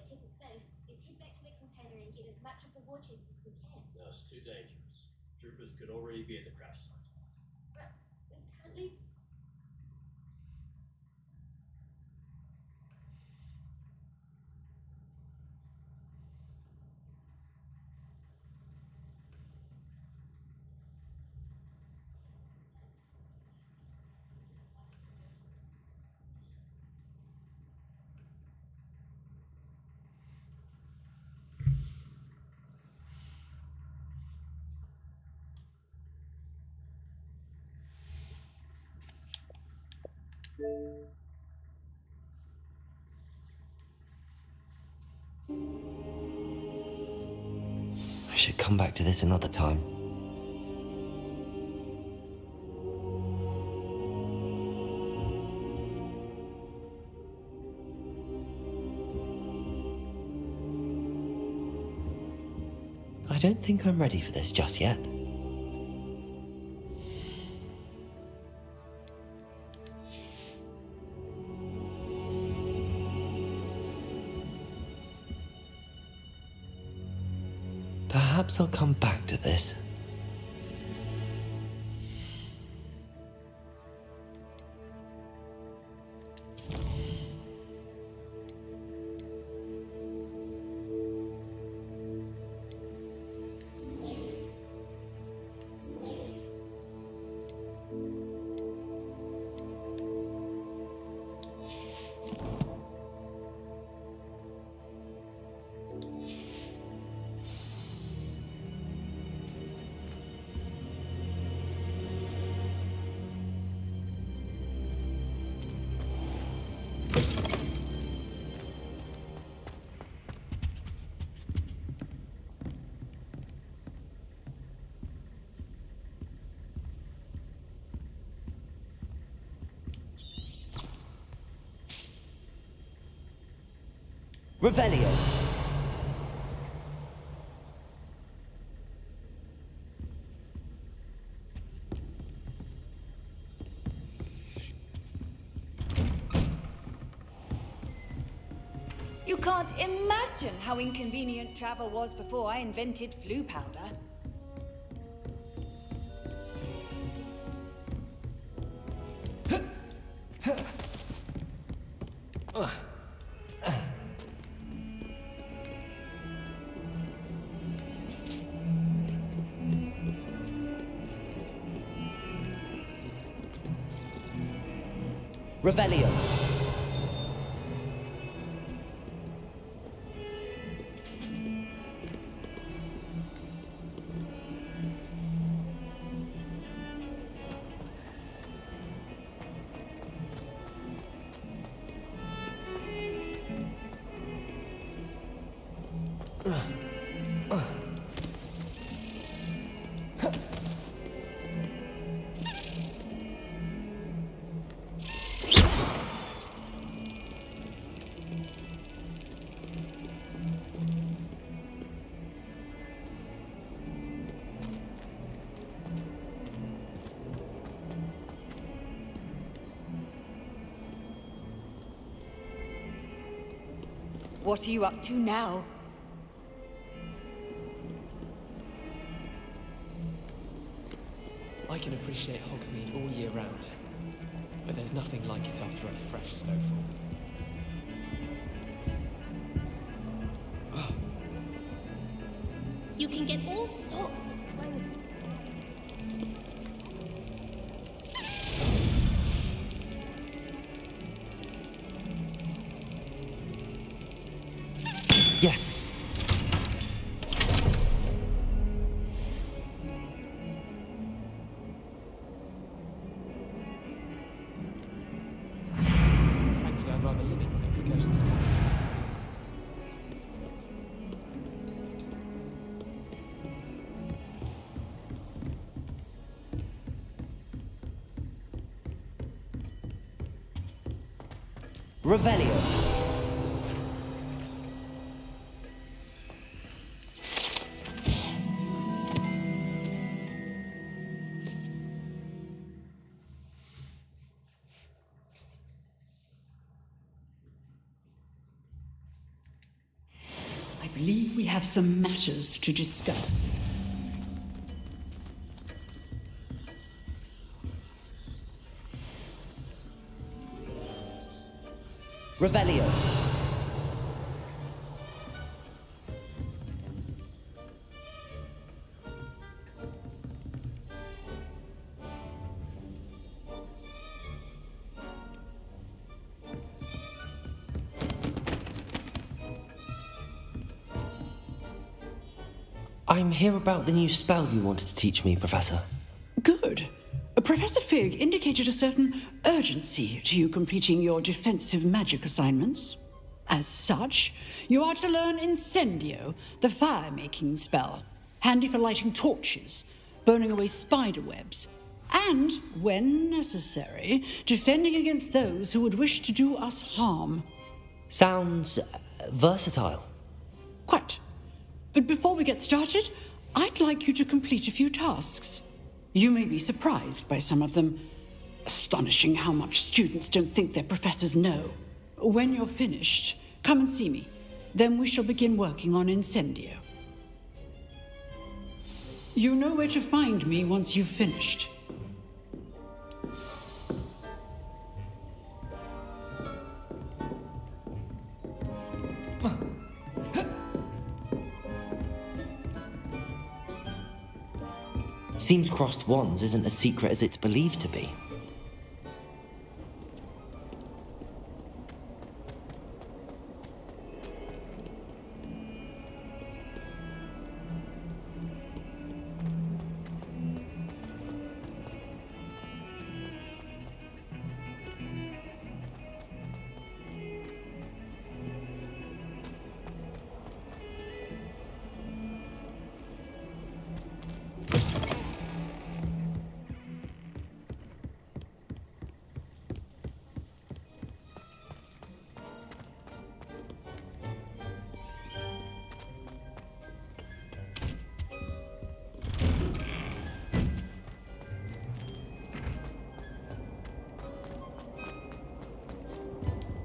tech is safe, let's head back to the container and get as much of the war chest as we can. No, it's too dangerous. Troopers could already be at the crash site. But we can't leave. I should come back to this another time. I don't think I'm ready for this just yet. Perhaps I'll come back to this. Revelio. You can't imagine how inconvenient travel was before I invented flu powder. Revelio. What are you up to now? I can appreciate Hogsmeade all year round, but there's nothing like it after a fresh snowfall. You can get all sorts of clothes. Yes. Frankly, I'd rather limit my excursions to Revelio. believe we have some matters to discuss. Revelio. I'm here about the new spell you wanted to teach me, Professor. Good. Professor Fig indicated a certain urgency to you completing your defensive magic assignments. As such, you are to learn Incendio, the fire-making spell, handy for lighting torches, burning away spider webs, and, when necessary, defending against those who would wish to do us harm. Sounds versatile. Quite. But before we get started, I'd like you to complete a few tasks. You may be surprised by some of them. Astonishing how much students don't think their professors know. When you're finished, come and see me. Then we shall begin working on Incendio. You know where to find me once you've finished. Seems crossed wands isn't as secret as it's believed to be.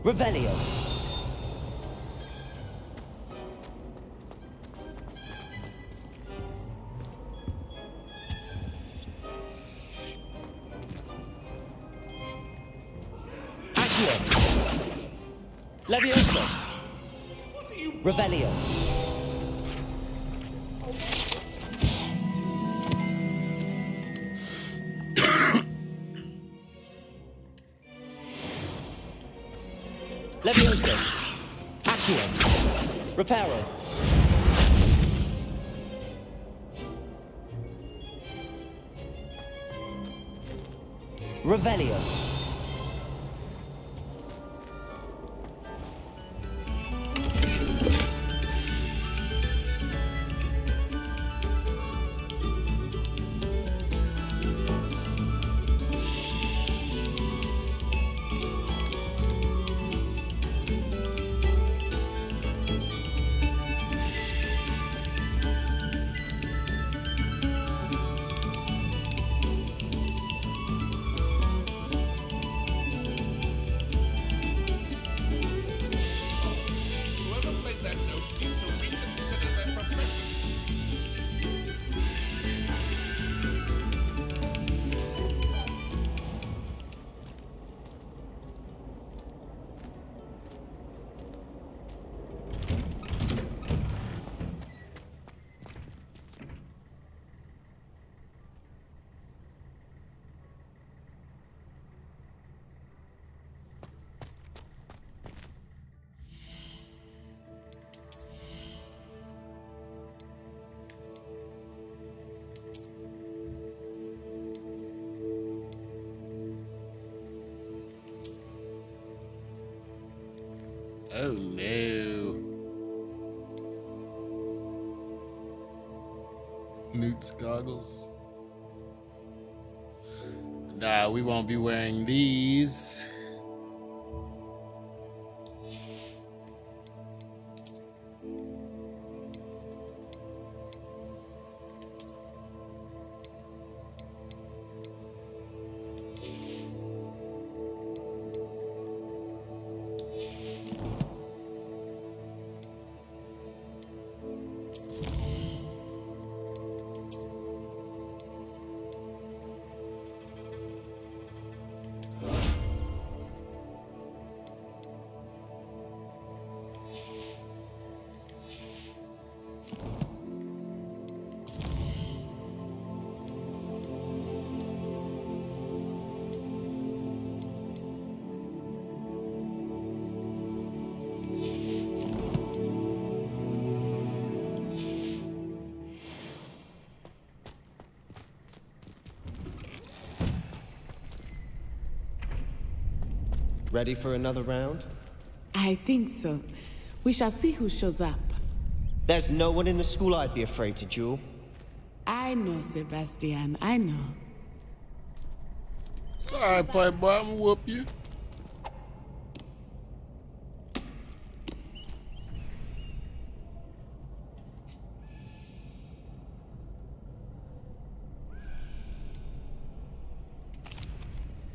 Revelio. Accio. Levioso. Revelio. Levioso. Accio. Reparo. Revelio. Whoever played that note needs to reconsider their profession. Oh no. Newt's goggles. Nah, we won't be wearing these. Ready for another round? I think so. We shall see who shows up. There's no one in the school I'd be afraid to duel. I know, Sebastian, I know. Sorry, playboy, I'm gonna whoop you.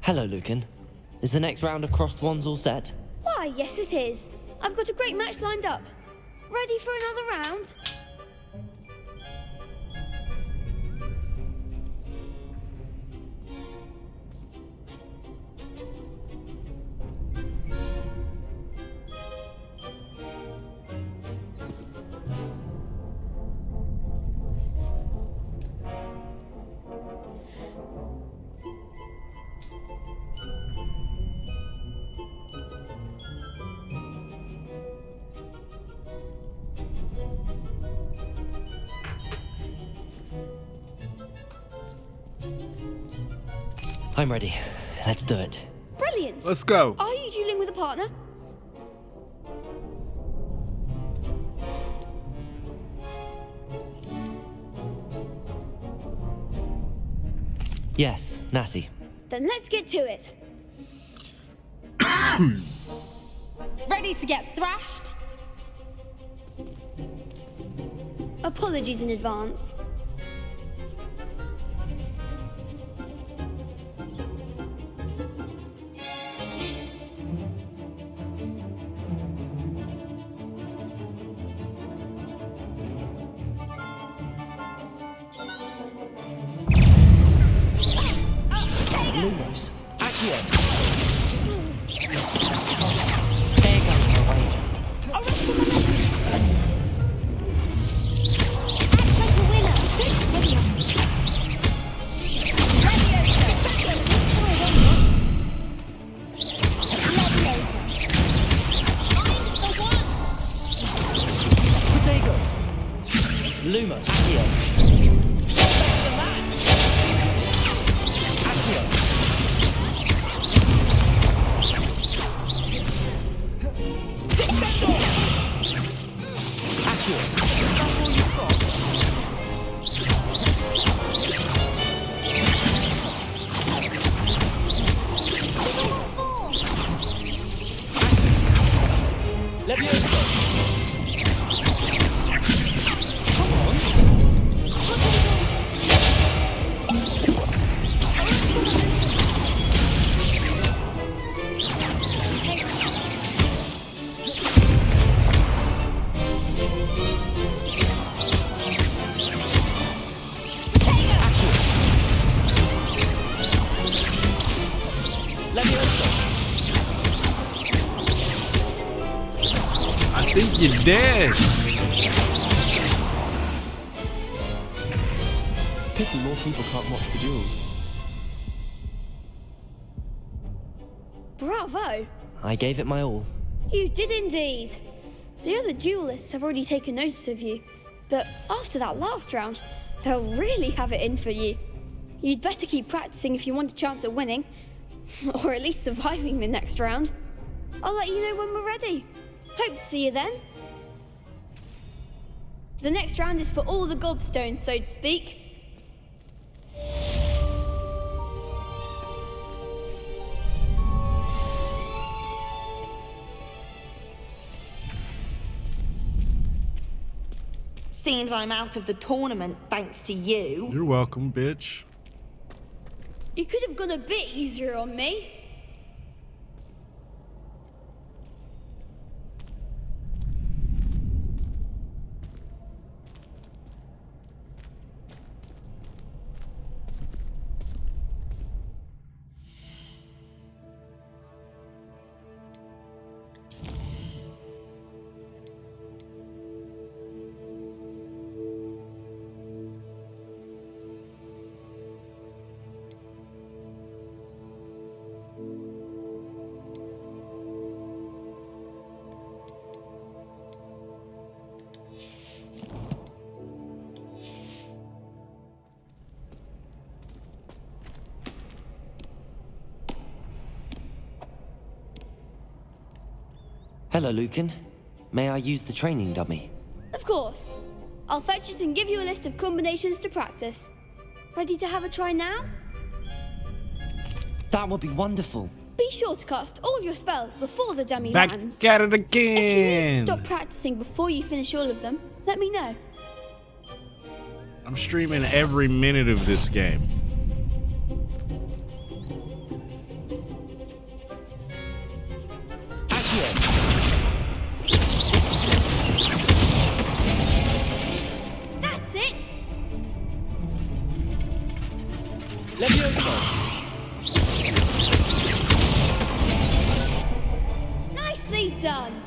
Hello, Lucan. Is the next round of crossed wands all set? Why, yes it is. I've got a great match lined up. Ready for another round? I'm ready. Let's do it. Brilliant. Let's go. Are you dueling with a partner? Yes, Natty. Then let's get to it. Ready to get thrashed? Apologies in advance. Lumos. Accio. There goes my wager. Act like a winner. Protego. Lumo. Accio. Accio. I think you're dead. Pity more people can't watch the duels. Bravo. I gave it my all. You did indeed. The other duelists have already taken notice of you, but after that last round, they'll really have it in for you. You'd better keep practicing if you want a chance at winning, or at least surviving the next round. I'll let you know when we're ready. Hope to see you then. The next round is for all the gobstones, so to speak. Seems I'm out of the tournament thanks to you. You're welcome, bitch. You could have gone a bit easier on me. Hello, Lucan. May I use the training dummy? Of course. I'll fetch it and give you a list of combinations to practice. Ready to have a try now? That would be wonderful. Be sure to cast all your spells before the dummy Back lands. at it If you need again. to stop practicing before you finish all of them, let me know. I'm streaming every minute of this game. That's it! Levioso! Nicely done!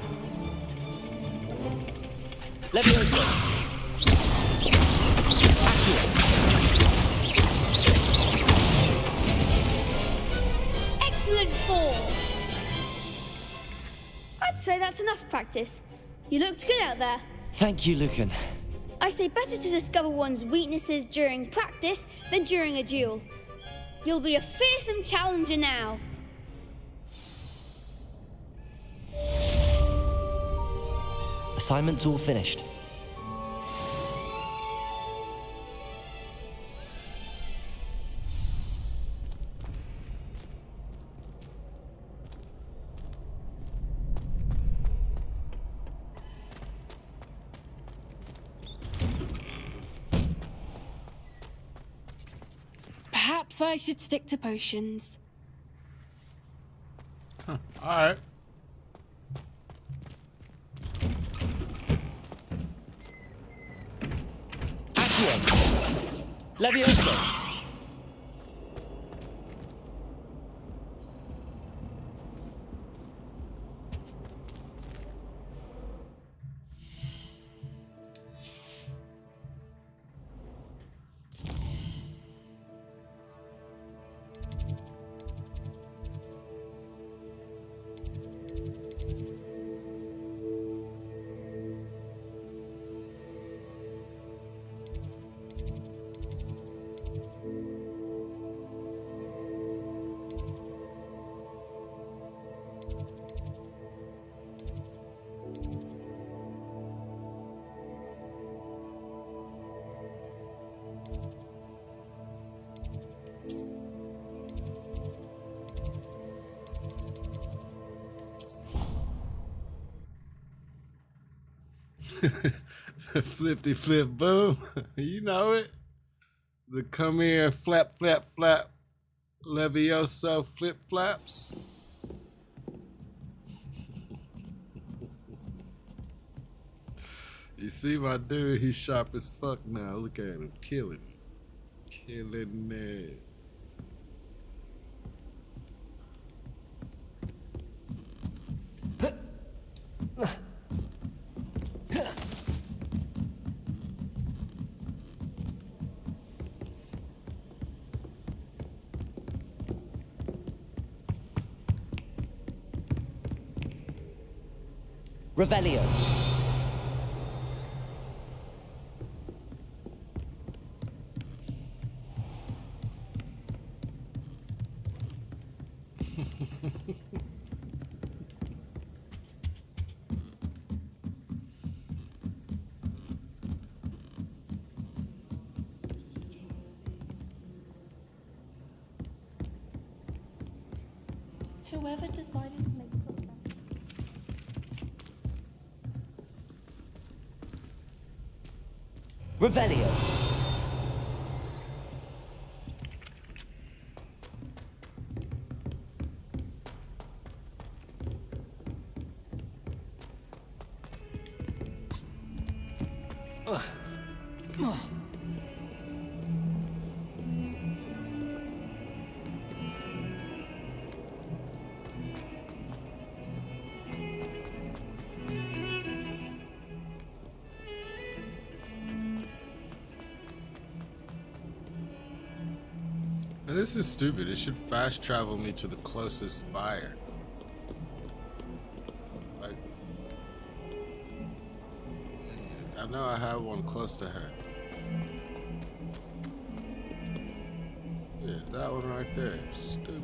Levioso! Excellent form! I'd say that's enough practice. You looked good out there. Thank you, Lucan. I say better to discover one's weaknesses during practice than during a duel. You'll be a fearsome challenger now. Assignment's all finished. Perhaps I should stick to potions. All right. Levioso! Flippity flip boom. You know it. The come here flap flap flap Levioso flip flaps. You see my dude, he's sharp as fuck now. Look at him, killing it. Killing it. Revelio. Whoever decided to make progress. Revelio. This is stupid. It should fast travel me to the closest fire. Like, I know I have one close to her. Yeah, that one right there. Stupid.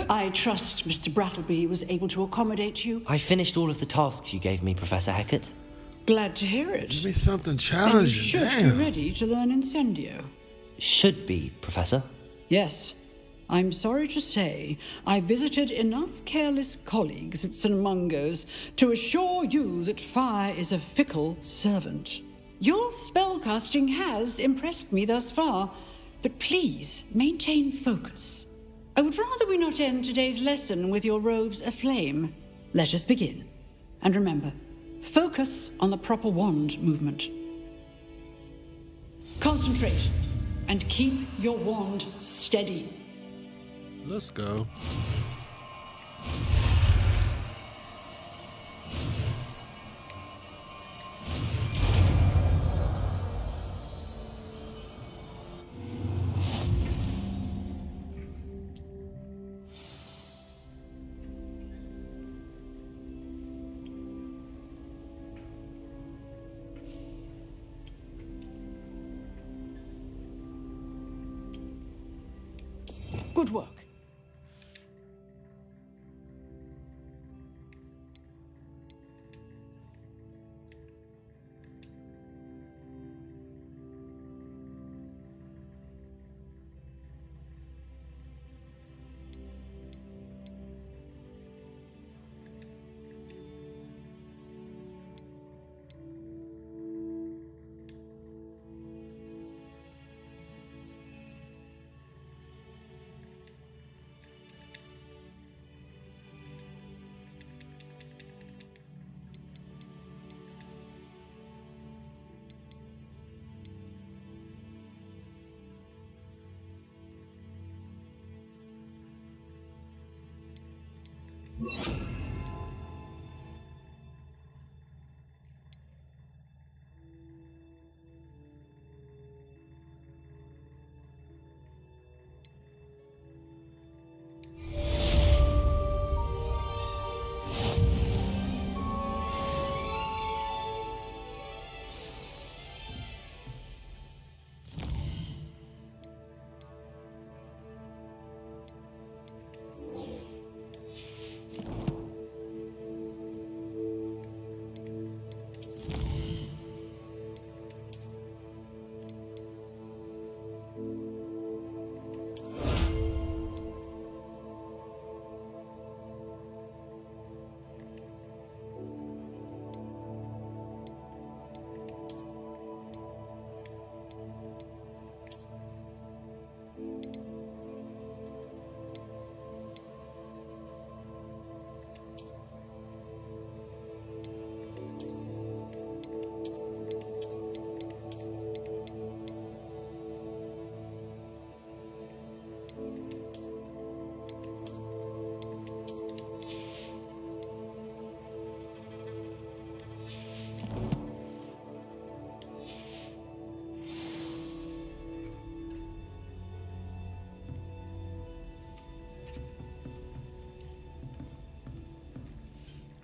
I trust Mr. Brattleby was able to accommodate you. I finished all of the tasks you gave me, Professor Hecat. Glad to hear it. Give me something And you challenging. should Damn. be ready to learn Incendio. Should be, Professor. Yes. I'm sorry to say, I visited enough careless colleagues at St. Mungo's to assure you that fire is a fickle servant. Your spellcasting has impressed me thus far, but please maintain focus. I would rather we not end today's lesson with your robes aflame. Let us begin. And remember, focus on the proper wand movement. Concentrate and keep your wand steady. Let's go. Good work.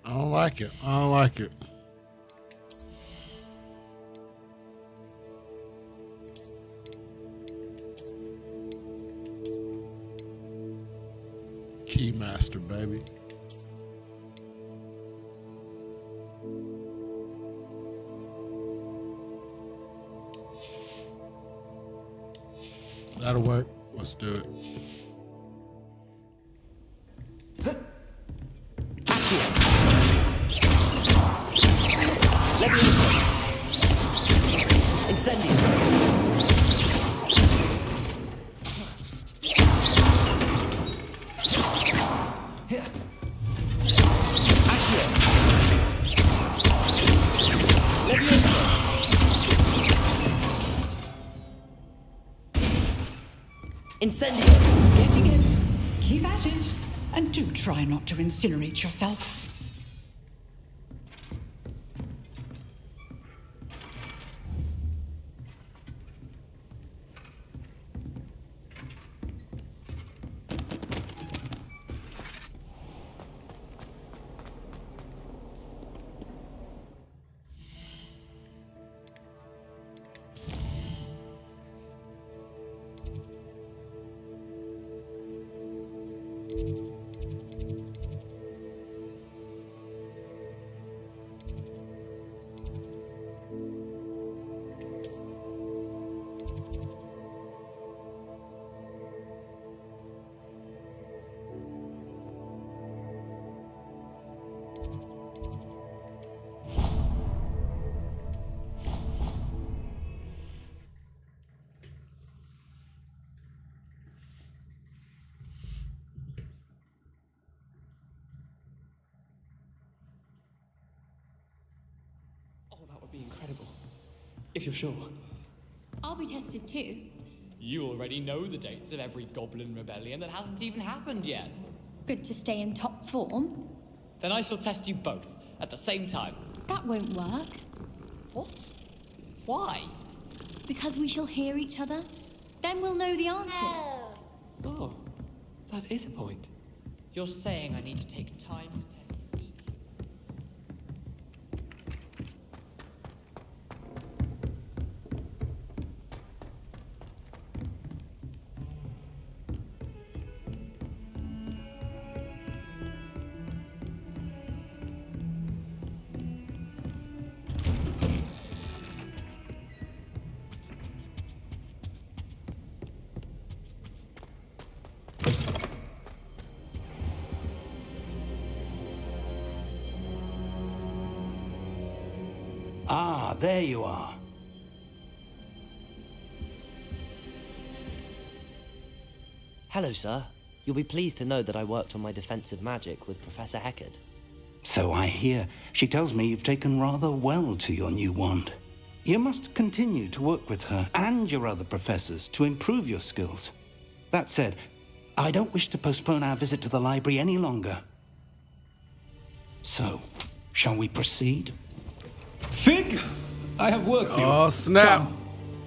I don't like it. I don't like it. Keymaster, baby. That'll work. Let's do it. Incendio! Getting it. Keep at it. And do try not to incinerate yourself. Oh, that would be incredible. If you're sure. I'll be tested too. You already know the dates of every goblin rebellion that hasn't even happened yet. Good to stay in top form. Then I shall test you both at the same time. That won't work. What? Why? Because we shall hear each other. Then we'll know the answers. Oh, that is a point. You're saying I need to take time to test each. Ah, there you are. Hello, sir. You'll be pleased to know that I worked on my defensive magic with Professor Heckard. So I hear. She tells me you've taken rather well to your new wand. You must continue to work with her and your other professors to improve your skills. That said, I don't wish to postpone our visit to the library any longer. So, shall we proceed? Fig! I have work for you. Oh, snap. Come.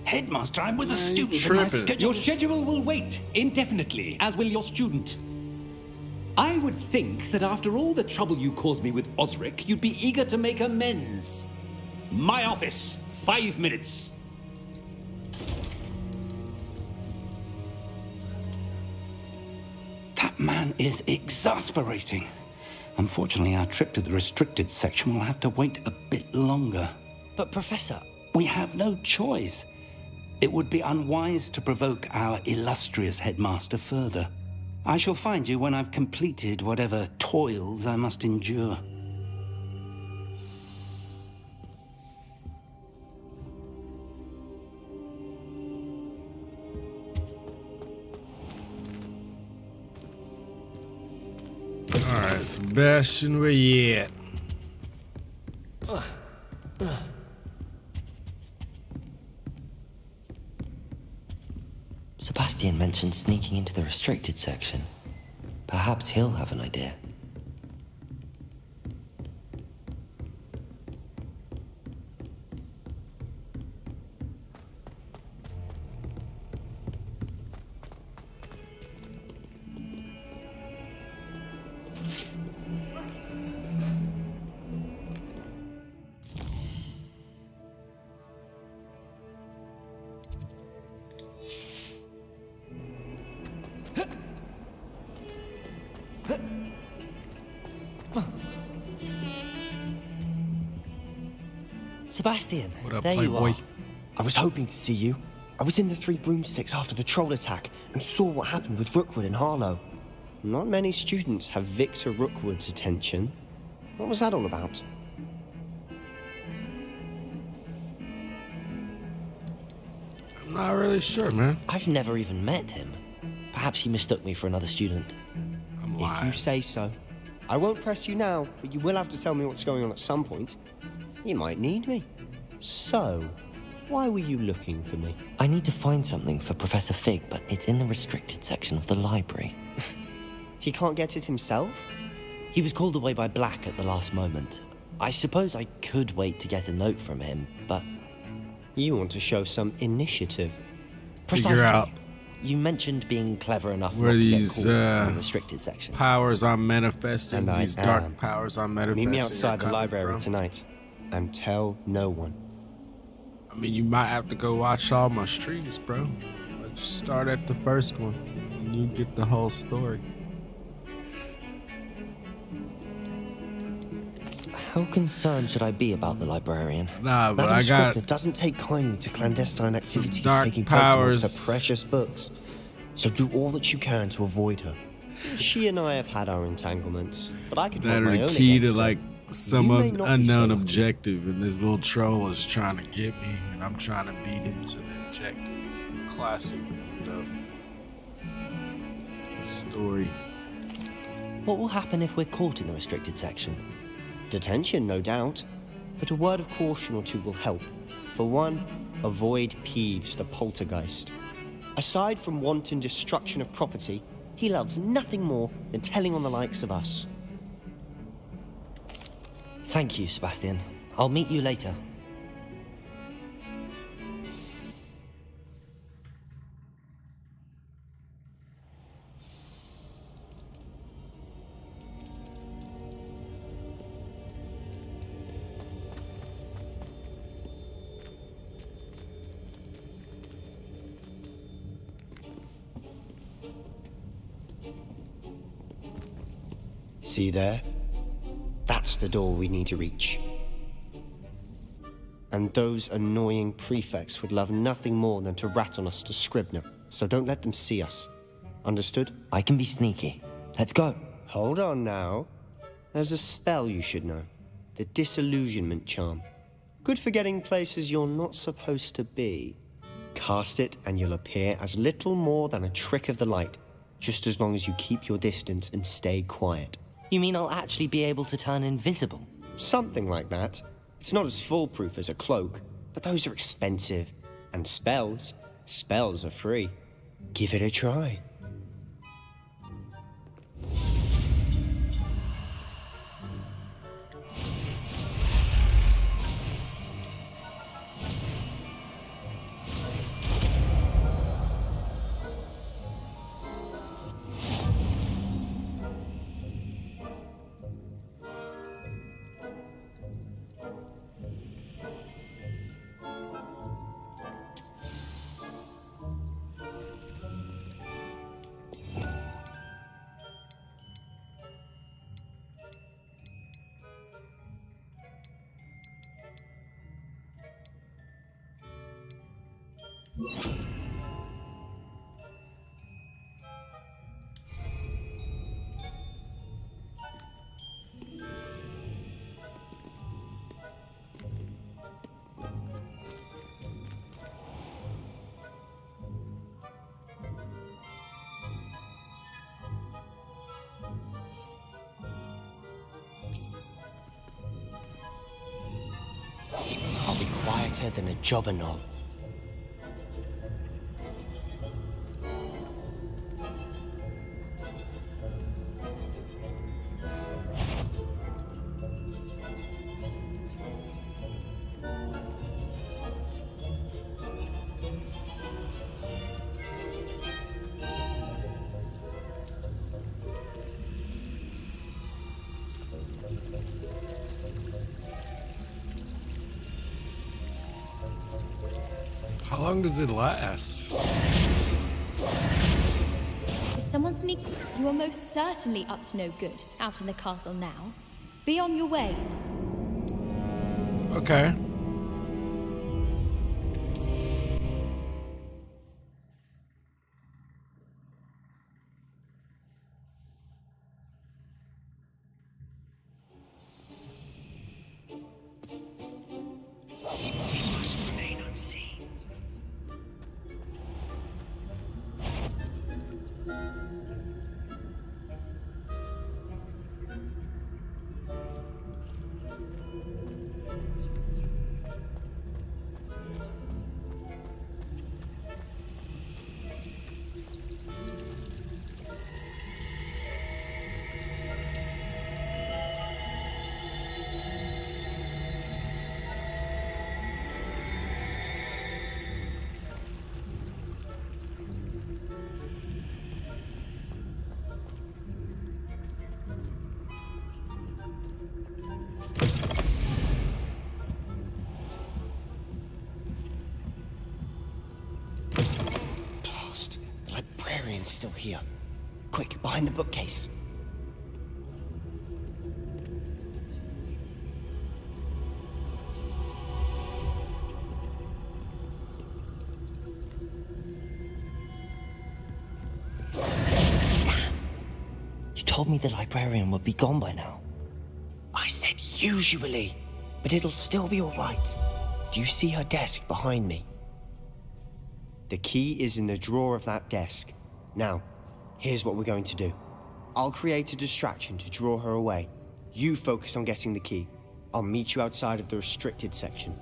Headmaster, I'm with a student and my tripping. schedule... Your schedule will wait indefinitely, as will your student. I would think that after all the trouble you caused me with Osric, you'd be eager to make amends. My office, 5 minutes. That man is exasperating. Unfortunately, our trip to the restricted section will have to wait a bit longer. But, Professor... We have no choice. It would be unwise to provoke our illustrious headmaster further. I shall find you when I've completed whatever toils I must endure. Alright, Sebastian, where you at? Sebastian mentioned sneaking into the restricted section. Perhaps he'll have an idea. Sebastian, What up, there you playboy? are. I was hoping to see you. I was in the Three Broomsticks after the troll attack and saw what happened with Rookwood and Harlow. Not many students have Victor Rookwood's attention. What was that all about? I'm not really sure, man. I've never even met him. Perhaps he mistook me for another student. I'm If lying. you say so. I won't press you now, but you will have to tell me what's going on at some point. You might need me. So, why were you looking for me? I need to find something for Professor Fig, but it's in the restricted section of the library. He can't get it himself? He was called away by Black at the last moment. I suppose I could wait to get a note from him, but... You want to show some initiative. Precisely. Figure out You mentioned being clever enough where not to get these caught in the restricted section. powers I'm manifesting, And I these am. dark powers I'm manifesting. Meet me are outside the coming library from. tonight. And tell no one. I mean, you might have to go watch all my streams, bro. Let's start at the first one, and you get the whole story. How concerned should I be about the librarian? Nah, but Madam I got Scribner doesn't take kindly to clandestine activities dark taking place powers. amongst her precious books. So do all that you can to avoid her. She and I have had our entanglements, but I could that hold are my the own key to against her. like some You may not be unknown so- objective, and this little troll is trying to get me, and I'm trying to beat him to the objective. Classic, though. Story. What will happen if we're caught in the restricted section? Detention, no doubt. But a word of caution or two will help. For one, avoid Peeves, the poltergeist. Aside from wanton destruction of property, he loves nothing more than telling on the likes of us. Thank you, Sebastian. I'll meet you later. See there? That's the door we need to reach. And those annoying prefects would love nothing more than to rat on us to Scribner, so don't let them see us. Understood? I can be sneaky. Let's go. Hold on now. There's a spell you should know. The disillusionment charm. Good for getting places you're not supposed to be. Cast it and you'll appear as little more than a trick of the light, just as long as you keep your distance and stay quiet. You mean I'll actually be able to turn invisible? Something like that. It's not as foolproof as a cloak, but those are expensive. And spells are free. Give it a try. I'll be quieter than a jobberknoll. How long does it last? Is someone sneaking? You are most certainly up to no good out in the castle now. Be on your way. Okay. Must remain unseen. Blast! The librarian's still here. Quick, behind the bookcase. told me the librarian would be gone by now. I said usually, but it'll still be all right. Do you see her desk behind me? The key is in the drawer of that desk. Now, here's what we're going to do. I'll create a distraction to draw her away. You focus on getting the key. I'll meet you outside of the restricted section.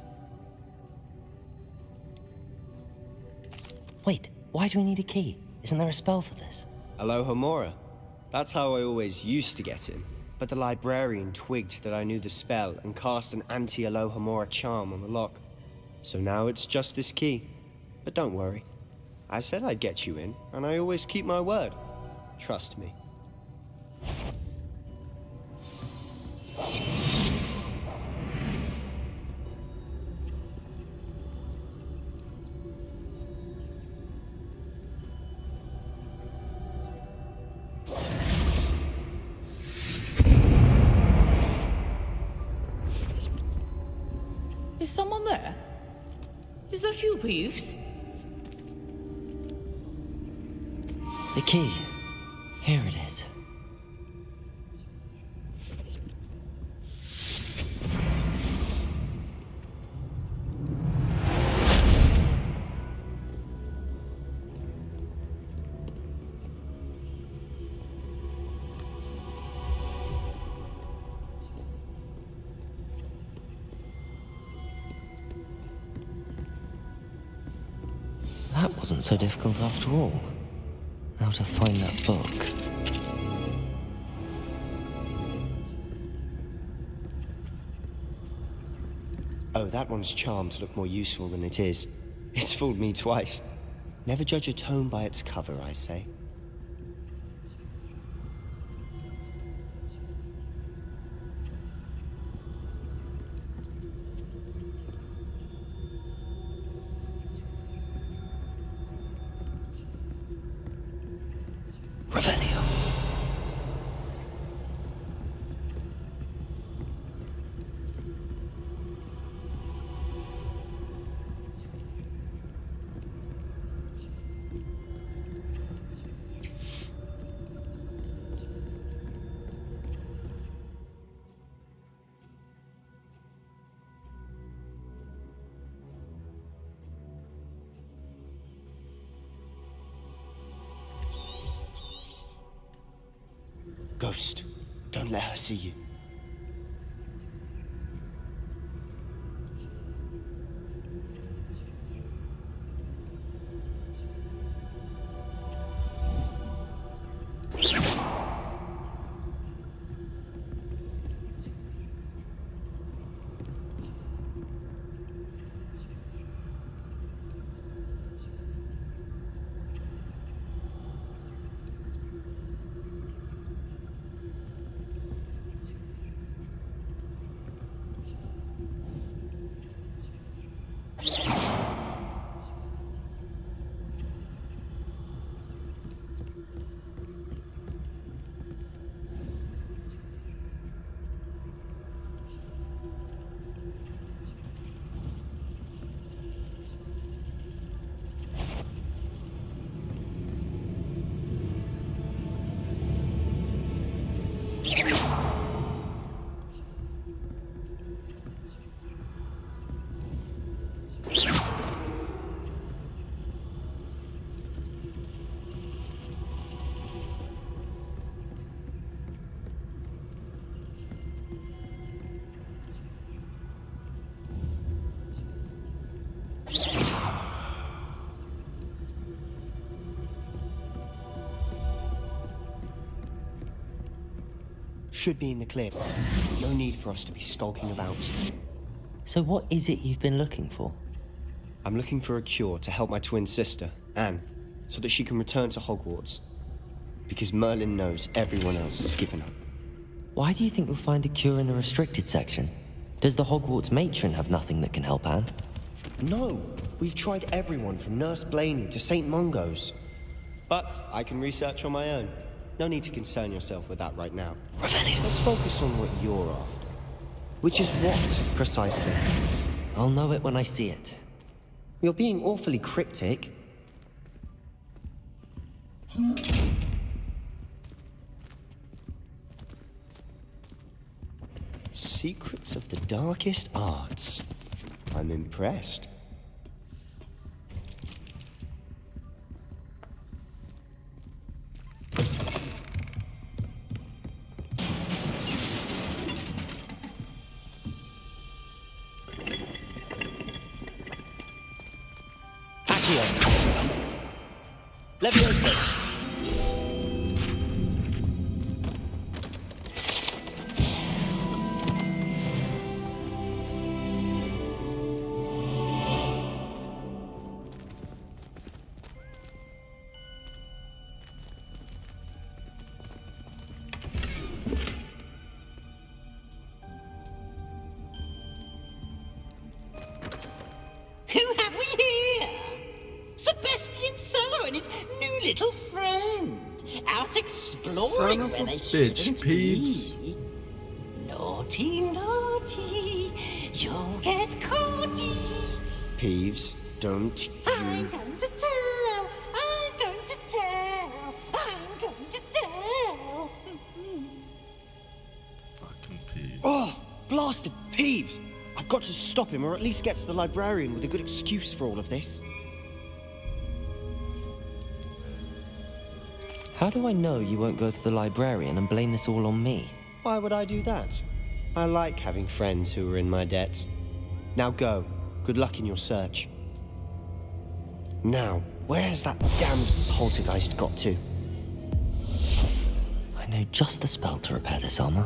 Wait, why do we need a key? Isn't there a spell for this? Alohomora. That's how I always used to get in. But the librarian twigged that I knew the spell and cast an anti-Alohomora charm on the lock. So now it's just this key. But don't worry. I said I'd get you in, and I always keep my word. Trust me. Is someone there? Is that you, Peeves? The key. Here it is. That wasn't so difficult after all. Now to find that book. Oh, that one's charmed to look more useful than it is. It's fooled me twice. Never judge a tome by its cover, I say. Revelio. Ghost, don't let her see you. Should be in the clear. No need for us to be skulking about. So what is it you've been looking for? I'm looking for a cure to help my twin sister, Anne, so that she can return to Hogwarts. Because Merlin knows everyone else has given up. Why do you think you'll find a cure in the restricted section? Does the Hogwarts matron have nothing that can help Anne? No! We've tried everyone from Nurse Blaney to St. Mungo's. But I can research on my own. No need to concern yourself with that right now. Revelio. Let's focus on what you're after. Which is what, precisely? I'll know it when I see it. You're being awfully cryptic. Secrets of the darkest arts. I'm impressed. Leviosa! Who have we here? Sebastian Cello and his new little friend. Out exploring Son of where a they bitch, shouldn't Peeves. be. Naughty, naughty, you'll get caughty. Peeves, don't I'm you... going to tell, I'm going to tell, I'm going to tell. Fucking Peeves. Oh, blasted Peeves! I've got to stop him, or at least get to the librarian with a good excuse for all of this. How do I know you won't go to the librarian and blame this all on me? Why would I do that? I like having friends who are in my debt. Now go. Good luck in your search. Now, where has that damned poltergeist got to? I know just the spell to repair this armor.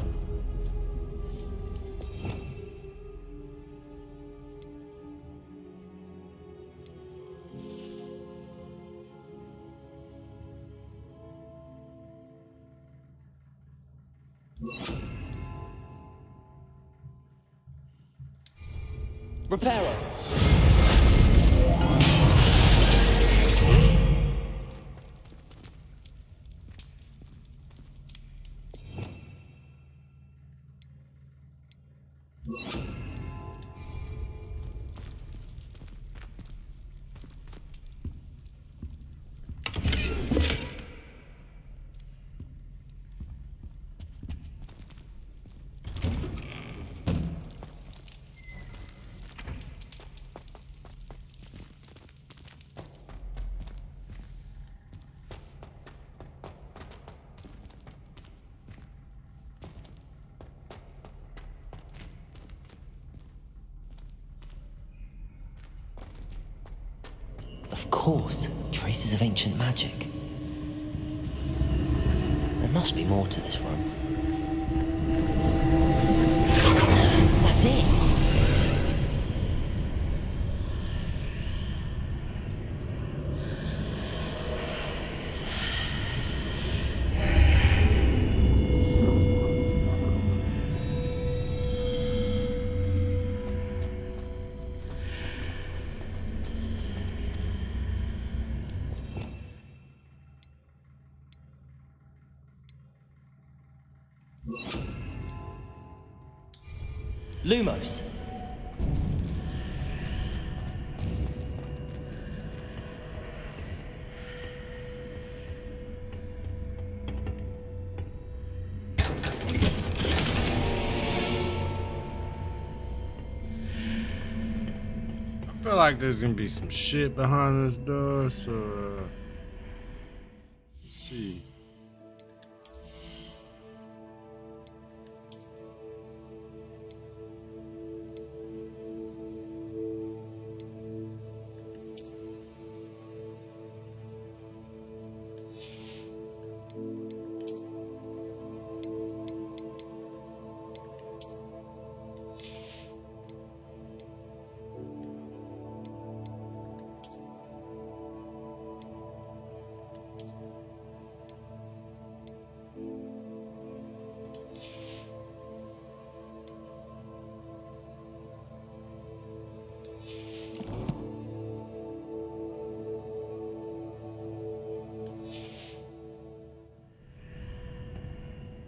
Reparo! Of course, traces of ancient magic. There must be more to this room. That's it! Lumos. I feel like there's gonna be some shit behind this door, so let's see.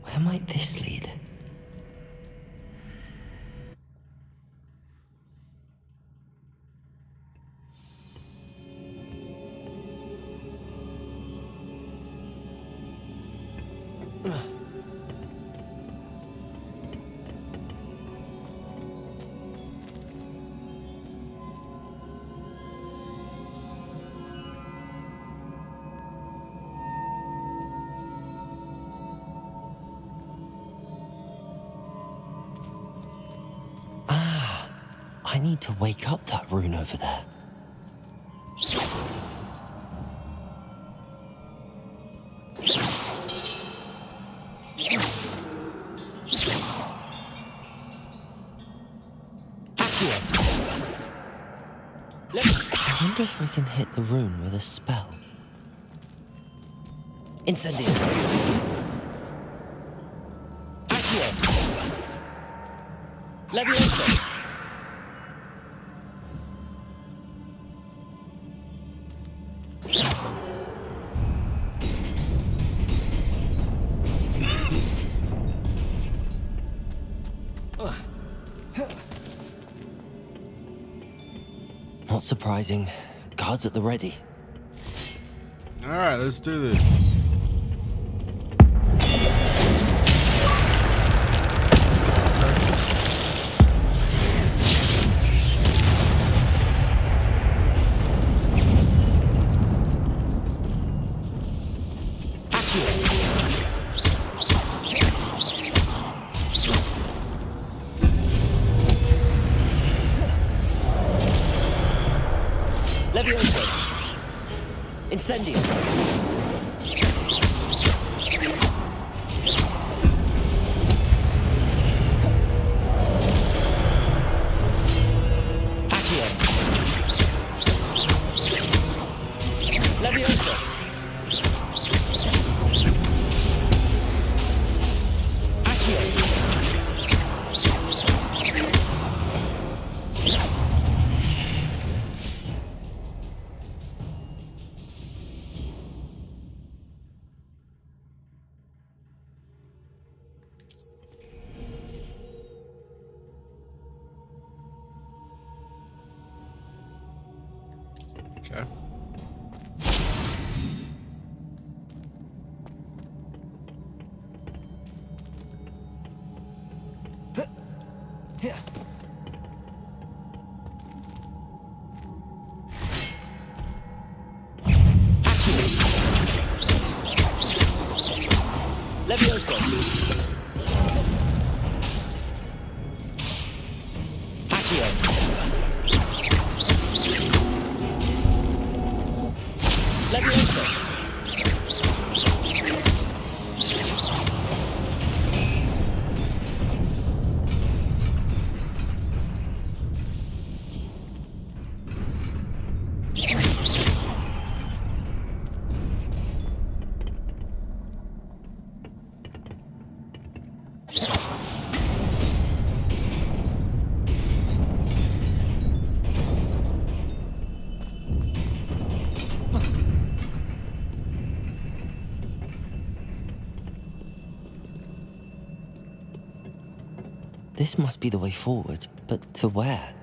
Where might this lead? I need to wake up that rune over there. I wonder if I can hit the rune with a spell. Incendio. Accio. Levioso. Not surprising. Guards at the ready. Alright, let's do this. Levioso. Incendio. Accio. Levioso. Accio. Okay. Levioso. Accio. Levioso. This must be the way forward, but to where?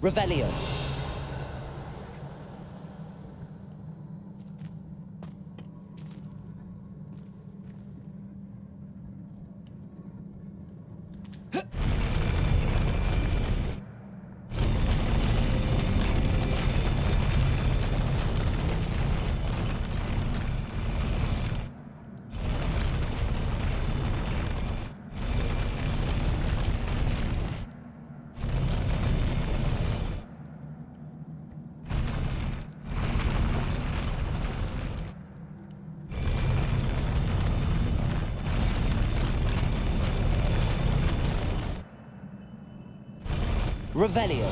Revelio. Revelio.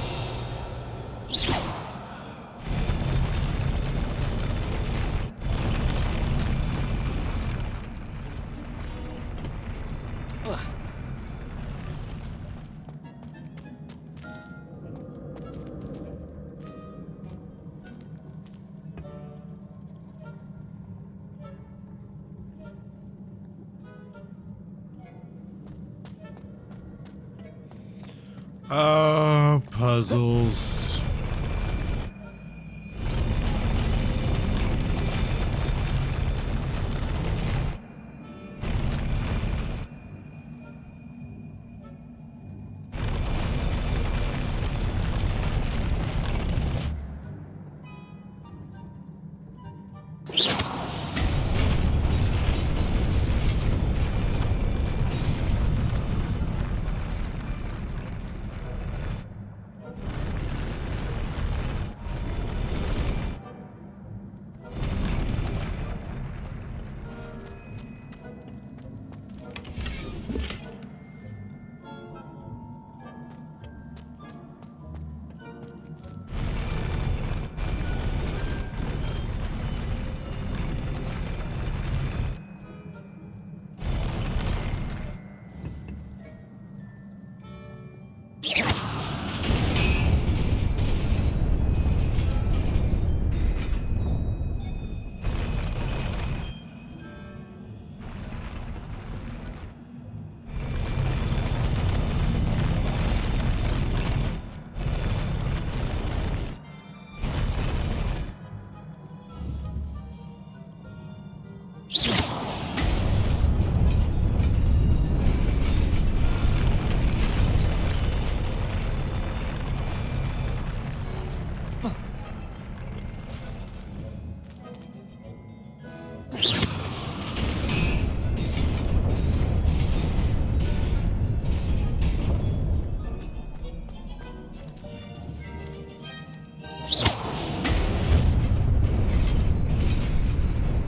Puzzles.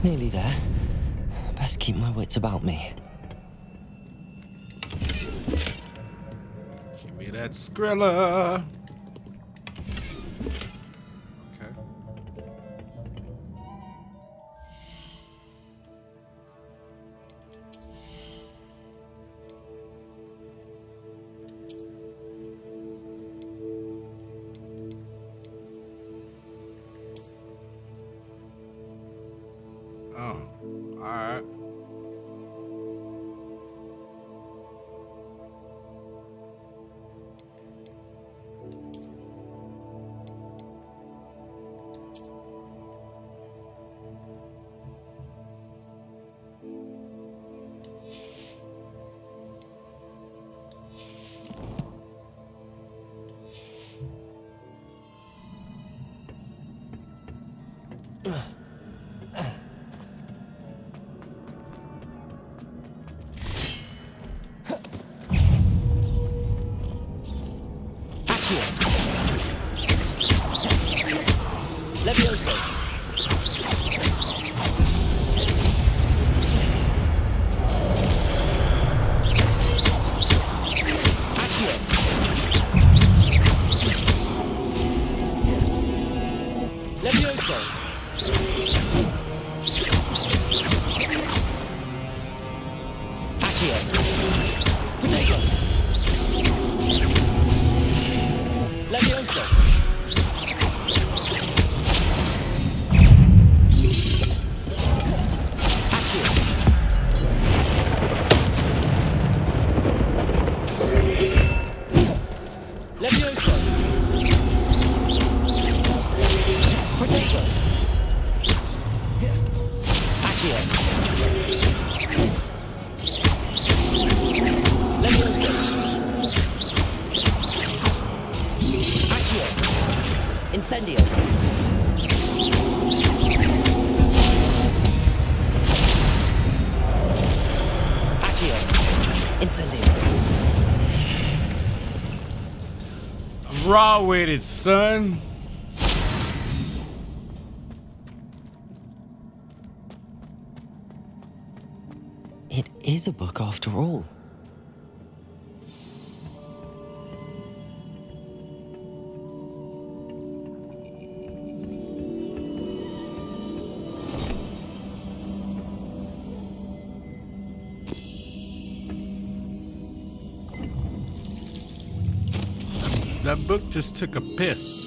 Nearly there. Best keep my wits about me. Give me that Skrilla. Okay. Oh, all right. Levioso. Levioso. Accio. Potato. Levioso. Levioso. Potato. Accio. Levioso. Accio. Incendio. Accio. Incendio. I'm raw with it, son. It is a book after all. That book just took a piss.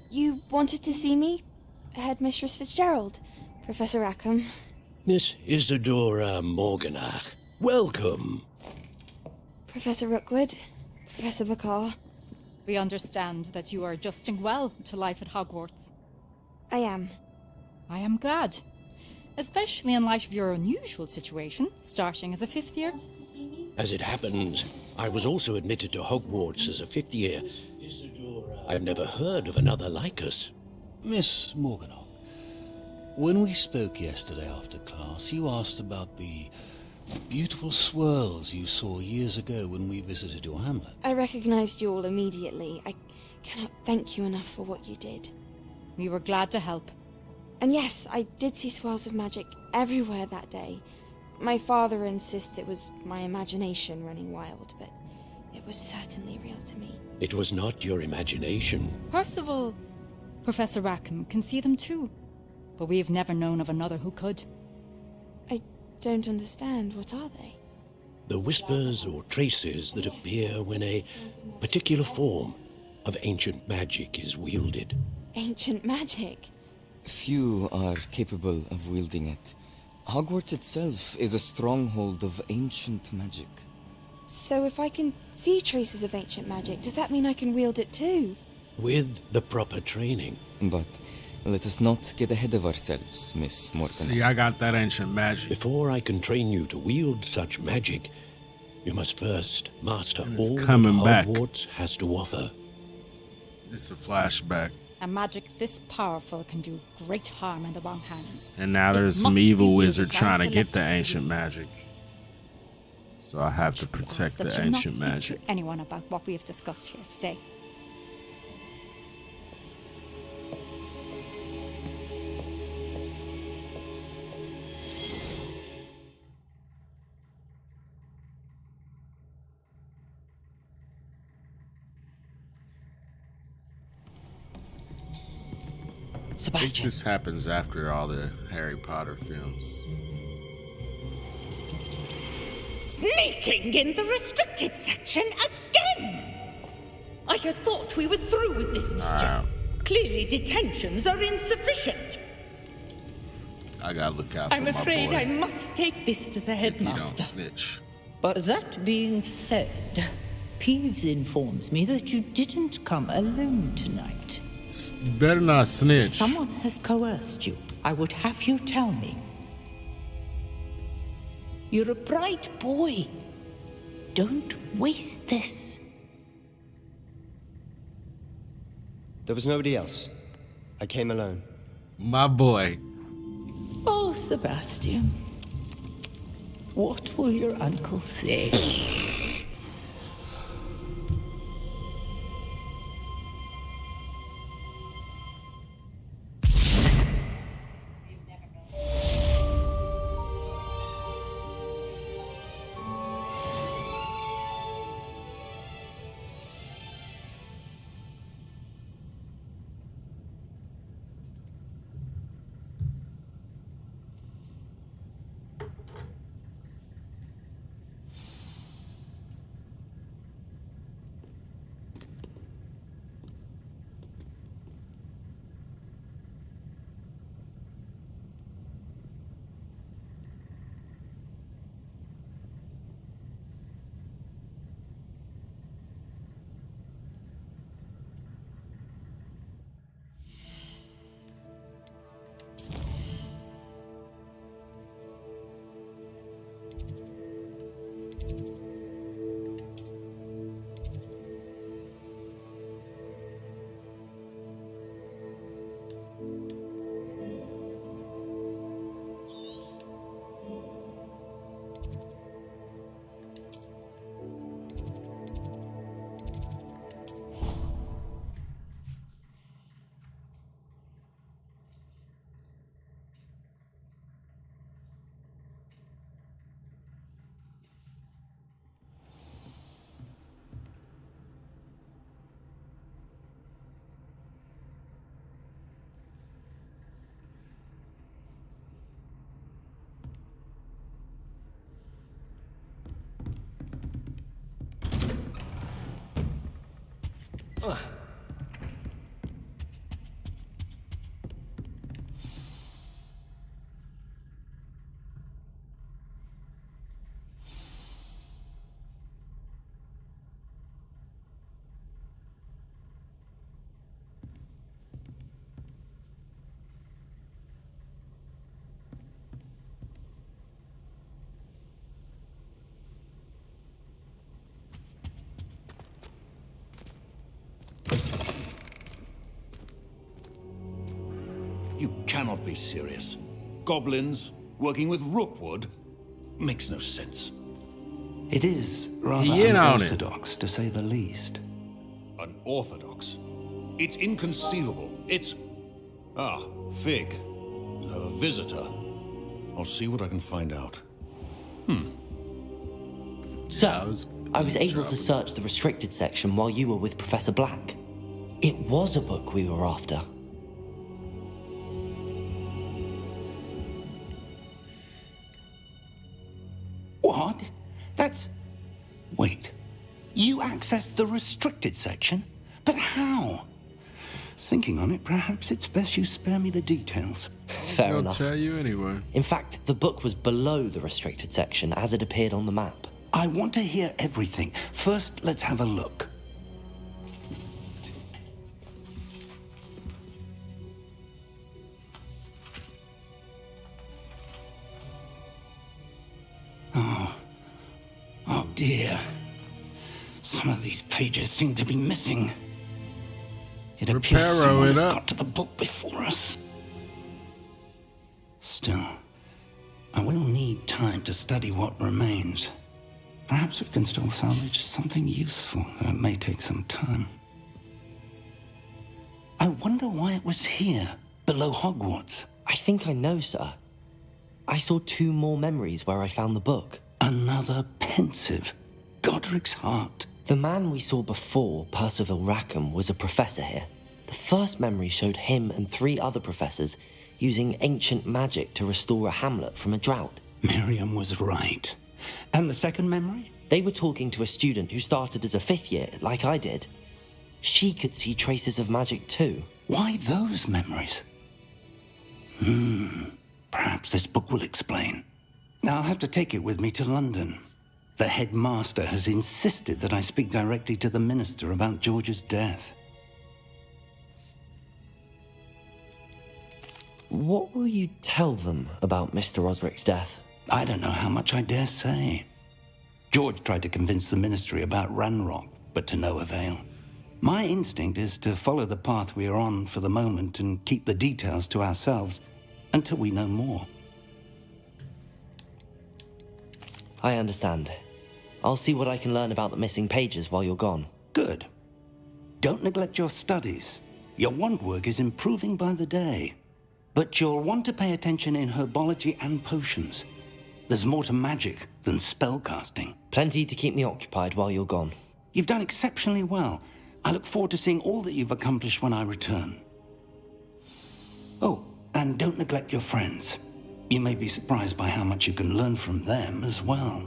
You wanted to see me? Headmistress Fitzgerald, Professor Rackham. Miss Isadora Morganach, welcome. Professor Rookwood, Professor Bakar. We understand that you are adjusting well to life at Hogwarts. I am. I am glad. Especially in light of your unusual situation, starting as a 5th year. As it happens, I was also admitted to Hogwarts as a 5th year. I've never heard of another like us. Miss Morganach, when we spoke yesterday after class, you asked about the beautiful swirls you saw years ago when we visited your hamlet. I recognized you all immediately. I cannot thank you enough for what you did. We were glad to help. And yes, I did see swirls of magic everywhere that day. My father insists it was my imagination running wild, but it was certainly real to me. It was not your imagination. Percival, Professor Rackham can see them too, but we have never known of another who could. I don't understand. What are they? The whispers or traces that appear when a particular form of ancient magic is wielded. Ancient magic? Few are capable of wielding it. Hogwarts itself is a stronghold of ancient magic. So if I can see traces of ancient magic, does that mean I can wield it too? With the proper training. But let us not get ahead of ourselves, Miss Morgan. See, I got that ancient magic. Before I can train you to wield such magic, you must first master all that coming back. Hogwarts has to offer. It's a flashback. A magic this powerful can do great harm in the wrong hands. And now there's some evil wizard trying to get the ancient magic. So I have to protect the That you not ancient speak magic. to anyone about what we have discussed here today. Sebastian. This happens after all the Harry Potter films. Sneaking in the restricted section again! I had thought we were through with this mischief. Clearly detentions are insufficient. I gotta look out for I'm my afraid boy. I must take this to the If you don't headmaster. snitch. But that being said, Peeves informs me that you didn't come alone tonight. You better not If snitch. someone has coerced you, I would have you tell me. You're a bright boy. Don't waste this. There was nobody else. I came alone. My boy. Oh, Sebastian. What will your uncle say? cannot be serious. Goblins working with Rookwood makes no sense. It is rather He in on it. unorthodox, to say the least. Unorthodox? It's inconceivable. It's... Ah, Fig. You have a visitor. I'll see what I can find out. So, I was able to search the restricted section while you were with Professor Black. It was a book we were after. What? That's... Wait. You accessed the restricted section? But how? Thinking on it, perhaps it's best you spare me the details. Fair I'll enough. tell you anyway. In fact, the book was below the restricted section as it appeared on the map. I want to hear everything. First, let's have a look. Oh dear. Some of these pages seem to be missing. It appears Reparo someone it has up. got to the book before us. Still, I will need time to study what remains. Perhaps we can still salvage something useful, though it may take some time. I wonder why it was here, below Hogwarts. I think I know, sir. I saw 2 more memories where I found the book. Another pensive. Godric's heart. The man we saw before, Percival Rackham, was a professor here. The first memory showed him and 3 other professors using ancient magic to restore a hamlet from a drought. Miriam was right. And the second memory? They were talking to a student who started as a 5th year, like I did. She could see traces of magic too. Why those memories? Perhaps this book will explain. Now I'll have to take it with me to London. The headmaster has insisted that I speak directly to the minister about George's death. What will you tell them about Mr. Osric's death? I don't know how much I dare say. George tried to convince the ministry about Ranrock, but to no avail. My instinct is to follow the path we are on for the moment and keep the details to ourselves until we know more. I understand. I'll see what I can learn about the missing pages while you're gone. Good. Don't neglect your studies. Your wand work is improving by the day. But you'll want to pay attention in herbology and potions. There's more to magic than spellcasting. Plenty to keep me occupied while you're gone. You've done exceptionally well. I look forward to seeing all that you've accomplished when I return. Oh, and don't neglect your friends. You may be surprised by how much you can learn from them as well.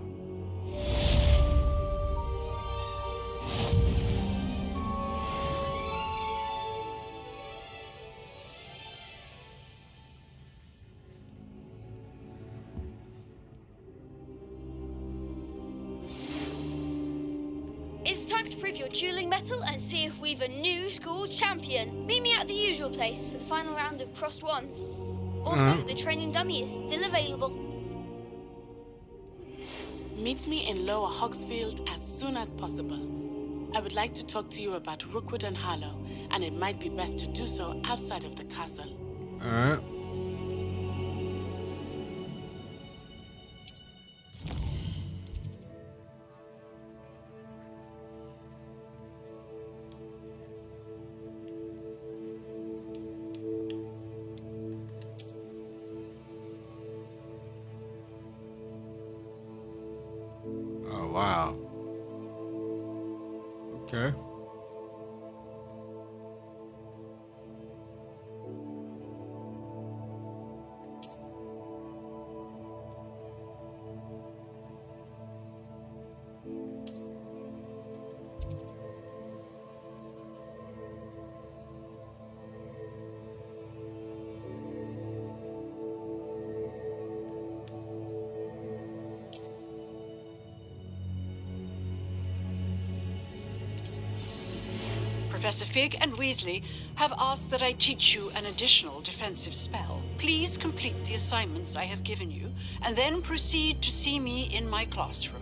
It's time to prove your dueling mettle and see if we've a new school champion. Meet me at the usual place for the final round of crossed wands. Also, the training dummy is still available. Meet me in Lower Hogsfield as soon as possible. I would like to talk to you about Rookwood and Harlow, and it might be best to do so outside of the castle. Alright. Oh, wow. Okay. Professor Fig and Weasley have asked that I teach you an additional defensive spell. Please complete the assignments I have given you, and then proceed to see me in my classroom.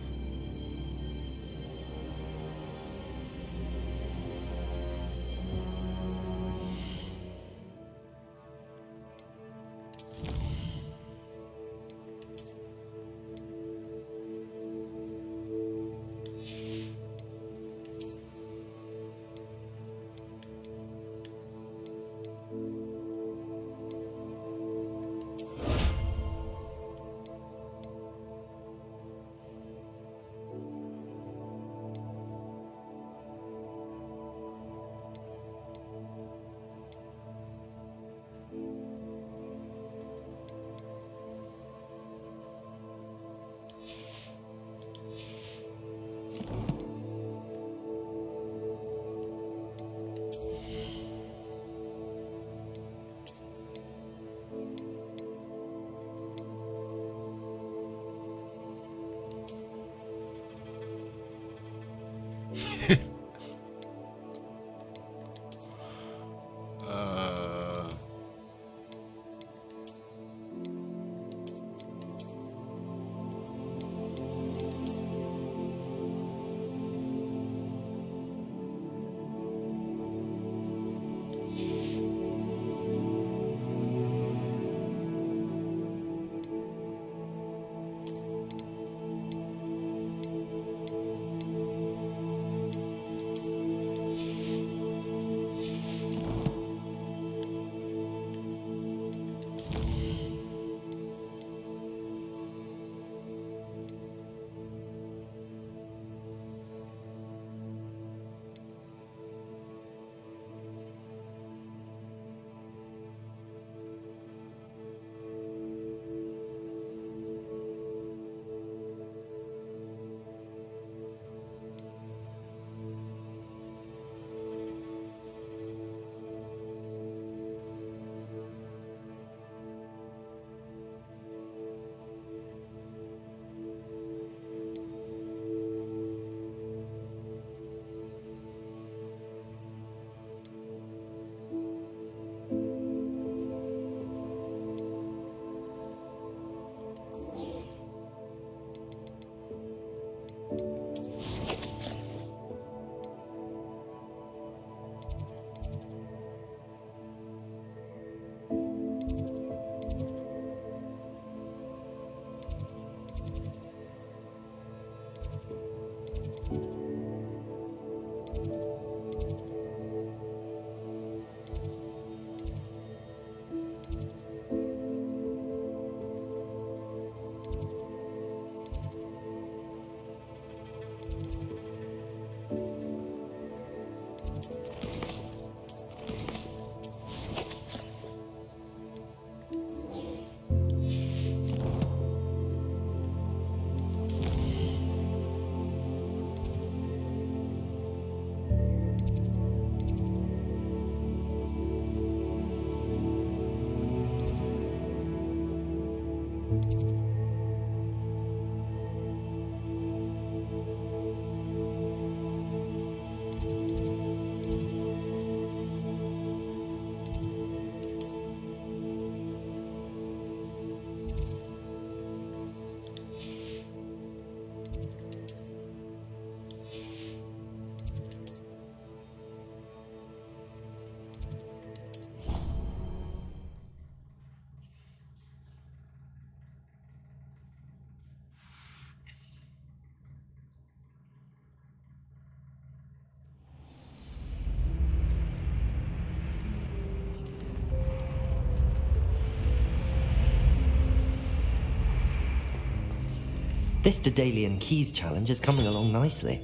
This Daedalian Keys challenge is coming along nicely.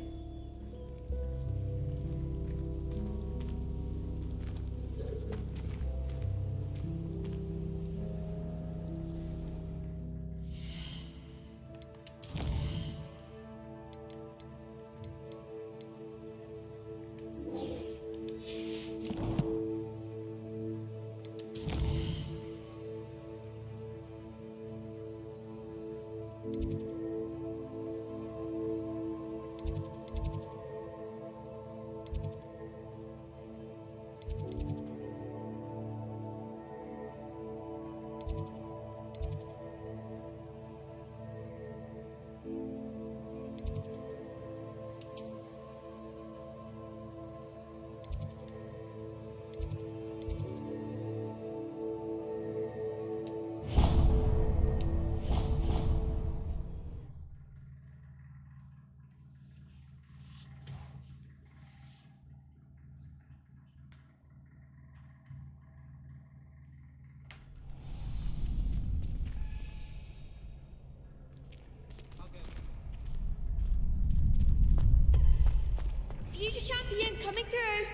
Future champion coming through.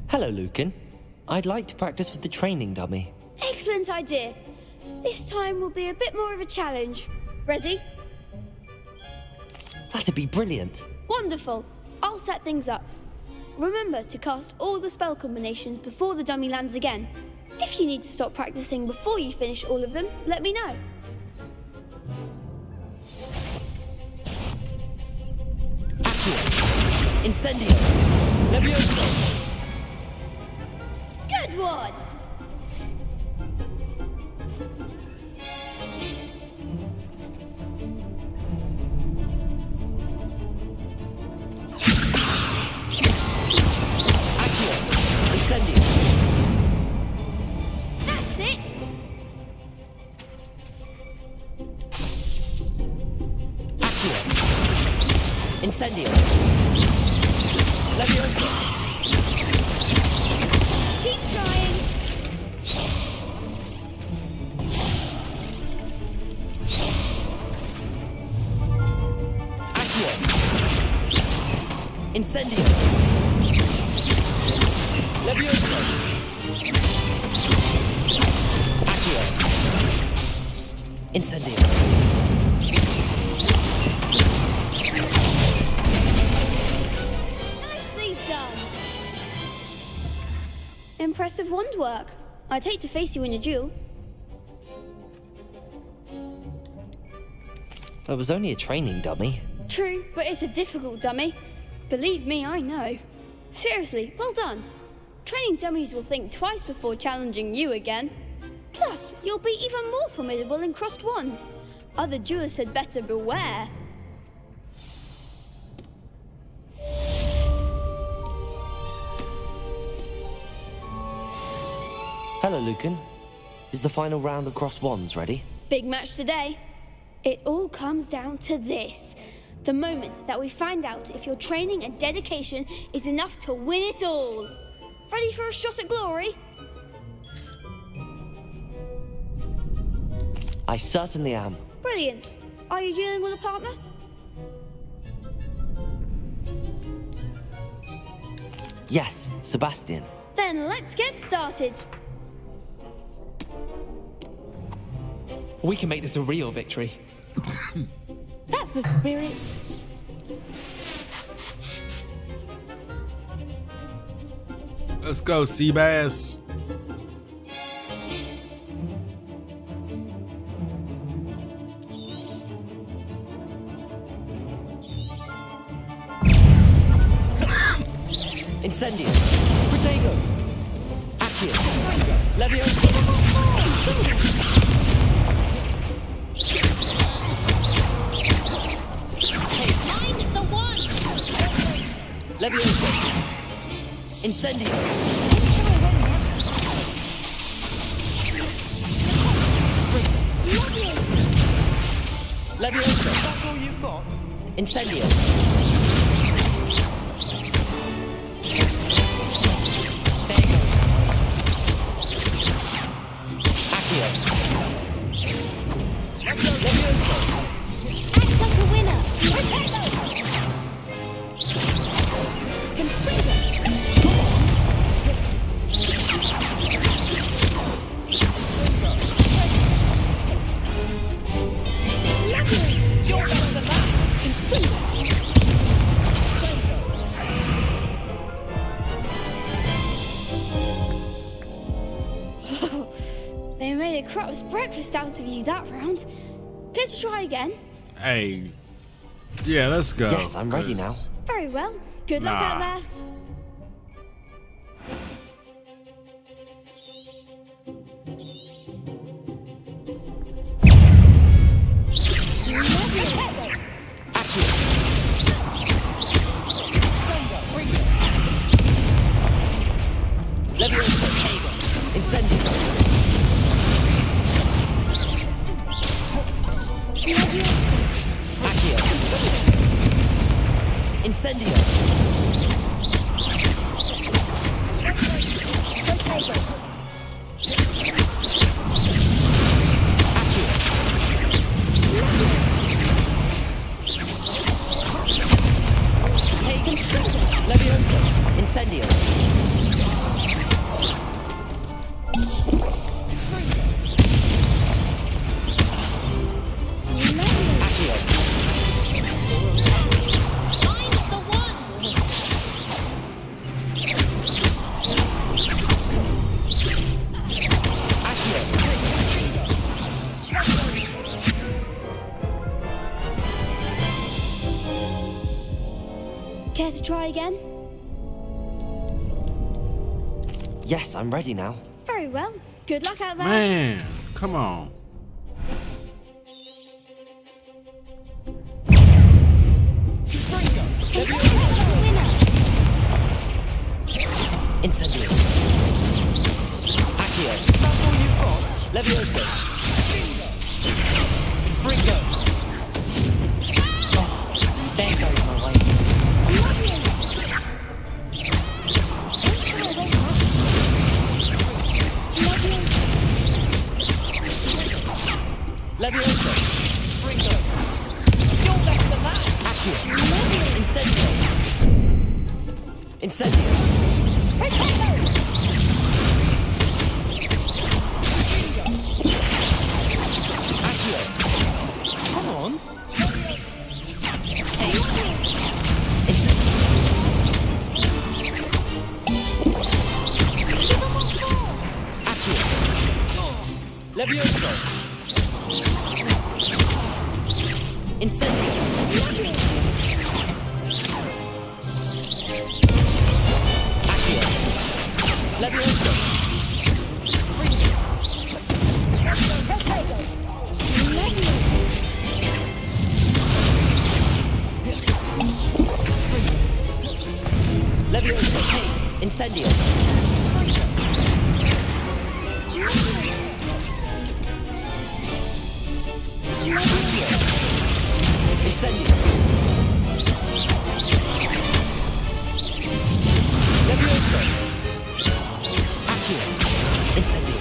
Hello, Lucan. I'd like to practice with the training dummy. Excellent idea. This time will be a bit more of a challenge. Ready? That'd be brilliant. Wonderful. I'll set things up. Remember to cast all the spell combinations before the dummy lands again. If you need to stop practicing before you finish all of them, let me know. Incendio! Levioso! Good one! Accio! Incendio! That's it! Accio! Incendio! Levioso! Keep trying! Accio! Incendio! Levioso! Accio! Incendio! Nicely done! Impressive wand work. I'd hate to face you in a duel. It was only a training dummy. True, but it's a difficult dummy. Believe me, I know. Seriously, well done. Training dummies will think twice before challenging you again. Plus, you'll be even more formidable in crossed wands. Other duelists had better beware. Hello, Lucan. Is the final round of crossed wands ready? Big match today. It all comes down to this. The moment that we find out if your training and dedication is enough to win it all. Ready for a shot at glory? I certainly am. Brilliant. Are you dealing with a partner? Yes, Sebastian. Then let's get started. We can make this a real victory. That's the spirit. Let's go, Seabass. Incendio! Protego! Accio! Levioso! Find the one! Levioso! Incendio! Levioso! That's all you've got? Incendio! Accio! Oh, they made a crap's breakfast out of you that round. Care to try again? Hey. Yeah, let's go. Yes, I'm ready now. Very well. Good luck out there. Incendio. Levioso. Incendio. Care to try again? Yes, I'm ready now. Very well. Good luck out there. Man, come on. Incendio. Accio. That's all you've got. Levioso. Fringo. Oh, there goes my way. Levioso. Fringo. You're better than that. Accio. Incendio. Incendio. Accio. Come on. Hey. Accio. Levioso. Incendio. Accio. Levioso. Levioso. Incendio. Incendio. Levioso. Accio. Incendio.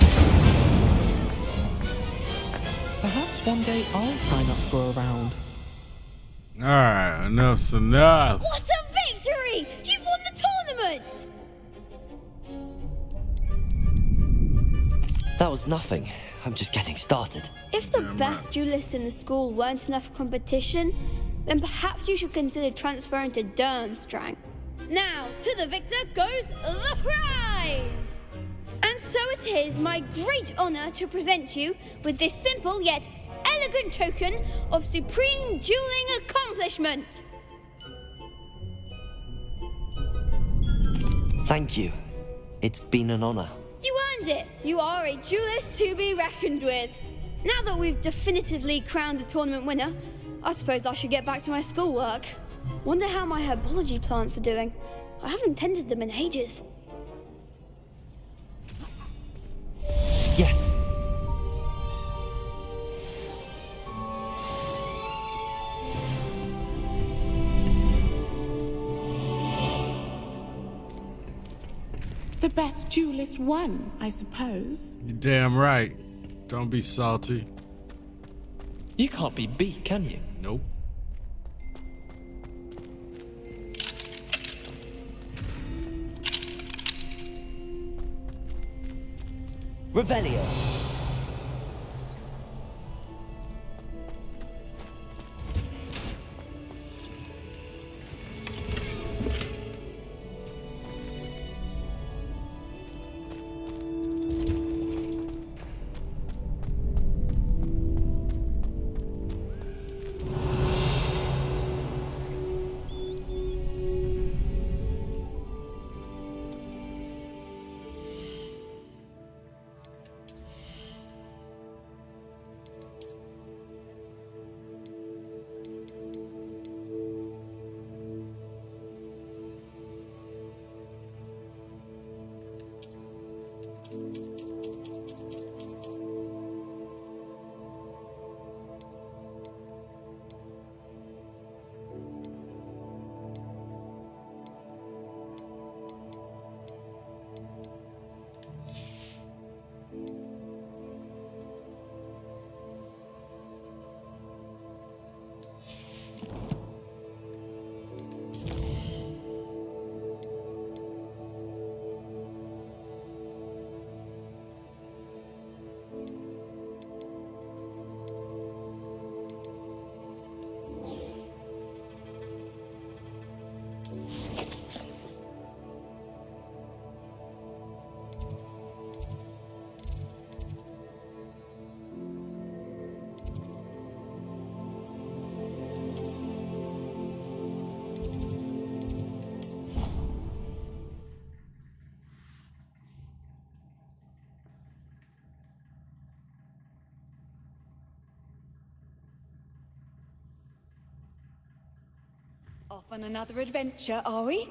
Perhaps one day I'll sign up for a round. Alright, enough's enough. What a victory! You've won the tournament! That was nothing. I'm just getting started. If the best duelists in the school weren't enough competition, then perhaps you should consider transferring to Durmstrang. Now, to the victor goes the prize! And so it is my great honor to present you with this simple yet elegant token of supreme dueling accomplishment. Thank you. It's been an honor. You earned it. You are a duelist to be reckoned with. Now that we've definitively crowned the tournament winner, I suppose I should get back to my schoolwork. Wonder how my herbology plants are doing. I haven't tended them in ages. Yes. The best duelist won, I suppose. You're damn right. Don't be salty. You can't be beat, can you? Nope. Revelio. Off on another adventure, are we?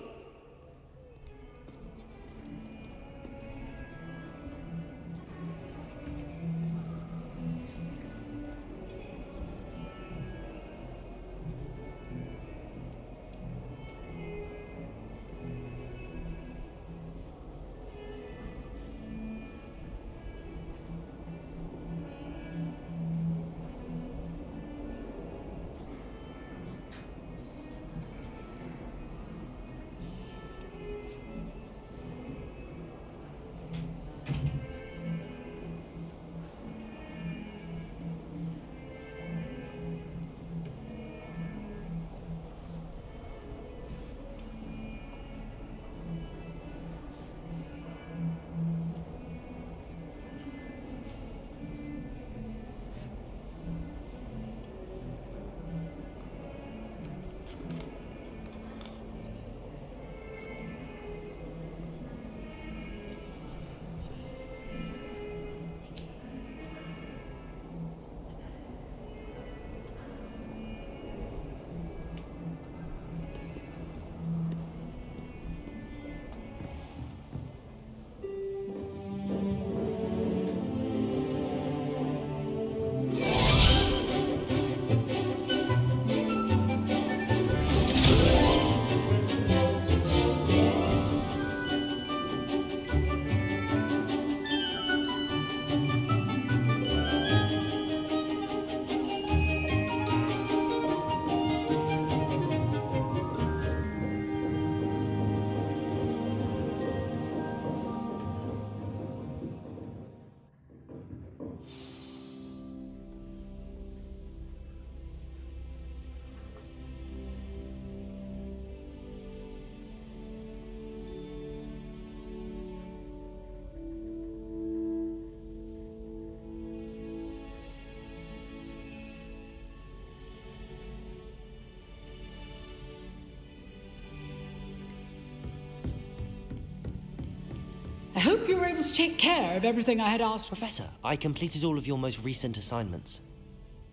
I hope you were able to take care of everything I had asked. Professor, I completed all of your most recent assignments.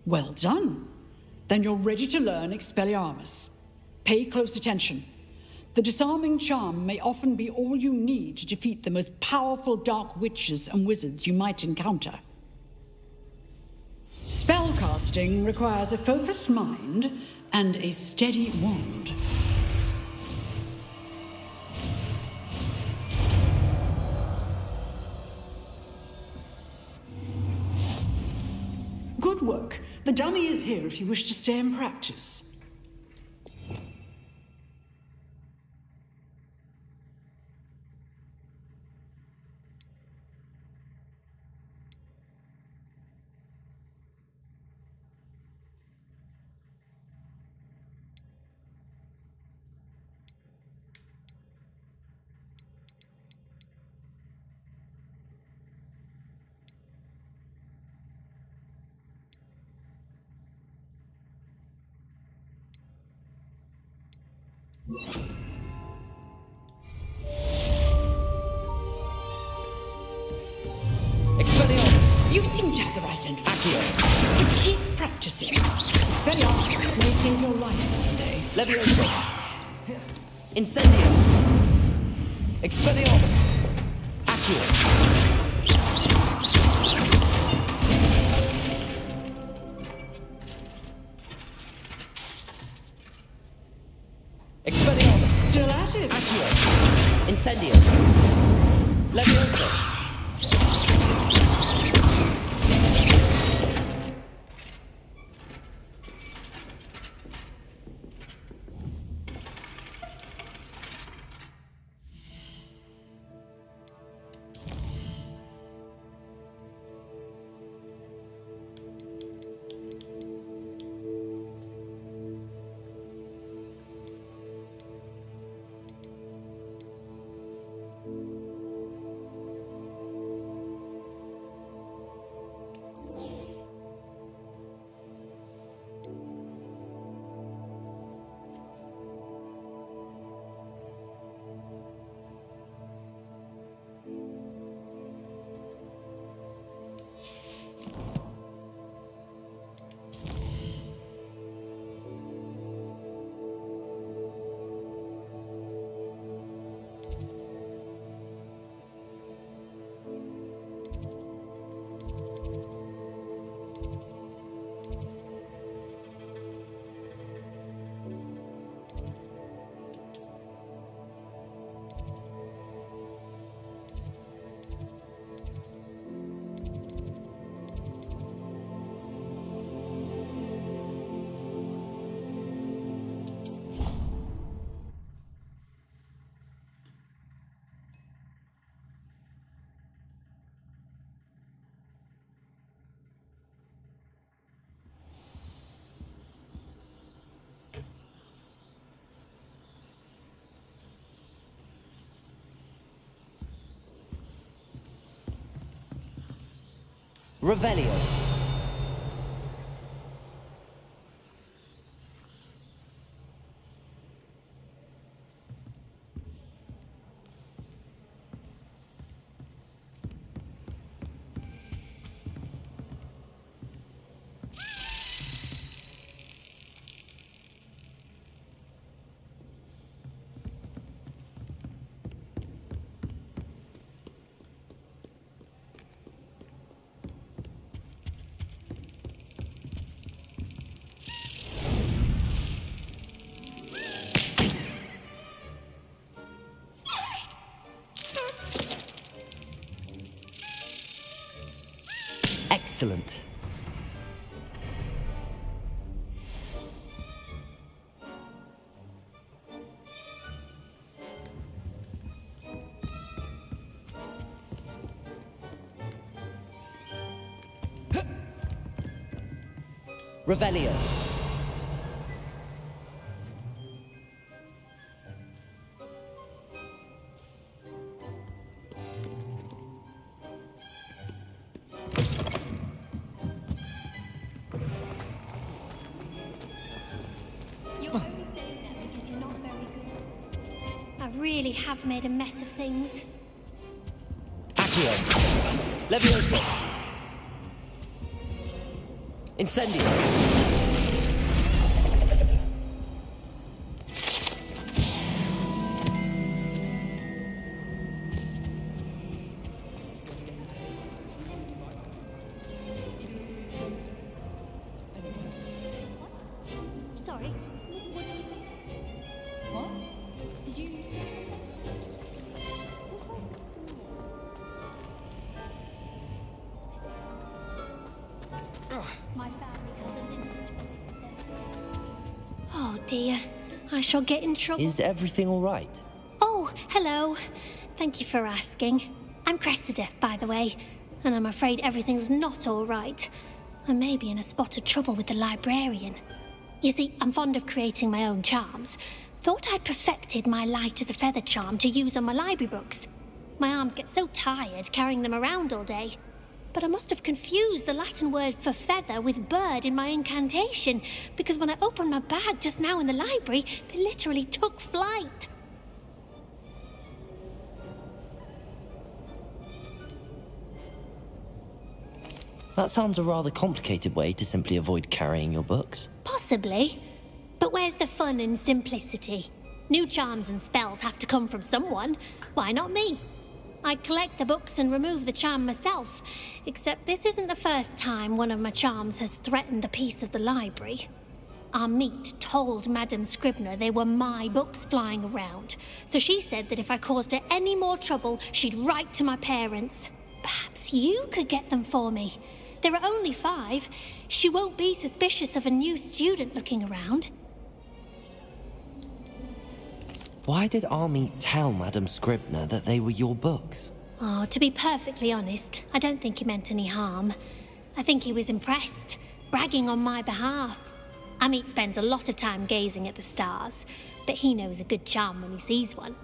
Well done. Then you're ready to learn Expelliarmus. Pay close attention. The disarming charm may often be all you need to defeat the most powerful dark witches and wizards you might encounter. Spellcasting requires a focused mind and a steady wand. Good work. The dummy is here if you wish to stay and practice. Expelliarmus! You seem to have the right end. Accio! Keep practicing. Expelliarmus may save your life one day. Levioso! Incendio! Expelliarmus! Accio! Expelliarmus! Still at it. Accio! Incendio! Levioso! Revelio. Excellent. Revelio. I really have made a mess of things. Accio. Levioso. Incendio. Sorry. What did you... What? Did you... My family has a lineage. Oh dear. I shall get in trouble. Is everything all right? Oh, hello. Thank you for asking. I'm Cressida, by the way, and I'm afraid everything's not all right. I may be in a spot of trouble with the librarian. You see, I'm fond of creating my own charms. Thought I'd perfected my light as a feather charm to use on my library books. My arms get so tired carrying them around all day. But I must have confused the Latin word for feather with bird in my incantation, because when I opened my bag just now in the library, they literally took flight. That sounds a rather complicated way to simply avoid carrying your books. Possibly. But where's the fun in simplicity? New charms and spells have to come from someone. Why not me? I collect the books and remove the charm myself. Except this isn't the first time one of my charms has threatened the peace of the library. Our meet told Madame Scribner they were my books flying around. So she said that if I caused her any more trouble, she'd write to my parents. Perhaps you could get them for me. There are only 5. She won't be suspicious of a new student looking around. Why did Army tell Madame Scribner that they were your books? Oh, to be perfectly honest, I don't think he meant any harm. I think he was impressed, bragging on my behalf. Amit spends a lot of time gazing at the stars, but he knows a good charm when he sees one.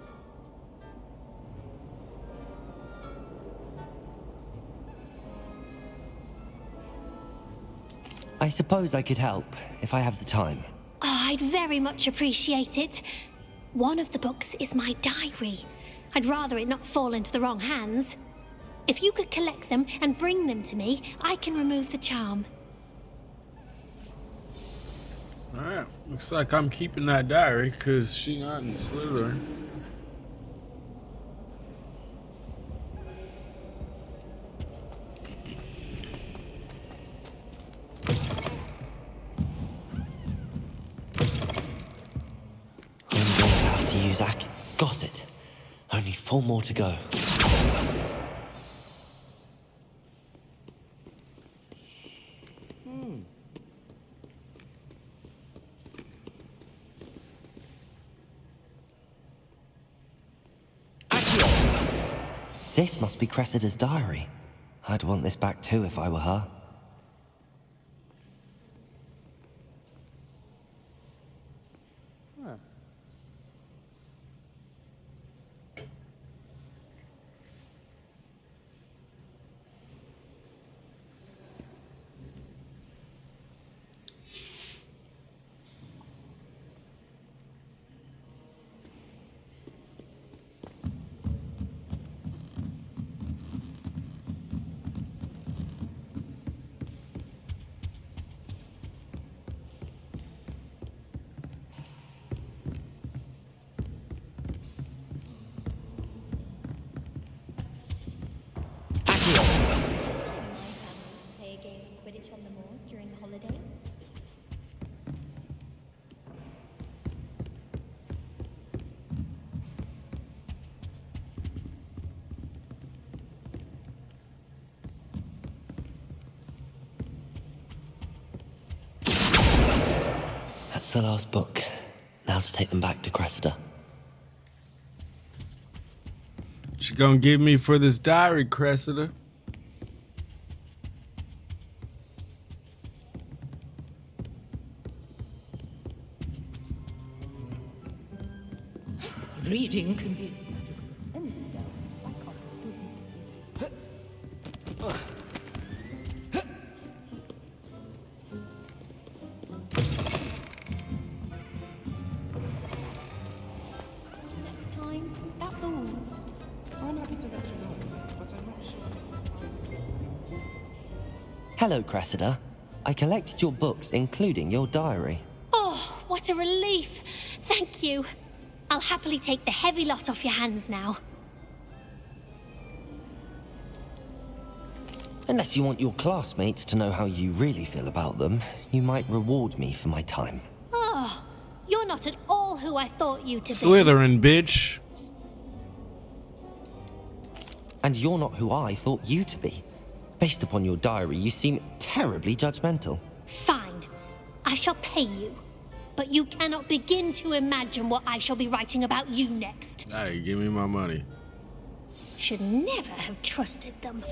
I suppose I could help, if I have the time. Oh, I'd very much appreciate it. One of the books is my diary. I'd rather it not fall into the wrong hands. If you could collect them and bring them to me, I can remove the charm. Alright, looks like I'm keeping that diary because she not in Slytherin. I'm going to have to use Got it. Only 4 more to go. This must be Cressida's diary. I'd want this back too if I were her. That's the last book. Now to take them back to Cressida. What you gonna give me for this diary, Cressida? Reading can be Time, that's all. I'm happy to let you know, but I'm not sure. Hello, Cressida. I collected your books, including your diary. Oh, what a relief. Thank you. I'll happily take the heavy lot off your hands now. Unless you want your classmates to know how you really feel about them, you might reward me for my time. Oh, you're not at all who I thought you to be. Slytherin, bitch. And you're not who I thought you to be. Based upon your diary, you seem terribly judgmental. Fine. I shall pay you. But you cannot begin to imagine what I shall be writing about you next. Hey, give me my money. Should never have trusted them.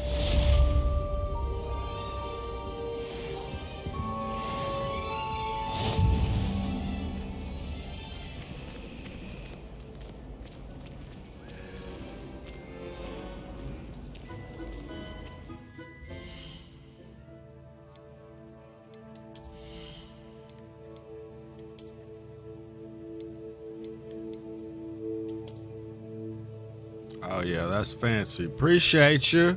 Oh yeah, that's fancy. Appreciate you.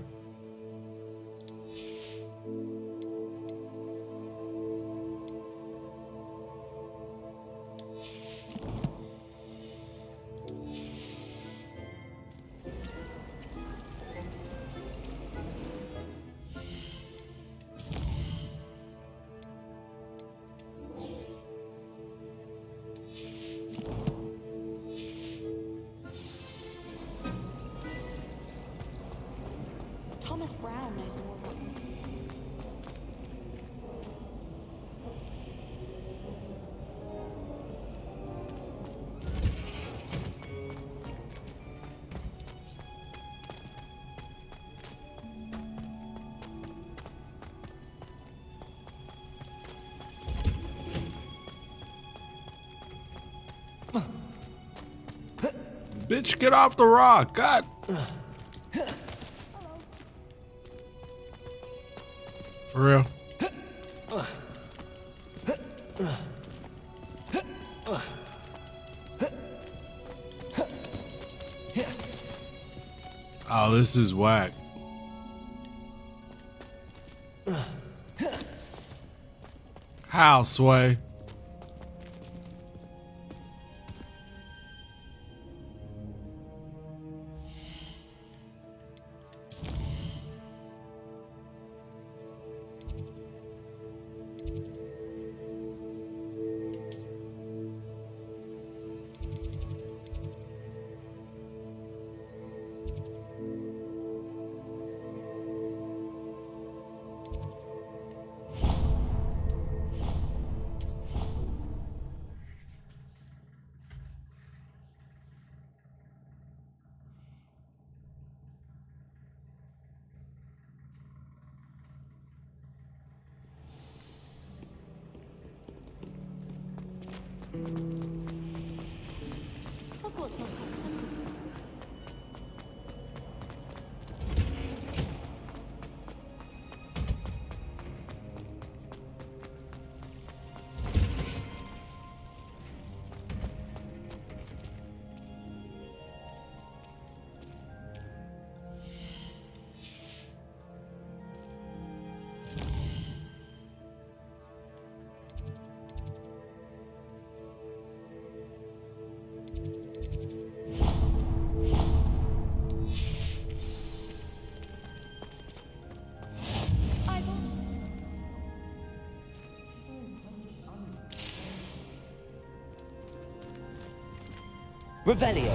Thomas Brown knows more about them. Bitch, get off the rock. God. For real. Oh, this is whack. How, Sway? Revelio.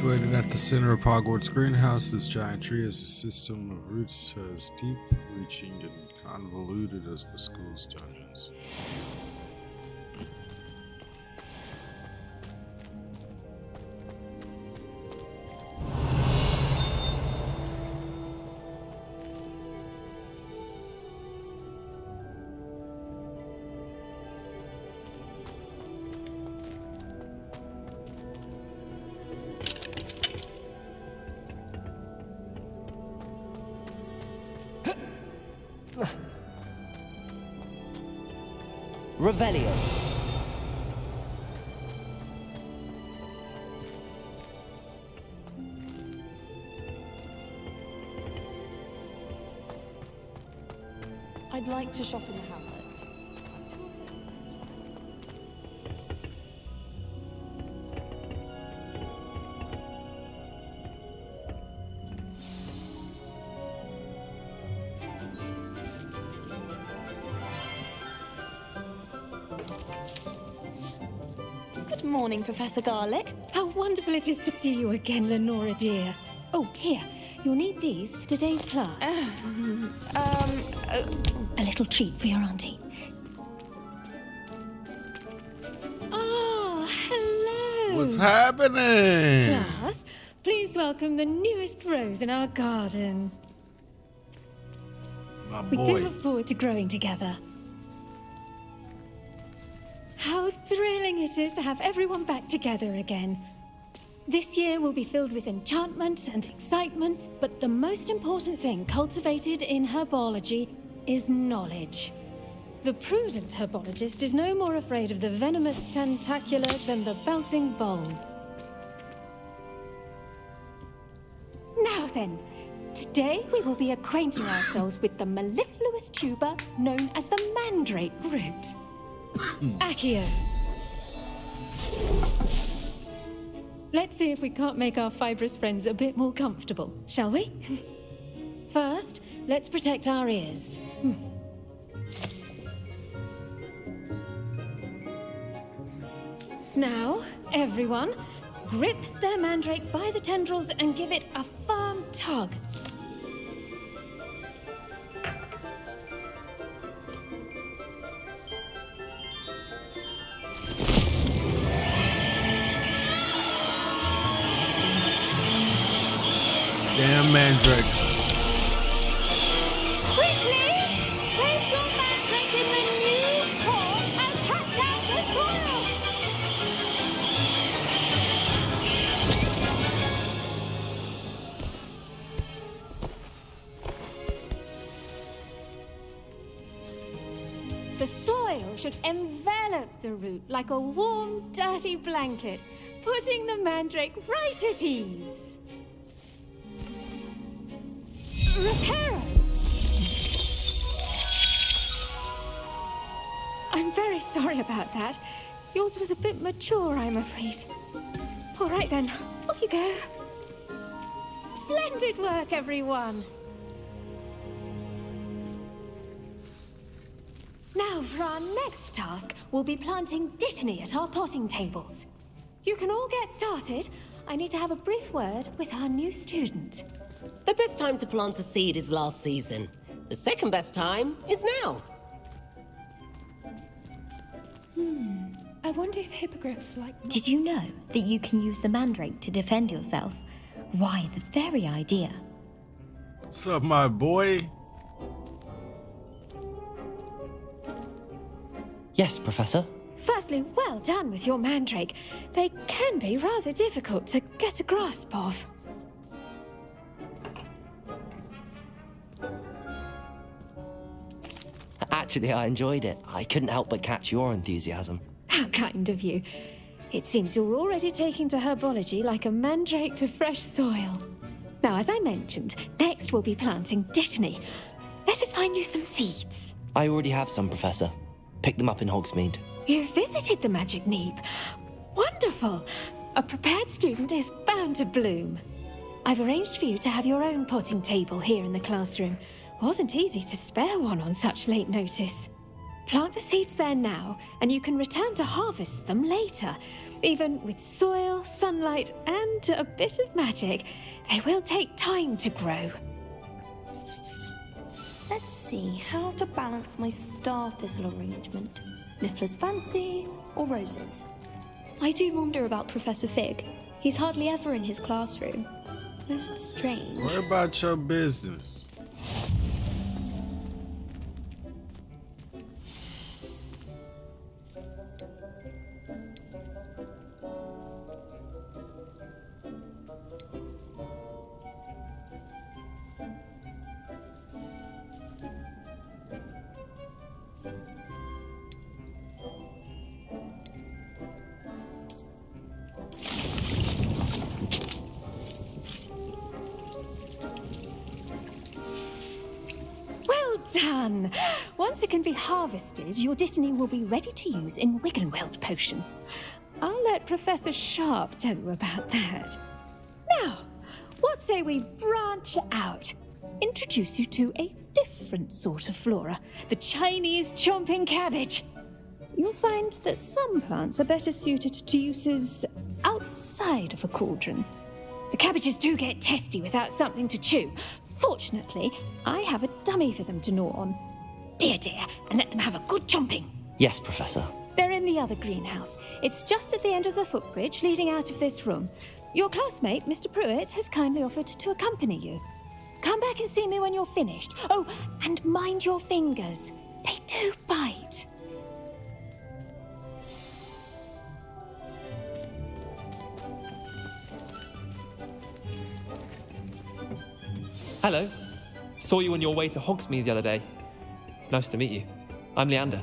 Situated at the center of Hogwarts greenhouse, this giant tree has a system of roots as deep, reaching, and convoluted as the school's dungeons. Revelio. I'd like to shop in the Hamlet. Good morning, Professor Garlick. How wonderful it is to see you again, Lenora dear. Oh, here. You'll need these for today's class. A little treat for your auntie. Oh, hello. What's happening? Class, please welcome the newest rose in our garden. My We boy. do look forward to growing together. How thrilling it is to have everyone back together again. This year will be filled with enchantment and excitement, but the most important thing cultivated in herbology is knowledge. The prudent herbologist is no more afraid of the venomous tentacular than the bouncing bowl. Now then, today we will be acquainting ourselves with the mellifluous tuber known as the mandrake root. Accio. Let's see if we can't make our fibrous friends a bit more comfortable, shall we? First, let's protect our ears. Now, everyone, grip their mandrake by the tendrils and give it a firm tug. Damn mandrake. Quickly! Place your mandrake in the new pot and cut down the soil! The soil should envelop the root like a warm, dirty blanket, putting the mandrake right at ease. Reparo! I'm very sorry about that. Yours was a bit mature, I'm afraid. All right then, off you go. Splendid work, everyone. Now, for our next task, we'll be planting Dittany at our potting tables. You can all get started. I need to have a brief word with our new student. The best time to plant a seed is last season. The second best time is now. I wonder if hippogriffs like... Did you know that you can use the mandrake to defend yourself? Why, the very idea. What's up, my boy? Yes, Professor. Firstly, well done with your mandrake. They can be rather difficult to get a grasp of. Actually, I enjoyed it. I couldn't help but catch your enthusiasm. How kind of you. It seems you're already taking to herbology like a mandrake to fresh soil. Now, as I mentioned, next we'll be planting Dittany. Let us find you some seeds. I already have some, Professor. Picked them up in Hogsmeade. You visited the Magic Neep. Wonderful. A prepared student is bound to bloom. I've arranged for you to have your own potting table here in the classroom. Wasn't easy to spare one on such late notice. Plant the seeds there now, and you can return to harvest them later. Even with soil, sunlight, and a bit of magic, they will take time to grow. Let's see how to balance my star thistle arrangement. Niffler's fancy or roses? I do wonder about Professor Fig. He's hardly ever in his classroom. Most strange. What about your business? Done! Once it can be harvested, your Dittany will be ready to use in Wiggenweld potion. I'll let Professor Sharp tell you about that. Now, what say we branch out? Introduce you to a different sort of flora, the Chinese chomping cabbage. You'll find that some plants are better suited to uses outside of a cauldron. The cabbages do get testy without something to chew. Fortunately, I have a dummy for them to gnaw on. Be a dear and let them have a good chomping. Yes, Professor. They're in the other greenhouse. It's just at the end of the footbridge leading out of this room. Your classmate, Mr. Pruitt, has kindly offered to accompany you. Come back and see me when you're finished. Oh, and mind your fingers. They do bite. Hello. Saw you on your way to Hogsmeade the other day. Nice to meet you. I'm Leander.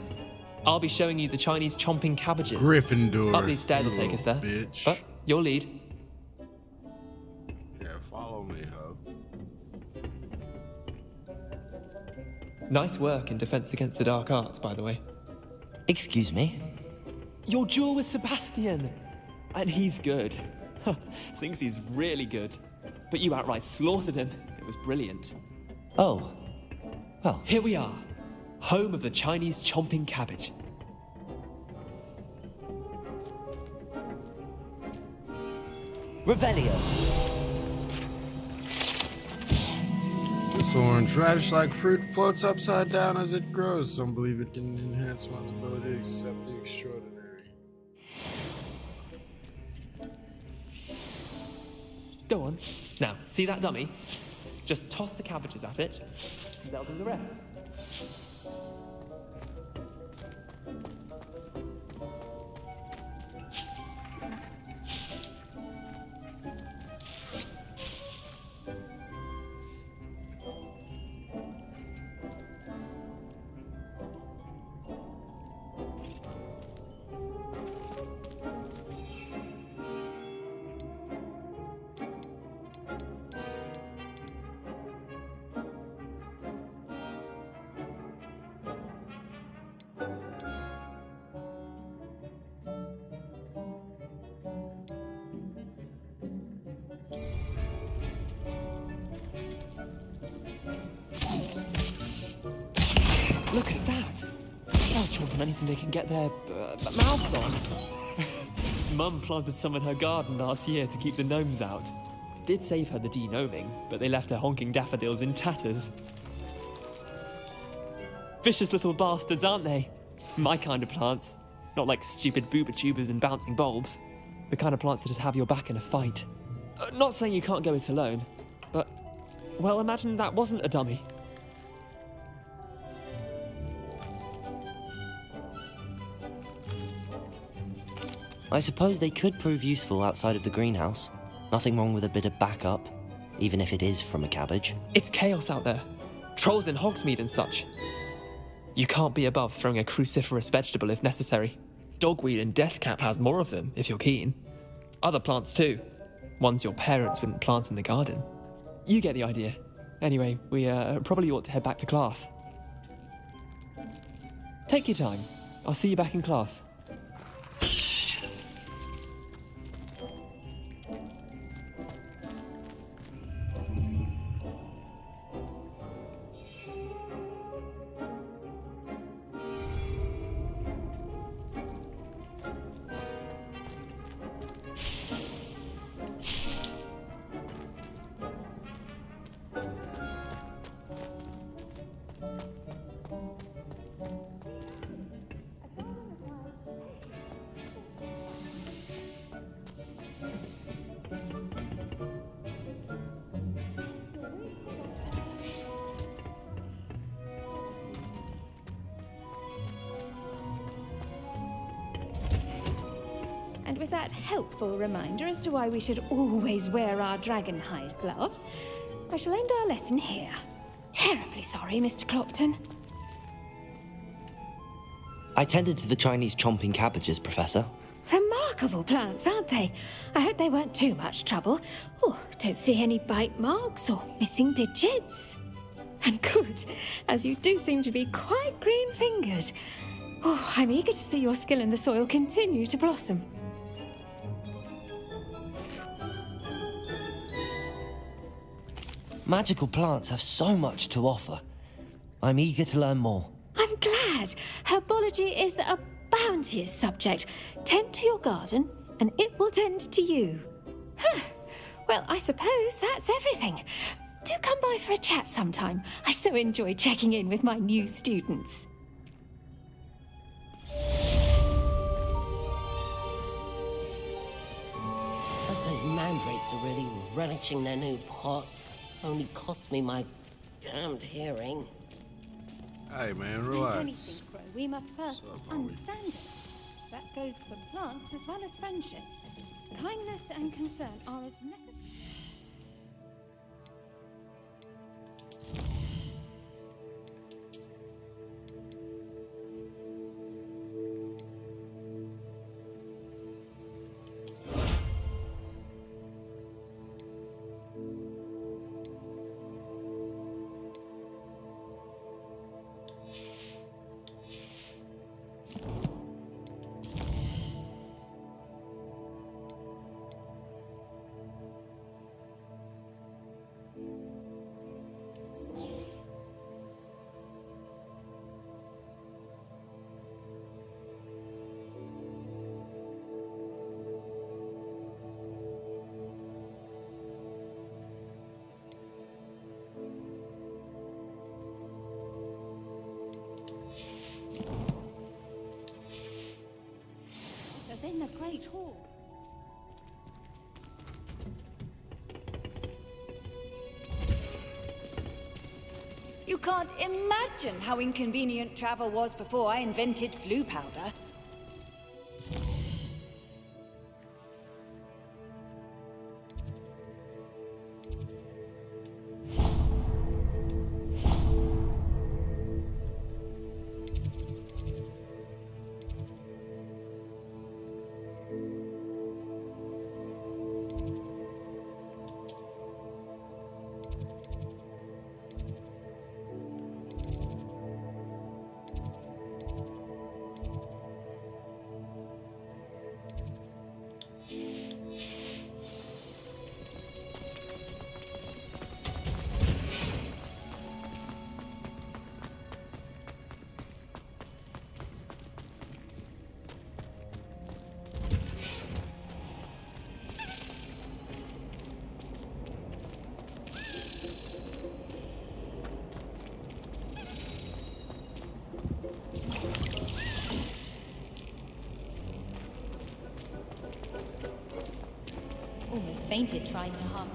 I'll be showing you the Chinese chomping cabbages. Gryffindor. Up these stairs will take us there. Bitch. But your lead. Yeah, follow me, ho. Nice work in Defense Against the Dark Arts, by the way. Excuse me? Your duel with Sebastian. And he's good. Thinks he's really good. But you outright slaughtered him. It was brilliant. Oh. Well. Here we are. Home of the Chinese chomping cabbage. Revelio. This orange radish-like fruit floats upside down as it grows. Some believe it can enhance one's ability to accept the extraordinary. Go on. Now, see that dummy? Just toss the cabbages at it, and they'll do the rest. Look at that! They'll chomp on anything they can get their mouths on. Mum planted some in her garden last year to keep the gnomes out. Did save her the de-gnoming, but they left her honking daffodils in tatters. Vicious little bastards, aren't they? My kind of plants. Not like stupid booba tubers and bouncing bulbs. The kind of plants that'd have your back in a fight. Not saying you can't go it alone, but, well, imagine that wasn't a dummy. I suppose they could prove useful outside of the greenhouse. Nothing wrong with a bit of backup, even if it is from a cabbage. It's chaos out there. Trolls in Hogsmeade and such. You can't be above throwing a cruciferous vegetable if necessary. Dogweed and deathcap has more of them, if you're keen. Other plants too. Ones your parents wouldn't plant in the garden. You get the idea. Anyway, we probably ought to head back to class. Take your time. I'll see you back in class. And with that helpful reminder as to why we should always wear our dragon hide gloves, I shall end our lesson here. Terribly sorry, Mr. Clopton. I tended to the Chinese chomping cabbages, Professor. Remarkable plants, aren't they? I hope they weren't too much trouble. Oh, don't see any bite marks or missing digits. And good, as you do seem to be quite green-fingered. Oh, I'm eager to see your skill in the soil continue to blossom. Magical plants have so much to offer. I'm eager to learn more. I'm glad. Herbology is a bounteous subject. Tend to your garden, and it will tend to you. Huh. Well, I suppose that's everything. Do come by for a chat sometime. I so enjoy checking in with my new students. But those mandrakes are really relishing their new pots. Only cost me my damned hearing. Hey man, To relax. make anything grow, we must first understand it. That goes for plants as well as friendships. Kindness and concern are as necessary. As in the Great Hall. You can't imagine how inconvenient travel was before I invented flu powder. Almost fainted trying to harm.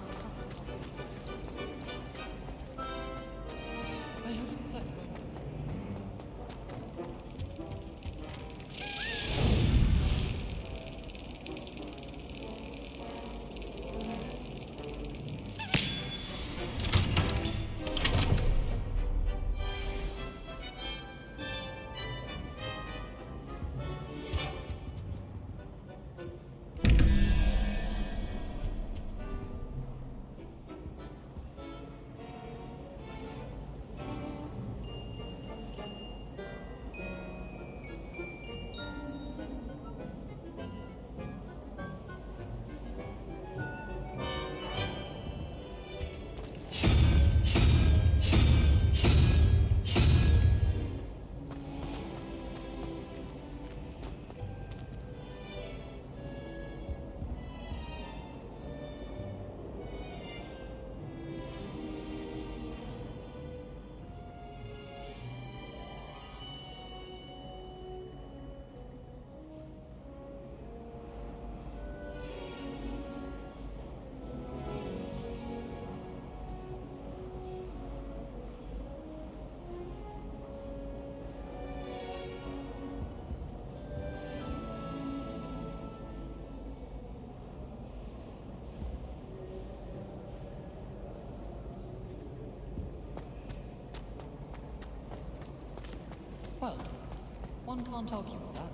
One can't argue with that.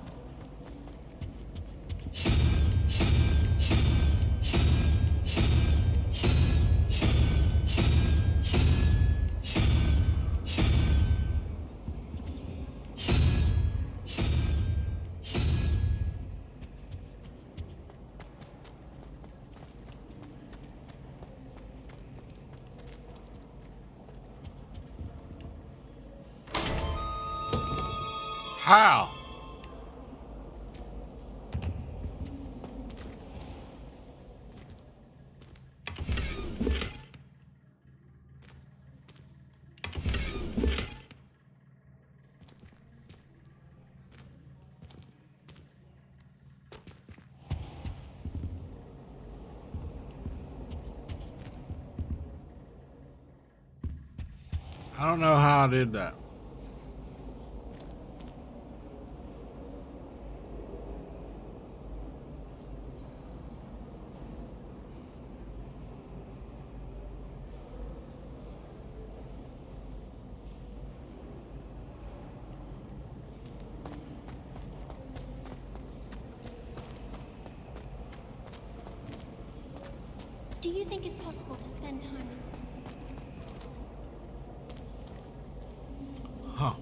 How? I don't know how I did that. Do you think it's possible to spend time in... Huh.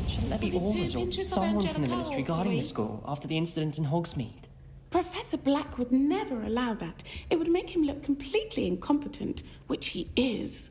Shouldn't there be orders or someone from the ministry guarding the school after the incident in Hogsmeade? Professor Black would never allow that. It would make him look completely incompetent, which he is.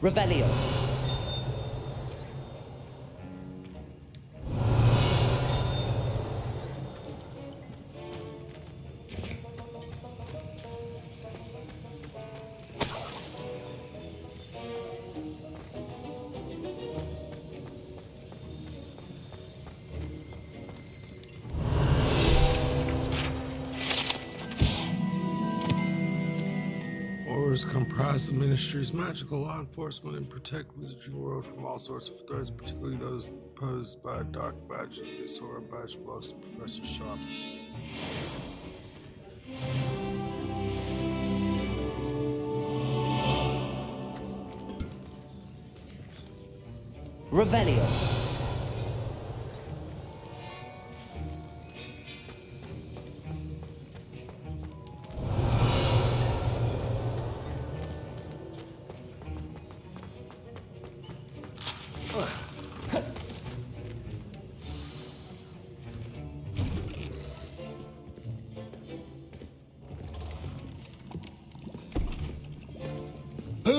Revelio. Orders comprise the ministry's magical law enforcement and protect Wizarding World from all sorts of threats, particularly those posed by dark badge. This aura badge belongs to Professor Sharp. Revelio.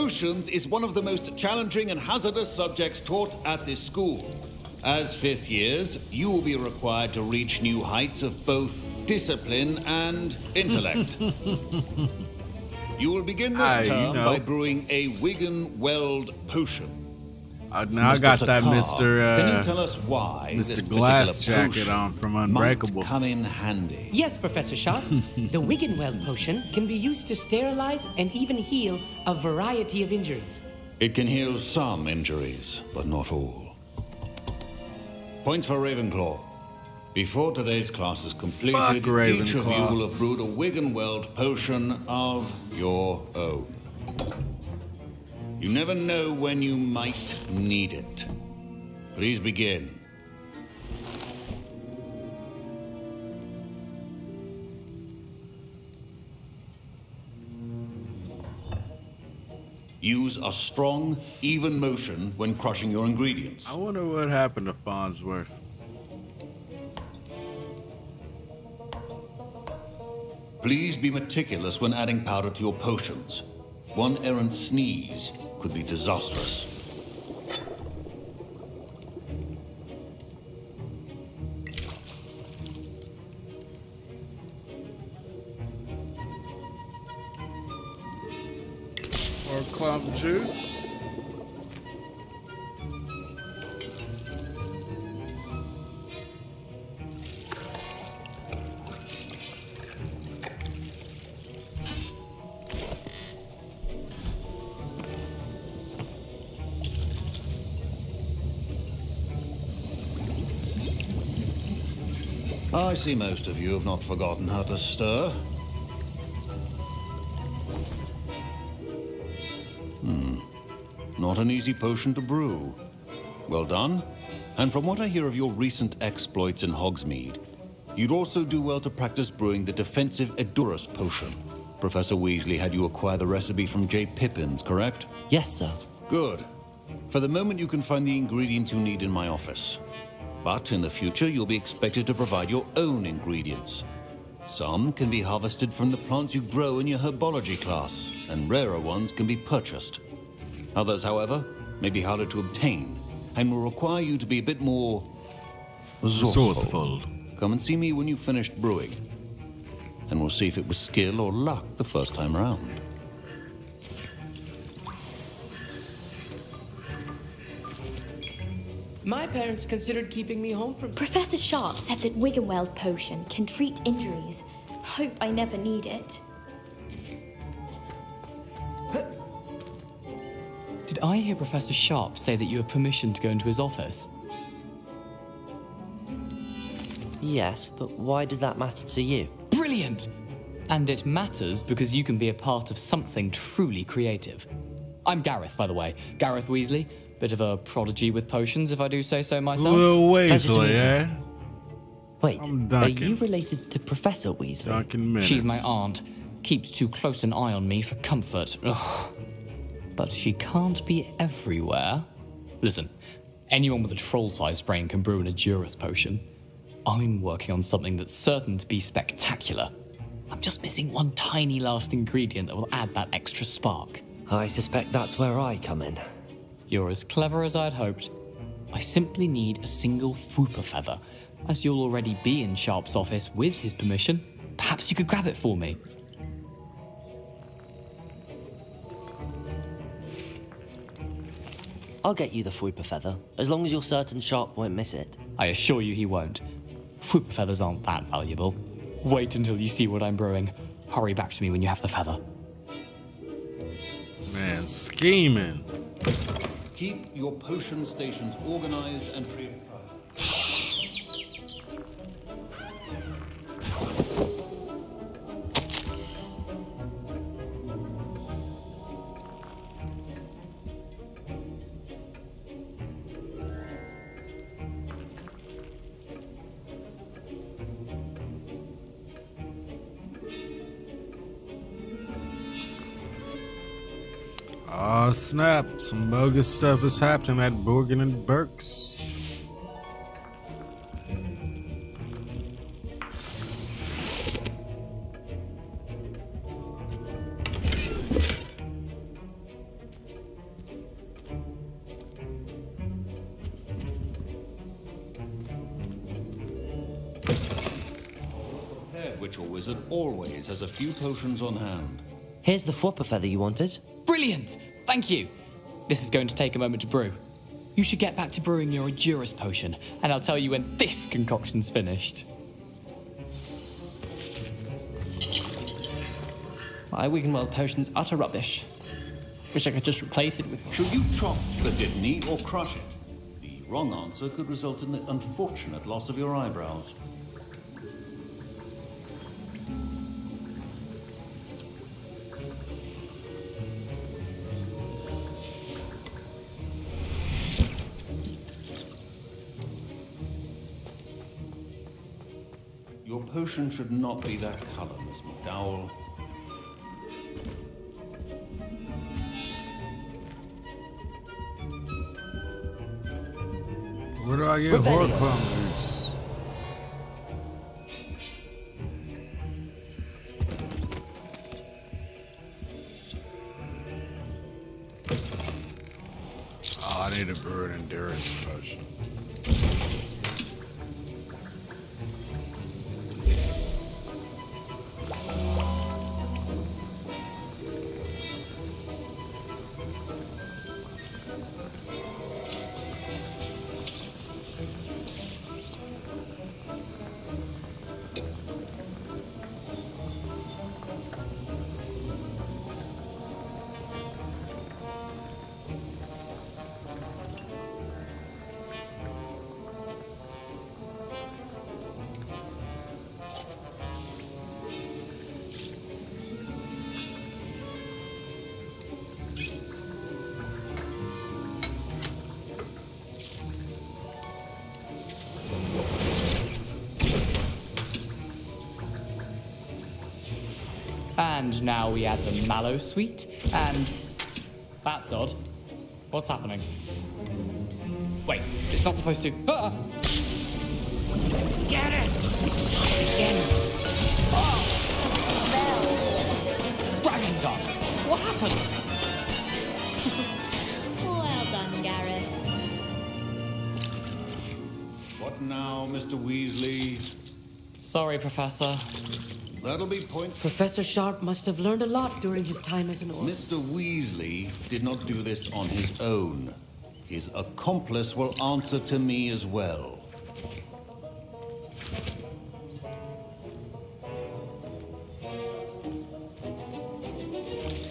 Potions is one of the most challenging and hazardous subjects taught at this school. As 5th years, you will be required to reach new heights of both discipline and intellect. You will begin this term by brewing a Wiggenweld potion. Now I got that Mr. Can you tell us why this Mr. Glass particular jacket potion on from Unbreakable. might come in handy? Yes, Professor Sharp. The Wiggenweld potion can be used to sterilize and even heal a variety of injuries. It can heal some injuries, but not all. Points for Ravenclaw. Before today's class is completed, Fuck each of you Ravenclaw. will have brewed a Wiggenweld potion of your own. You never know when you might need it. Please begin. Use a strong, even motion when crushing your ingredients. I wonder what happened to Farnsworth. Please be meticulous when adding powder to your potions. One errant sneeze could be disastrous. Or clump juice. I see most of you have not forgotten how to stir. Not an easy potion to brew. Well done. And from what I hear of your recent exploits in Hogsmeade, you'd also do well to practice brewing the defensive Edurus potion. Professor Weasley had you acquire the recipe from J. Pippins, correct? Yes, sir. Good. For the moment, you can find the ingredients you need in my office. But in the future, you'll be expected to provide your own ingredients. Some can be harvested from the plants you grow in your herbology class, and rarer ones can be purchased. Others, however, may be harder to obtain, and will require you to be a bit more resourceful. Come and see me when you've finished brewing, and we'll see if it was skill or luck the first time round. My parents considered keeping me home from... Professor Sharp said that Wiggenweld potion can treat injuries. Hope I never need it. Did I hear Professor Sharp say that you have permission to go into his office? Yes, but why does that matter to you? Brilliant! And it matters because you can be a part of something truly creative. I'm Gareth, by the way. Gareth Weasley. Bit of a prodigy with potions, if I do say so myself. Lil Weasley, eh? Wait, I'm are Duncan. you related to Professor Weasley? DuncanMinutz. She's my aunt. Keeps too close an eye on me for comfort. Ugh. But she can't be everywhere. Listen, anyone with a troll-sized brain can brew an Edurus potion. I'm working on something that's certain to be spectacular. I'm just missing one tiny last ingredient that will add that extra spark. I suspect that's where I come in. You're as clever as I'd hoped. I simply need a single Fwooper feather. As you'll already be in Sharp's office with his permission, perhaps you could grab it for me. I'll get you the Fwooper feather, as long as you're certain Sharp won't miss it. I assure you he won't. Fwooper feathers aren't that valuable. Wait until you see what I'm brewing. Hurry back to me when you have the feather. Man, scheming. Keep your potion stations organized and free of crowd. Oh snap, some bogus stuff is happening at Borgin and Burke's. said witch or wizard always has a few potions on hand. Here's the Fwopper feather you wanted. Brilliant! Thank you! This is going to take a moment to brew. You should get back to brewing your Edurus potion, and I'll tell you when this concoction's finished. My Wiggenweld potion's utter rubbish. Wish I could just replace it with... Should you chop the Dittany or crush it? The wrong answer could result in the unfortunate loss of your eyebrows. Your potion should not be that color, Miss McDowell. Where do I get Horcrumbers? Oh, I need to brew an endurance potion. And now we add the mallow sweet, and... That's odd. What's happening? Wait, it's not supposed to... Ah! Get it! Again. Dragon tongue! What happened? Well done, Gareth. What now, Mr. Weasley? Sorry, Professor. That'll be points. Professor Sharp must have learned a lot during his time as an orc. Mr. Weasley did not do this on his own. His accomplice will answer to me as well.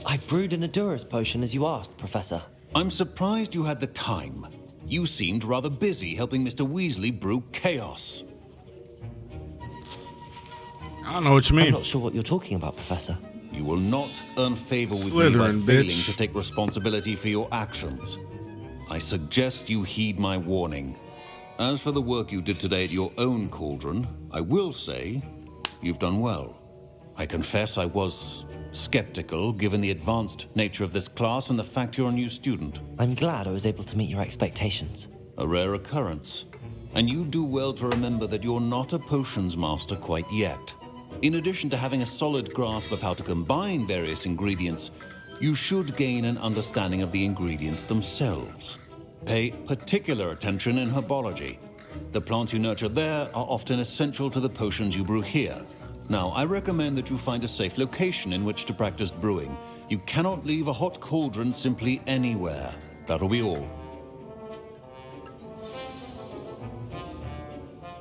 I brewed an Edurus potion as you asked, Professor. I'm surprised you had the time. You seemed rather busy helping Mr. Weasley brew chaos. I don't know what you mean. I'm not sure what you're talking about, Professor. You will not earn favor with Slytherin, me by failing bitch. to take responsibility for your actions. I suggest you heed my warning. As for the work you did today at your own cauldron, I will say you've done well. I confess I was skeptical given the advanced nature of this class and the fact you're a new student. I'm glad I was able to meet your expectations. A rare occurrence. And you do well to remember that you're not a potions master quite yet. In addition to having a solid grasp of how to combine various ingredients, you should gain an understanding of the ingredients themselves. Pay particular attention in herbology. The plants you nurture there are often essential to the potions you brew here. Now, I recommend that you find a safe location in which to practice brewing. You cannot leave a hot cauldron simply anywhere. That'll be all.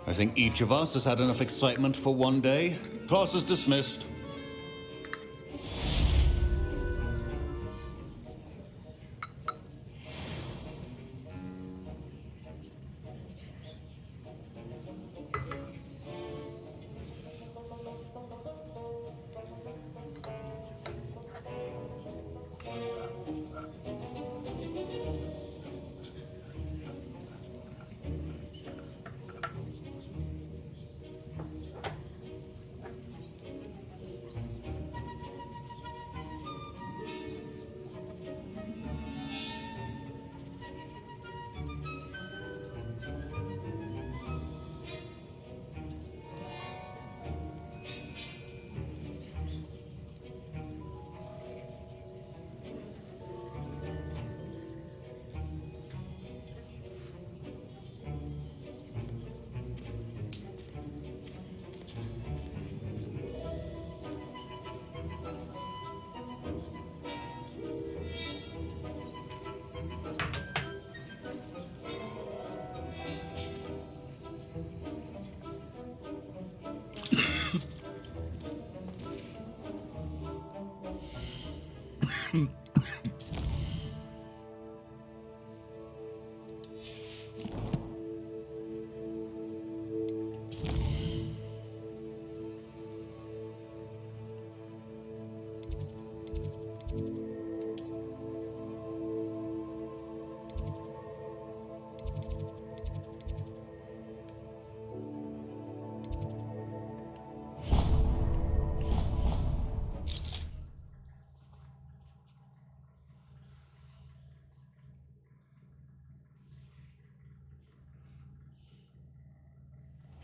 I think each of us has had enough excitement for one day. Class is dismissed.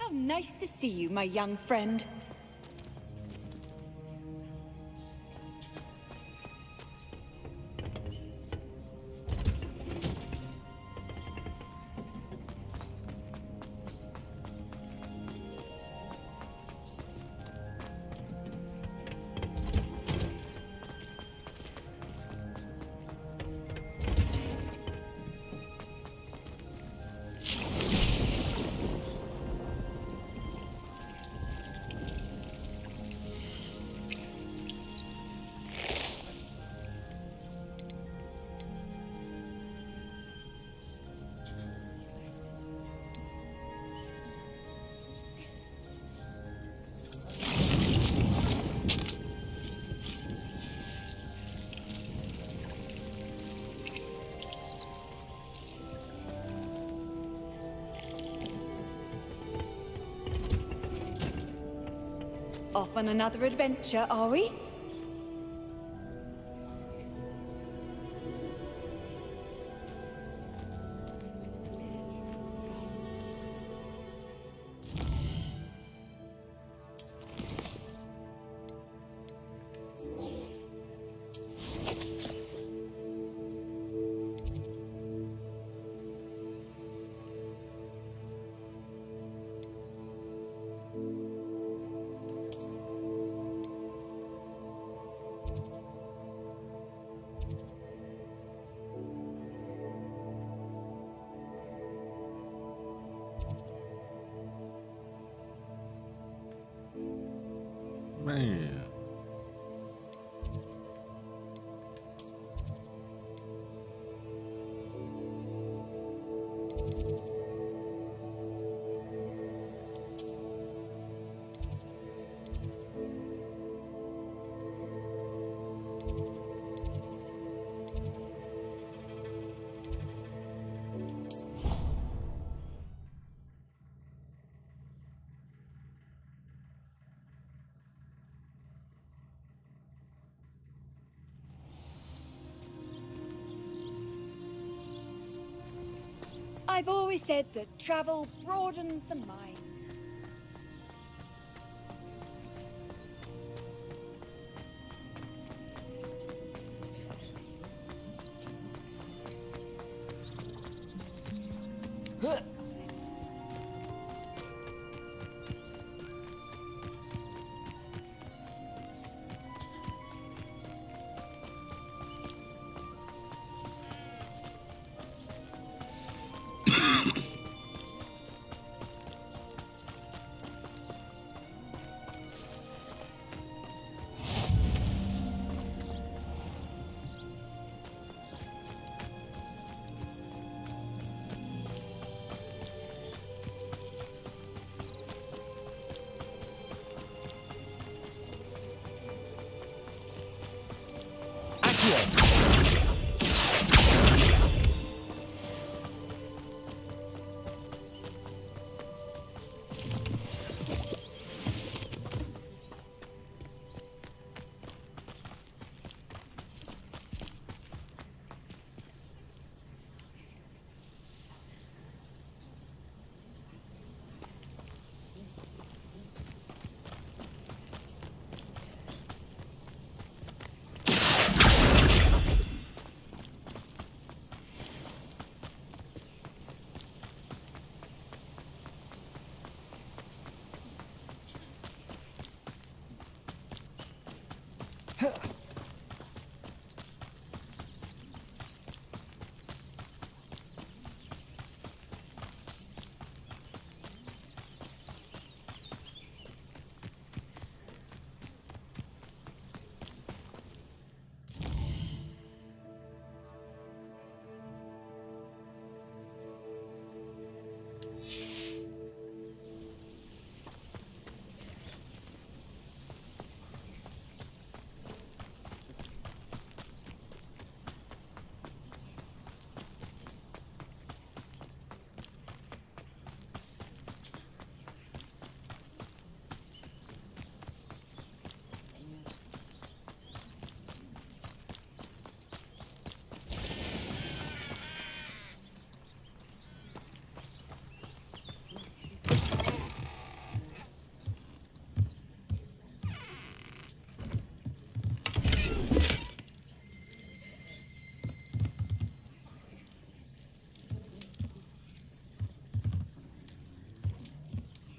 How nice to see you, my young friend. Off on another adventure, are we? Man. I've always said that travel broadens the mind.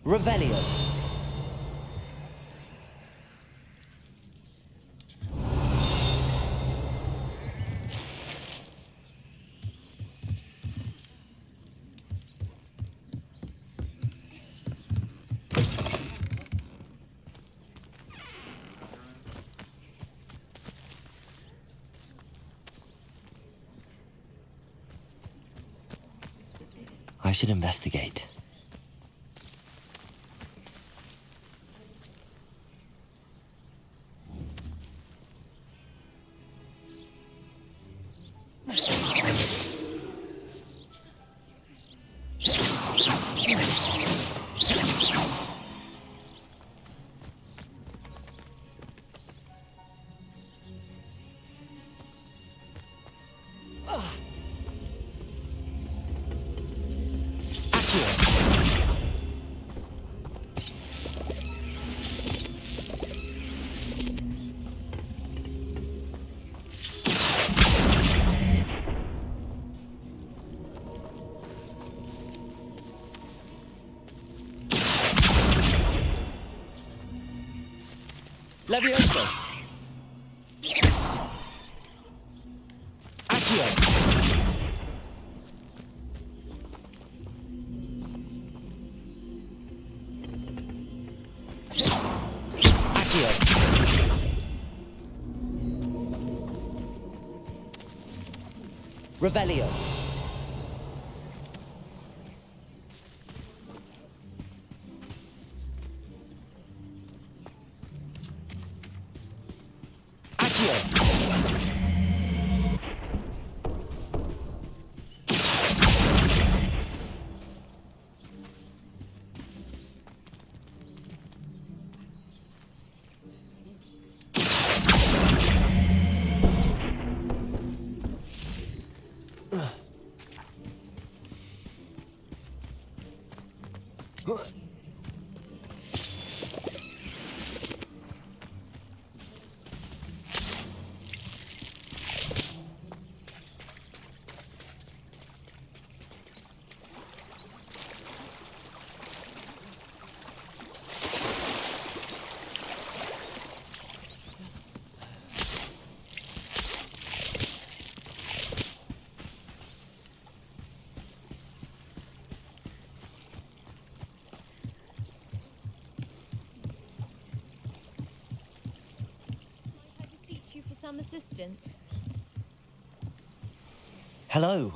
Revelio. I should investigate. Levioso. Accio. Accio. Revelio. Some assistance. Hello,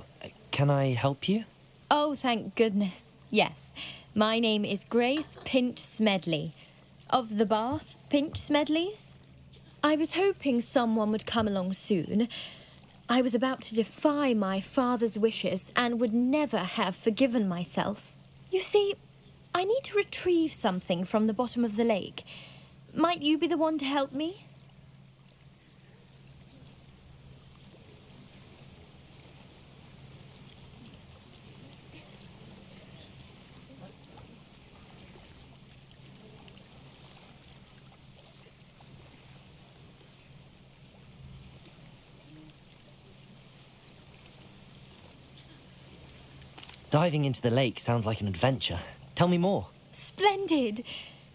can I help you? Oh, thank goodness. Yes, my name is Grace Pinch Smedley, of the Bath Pinch Smedleys. I was hoping someone would come along soon. I was about to defy my father's wishes and would never have forgiven myself. You see, I need to retrieve something from the bottom of the lake. Might you be the one to help me? Diving into the lake sounds like an adventure. Tell me more. Splendid!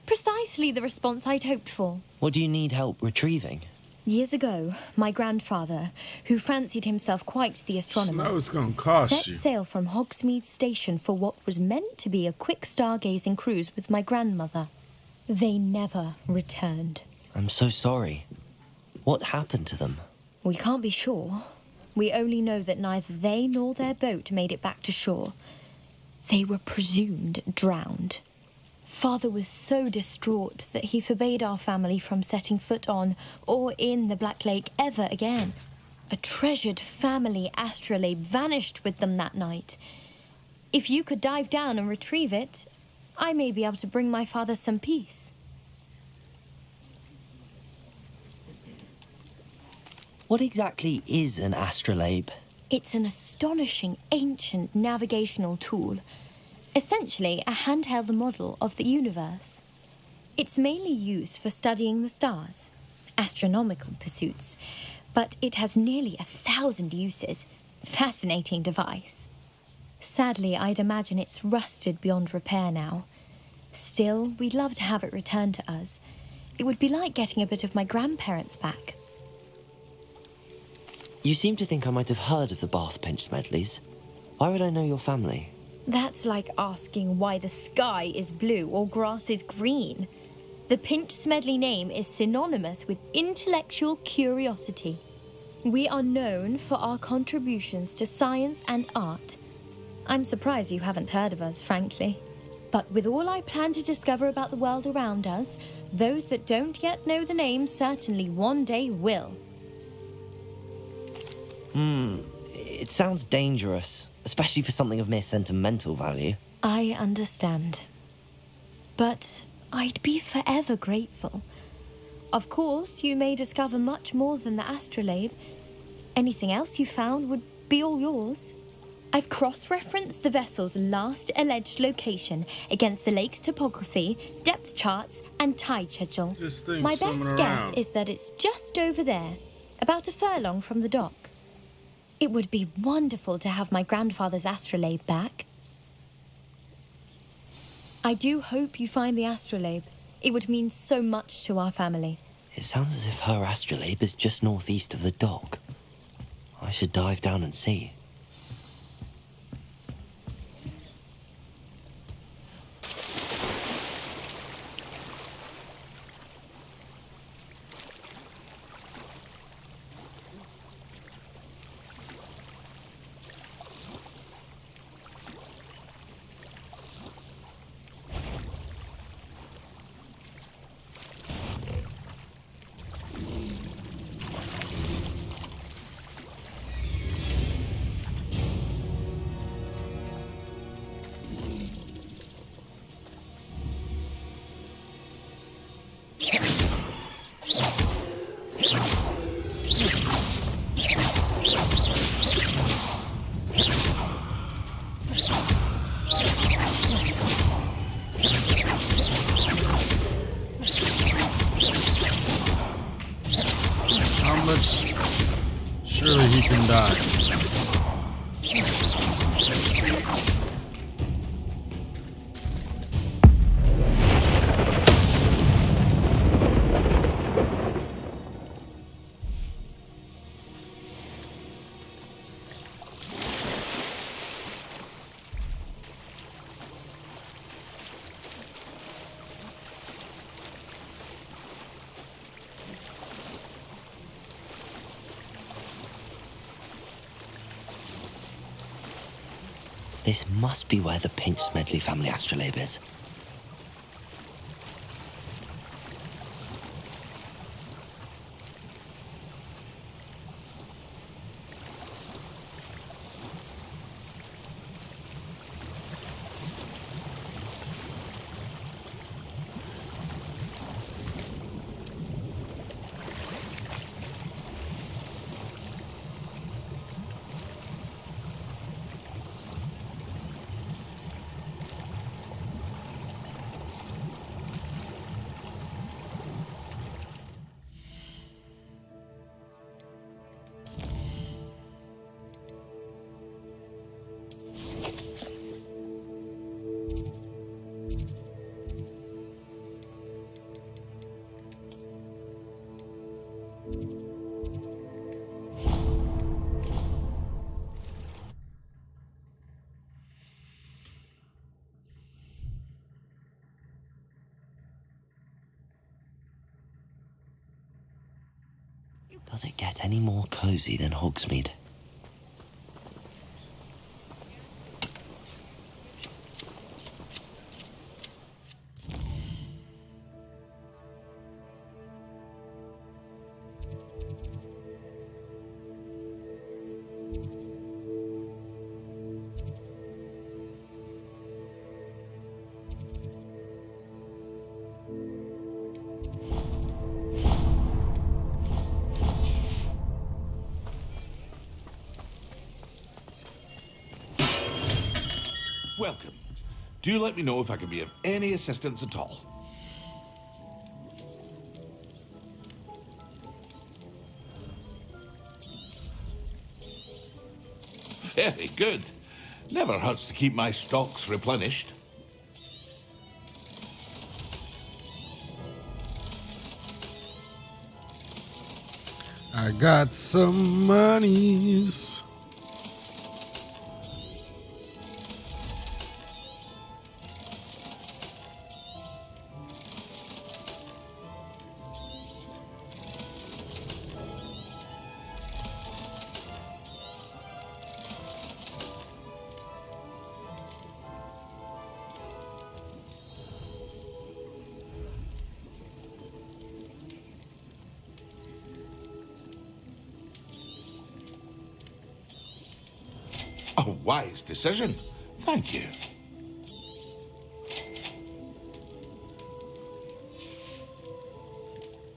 Precisely the response I'd hoped for. What do you need help retrieving? Years ago, my grandfather, who fancied himself quite the astronomer, Snow's gonna cost set you. sail from Hogsmeade Station for what was meant to be a quick stargazing cruise with my grandmother. They never returned. I'm so sorry. What happened to them? We can't be sure. We only know that neither they nor their boat made it back to shore. They were presumed drowned. Father was so distraught that he forbade our family from setting foot on or in the Black Lake ever again. A treasured family astrolabe vanished with them that night. If you could dive down and retrieve it, I may be able to bring my father some peace. What exactly is an astrolabe? It's an astonishing ancient navigational tool. Essentially a handheld model of the universe. It's mainly used for studying the stars, astronomical pursuits, but it has nearly 1,000 uses. Fascinating device. Sadly, I'd imagine it's rusted beyond repair now. Still, we'd love to have it returned to us. It would be like getting a bit of my grandparents back. You seem to think I might have heard of the Bath Pinch Smedleys. Why would I know your family? That's like asking why the sky is blue or grass is green. The Pinch Smedley name is synonymous with intellectual curiosity. We are known for our contributions to science and art. I'm surprised you haven't heard of us, frankly. But with all I plan to discover about the world around us, those that don't yet know the name certainly one day will. It sounds dangerous, especially for something of mere sentimental value. I understand. But I'd be forever grateful. Of course, you may discover much more than the astrolabe. Anything else you found would be all yours. I've cross-referenced the vessel's last alleged location against the lake's topography, depth charts, and tide schedule. My best guess is that it's just over there, about a furlong from the dock. It would be wonderful to have my grandfather's astrolabe back. I do hope you find the astrolabe. It would mean so much to our family. It sounds as if her astrolabe is just northeast of the dock. I should dive down and see. Surely he can die. This must be where the Pinch Smedley family astrolabe is. Does it get any more cozy than Hogsmeade? Welcome. Do let me know if I can be of any assistance at all. Very good. Never hurts to keep my stocks replenished. I got some monies. A wise decision. Thank you.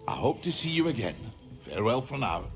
I hope to see you again. Farewell for now.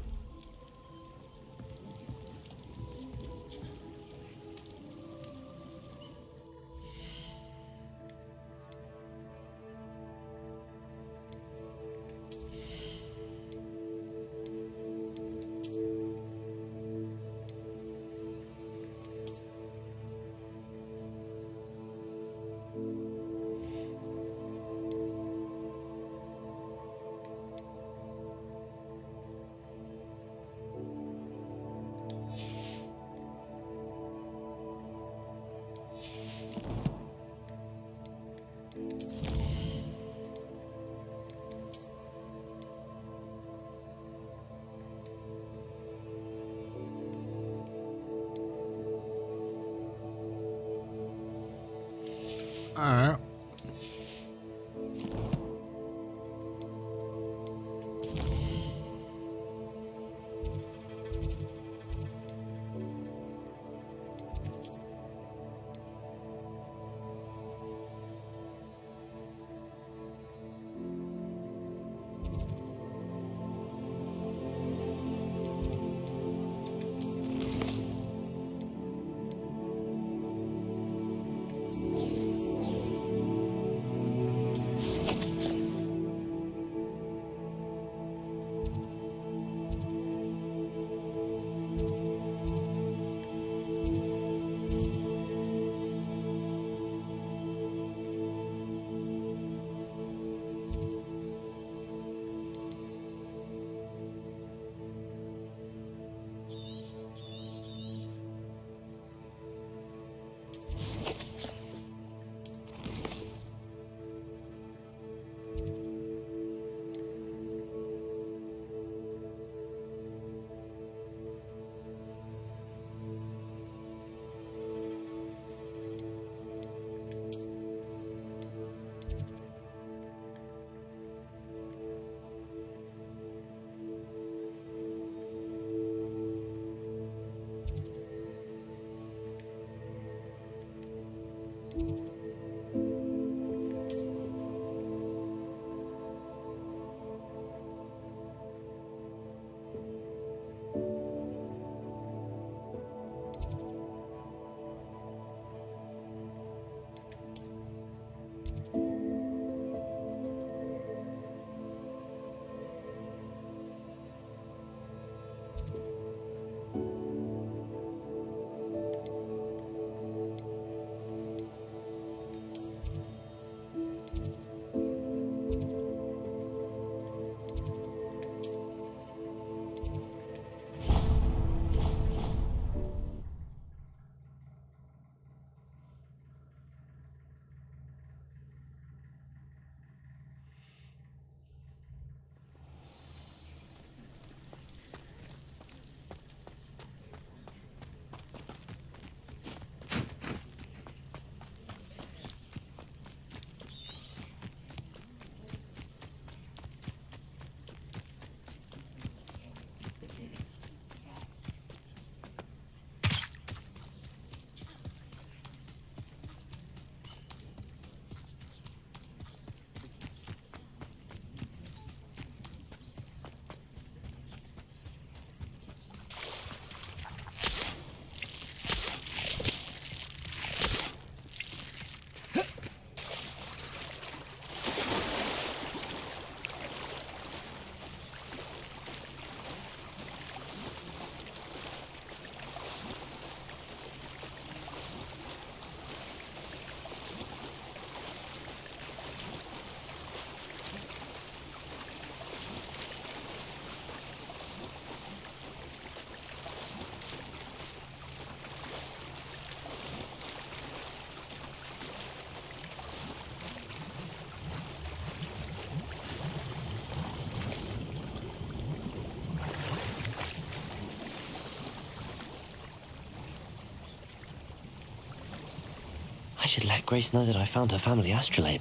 Alright. I should let Grace know that I found her family astrolabe.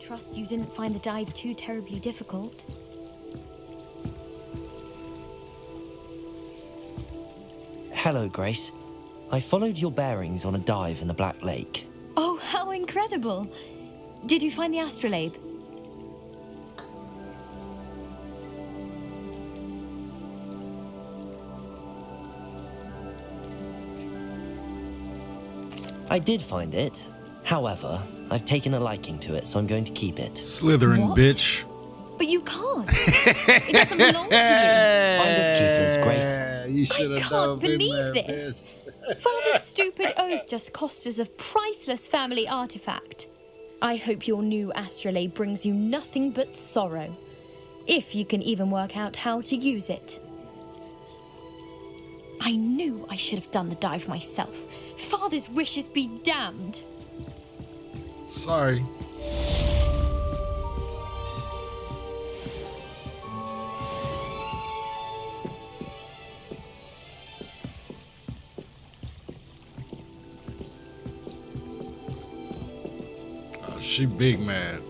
Trust you didn't find the dive too terribly difficult. Hello, Grace. I followed your bearings on a dive in the Black Lake. Oh, how incredible! Did you find the astrolabe? I did find it. However, I've taken a liking to it, so I'm going to keep it. Slytherin, What? bitch. But you can't. It doesn't belong to you. Finders keepers, Grace. You should I have can't dove in believe there, this. bitch. Father's stupid oath just cost us a priceless family artifact. I hope your new astrolabe brings you nothing but sorrow, if you can even work out how to use it. I knew I should have done the dive myself. Father's wishes be damned. Sorry. She big mad.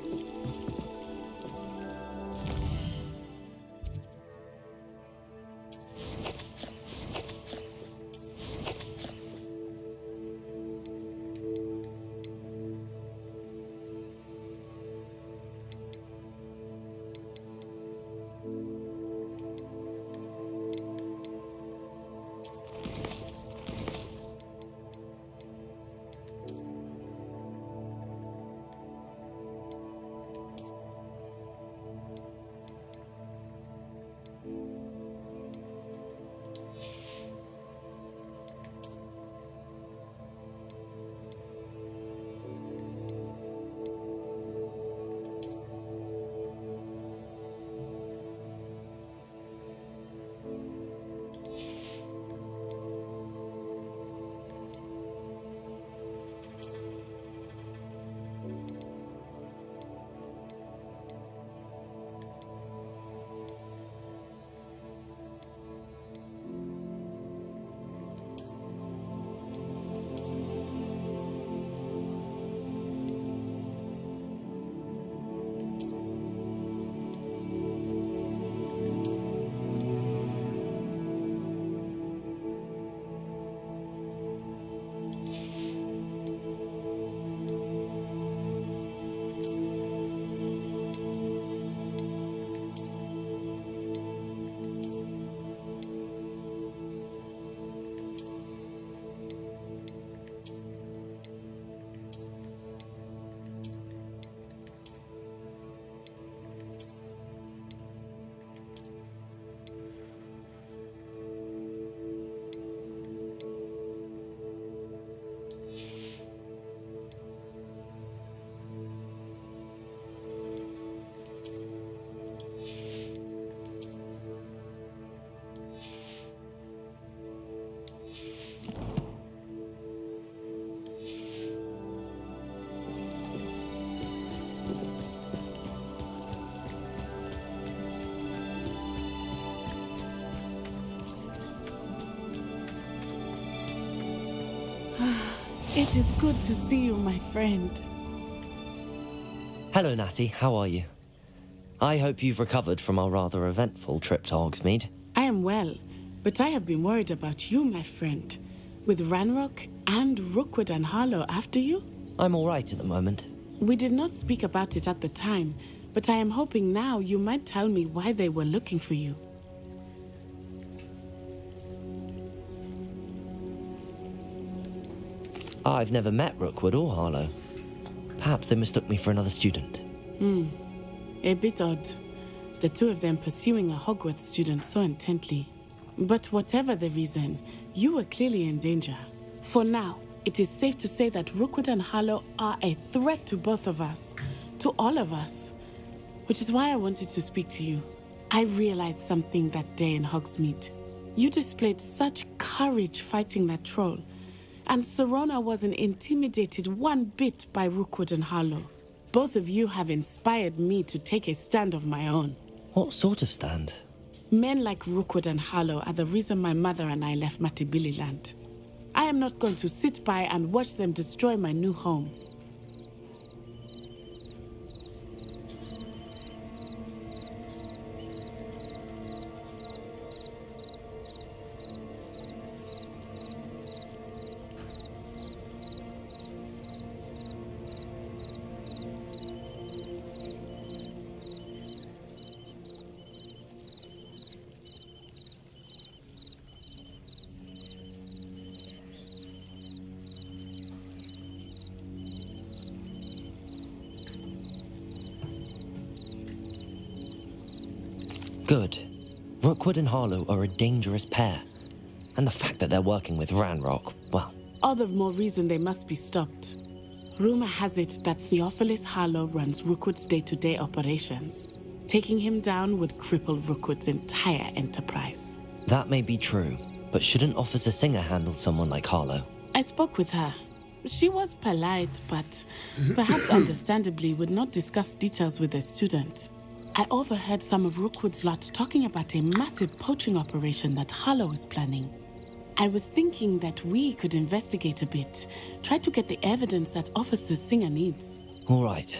It is good to see you, my friend. Hello, Natty. How are you? I hope you've recovered from our rather eventful trip to Hogsmeade. I am well, but I have been worried about you, my friend. With Ranrock and Rookwood and Harlow after you? I'm all right at the moment. We did not speak about it at the time, but I am hoping now you might tell me why they were looking for you. I've never met Rookwood or Harlow. Perhaps they mistook me for another student. A bit odd. The two of them pursuing a Hogwarts student so intently. But whatever the reason, you were clearly in danger. For now, it is safe to say that Rookwood and Harlow are a threat to both of us. To all of us. Which is why I wanted to speak to you. I realized something that day in Hogsmeade. You displayed such courage fighting that troll. And Serona wasn't intimidated one bit by Rookwood and Harlow. Both of you have inspired me to take a stand of my own. What sort of stand? Men like Rookwood and Harlow are the reason my mother and I left Matibili land. I am not going to sit by and watch them destroy my new home. Good. Rookwood and Harlow are a dangerous pair. And the fact that they're working with Ranrock, well... All the more reason they must be stopped. Rumor has it that Theophilus Harlow runs Rookwood's day-to-day operations. Taking him down would cripple Rookwood's entire enterprise. That may be true, but shouldn't Officer Singer handle someone like Harlow? I spoke with her. She was polite, but perhaps understandably would not discuss details with a student. I overheard some of Rookwood's lot talking about a massive poaching operation that Harlow is planning. I was thinking that we could investigate a bit, try to get the evidence that Officer Singer needs. All right,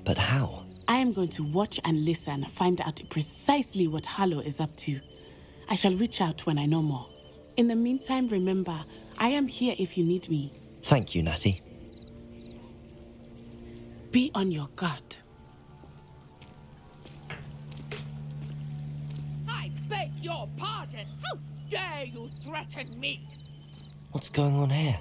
but how? I am going to watch and listen, find out precisely what Harlow is up to. I shall reach out when I know more. In the meantime, remember, I am here if you need me. Thank you, Natty. Be on your guard. I beg your pardon. How dare you threaten me? What's going on here?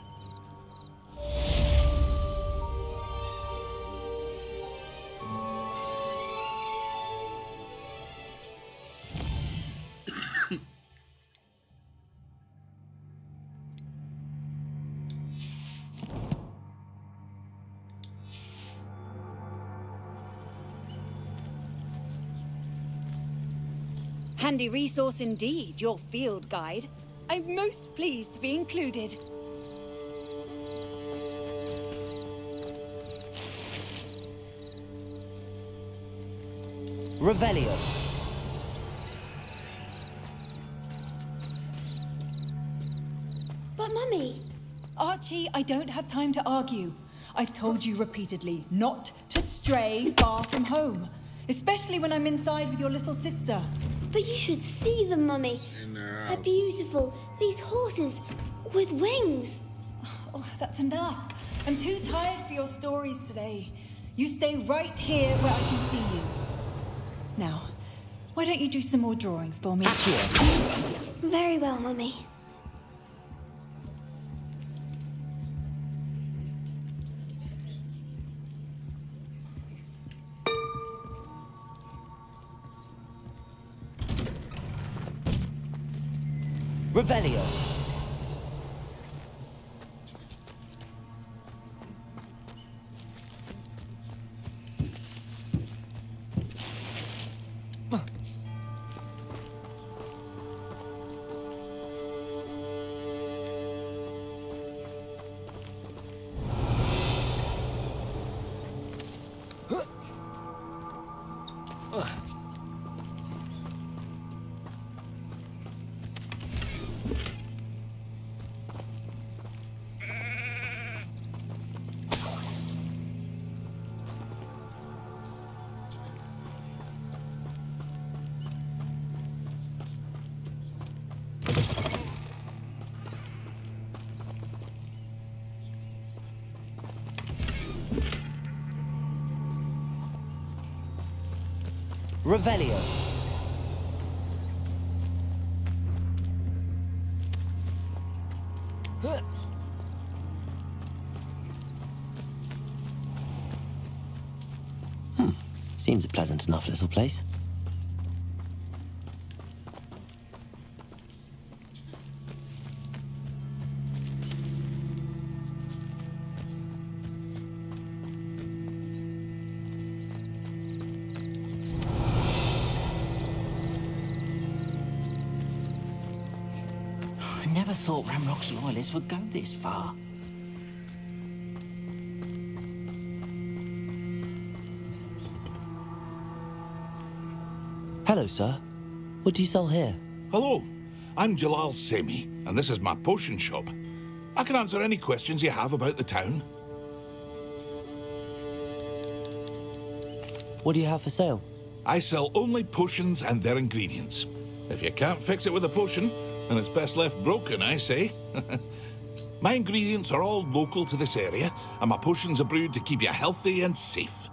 Handy resource indeed, your field guide. I'm most pleased to be included. Revelio. But Mummy... Archie, I don't have time to argue. I've told you repeatedly not to stray far from home. Especially when I'm inside with your little sister. But you should see them, Mummy. They're beautiful. These horses with wings. Oh, that's enough. I'm too tired for your stories today. You stay right here where I can see you. Now, why don't you do some more drawings for me? Very well, Mummy. Revelio. Revelio. Seems a pleasant enough little place. I never thought Ramrock's loyalists would go this far. Hello, sir. What do you sell here? Hello, I'm Jalal Semi, and this is my potion shop. I can answer any questions you have about the town. What do you have for sale? I sell only potions and their ingredients. If you can't fix it with a potion, then it's best left broken, I say. My ingredients are all local to this area, and my potions are brewed to keep you healthy and safe.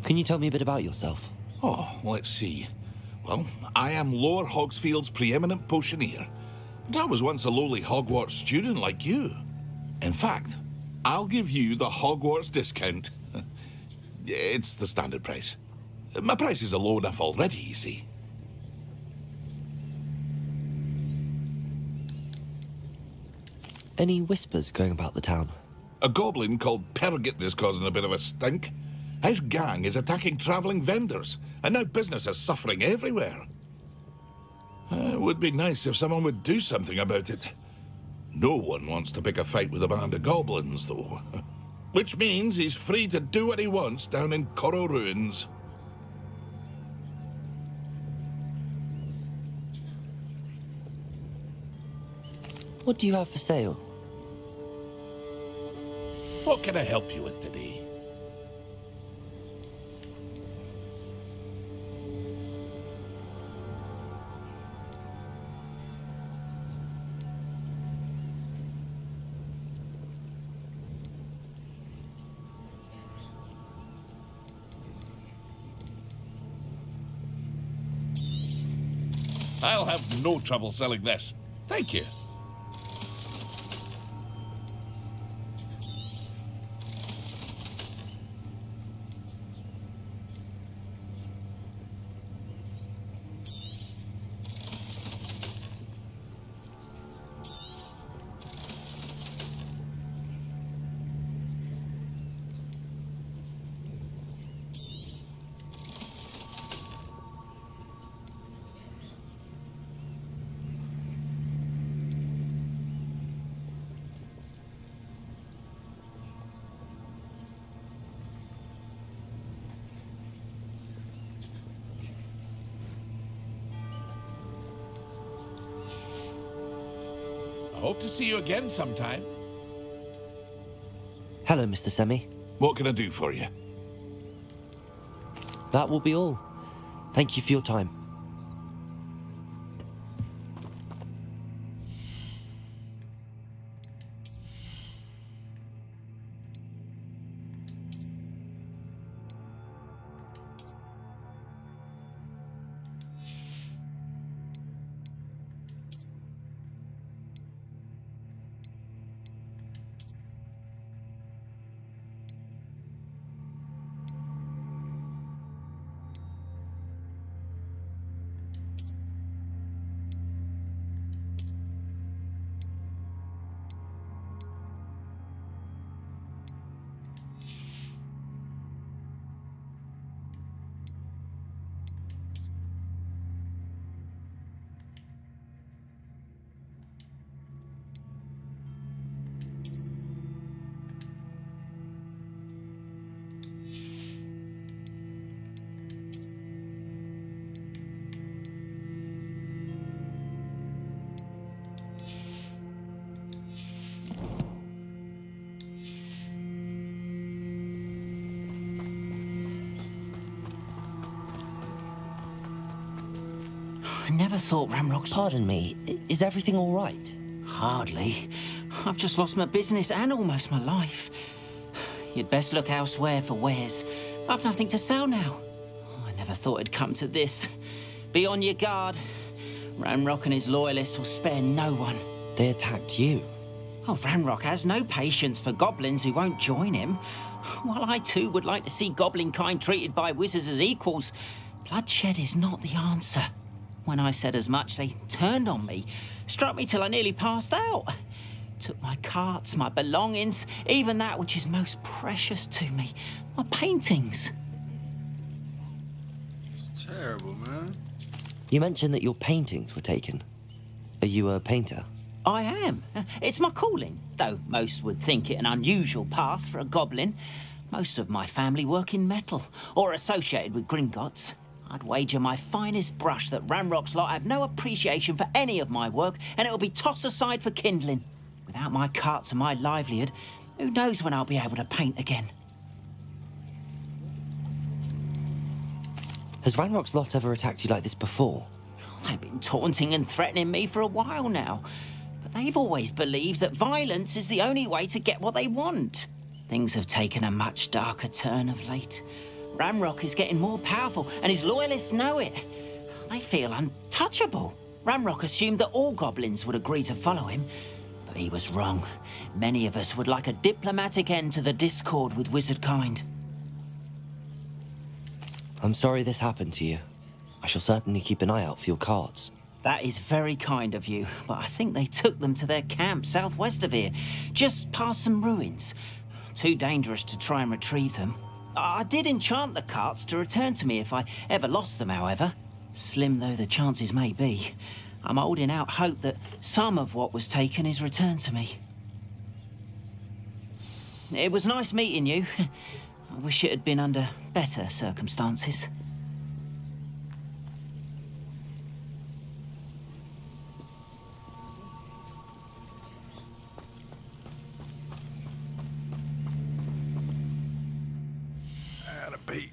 Can you tell me a bit about yourself? Oh, let's see. Well, I am Lower Hogsfield's preeminent potioneer. And I was once a lowly Hogwarts student like you. In fact, I'll give you the Hogwarts discount. It's the standard price. My prices are low enough already, you see. Any whispers going about the town? A goblin called Pergit is causing a bit of a stink. His gang is attacking travelling vendors, and now business is suffering everywhere. It would be nice if someone would do something about it. No one wants to pick a fight with a band of goblins, though. Which means he's free to do what he wants down in Corro Ruins. What do you have for sale? What can I help you with today? I'll have no trouble selling this. Thank you. I hope to see you again sometime. Hello, Mr. Semi. What can I do for you? That will be all. Thank you for your time. I never thought Ramrock's... Pardon me, is everything all right? Hardly. I've just lost my business and almost my life. you'd best look elsewhere for wares. I've nothing to sell now. I never thought it'd come to this. Be on your guard. Ranrock and his loyalists will spare no one. They attacked you? Oh, Ranrock has no patience for goblins who won't join him. While I too would like to see goblin kind treated by wizards as equals, bloodshed is not the answer. When I said as much, they turned on me, struck me till I nearly passed out. Took my carts, my belongings, even that which is most precious to me, my paintings. It's terrible, man. You mentioned that your paintings were taken. Are you a painter? I am. It's my calling, though most would think it an unusual path for a goblin. Most of my family work in metal, or associated with Gringotts. I'd wager my finest brush that Ranrock's lot have no appreciation for any of my work, and it'll be tossed aside for kindling. Without my carts and my livelihood, who knows when I'll be able to paint again? Has Ranrock's lot ever attacked you like this before? They've been taunting and threatening me for a while now. But they've always believed that violence is the only way to get what they want. Things have taken a much darker turn of late. Ranrock is getting more powerful, and his loyalists know it. They feel untouchable. Ranrock assumed that all goblins would agree to follow him, but he was wrong. Many of us would like a diplomatic end to the discord with wizard kind. I'm sorry this happened to you. I shall certainly keep an eye out for your carts. That is very kind of you, but I think they took them to their camp southwest of here, just past some ruins. Too dangerous to try and retrieve them. I did enchant the carts to return to me if I ever lost them, however. Slim though the chances may be, I'm holding out hope that some of what was taken is returned to me. It was nice meeting you. I wish it had been under better circumstances. Beat.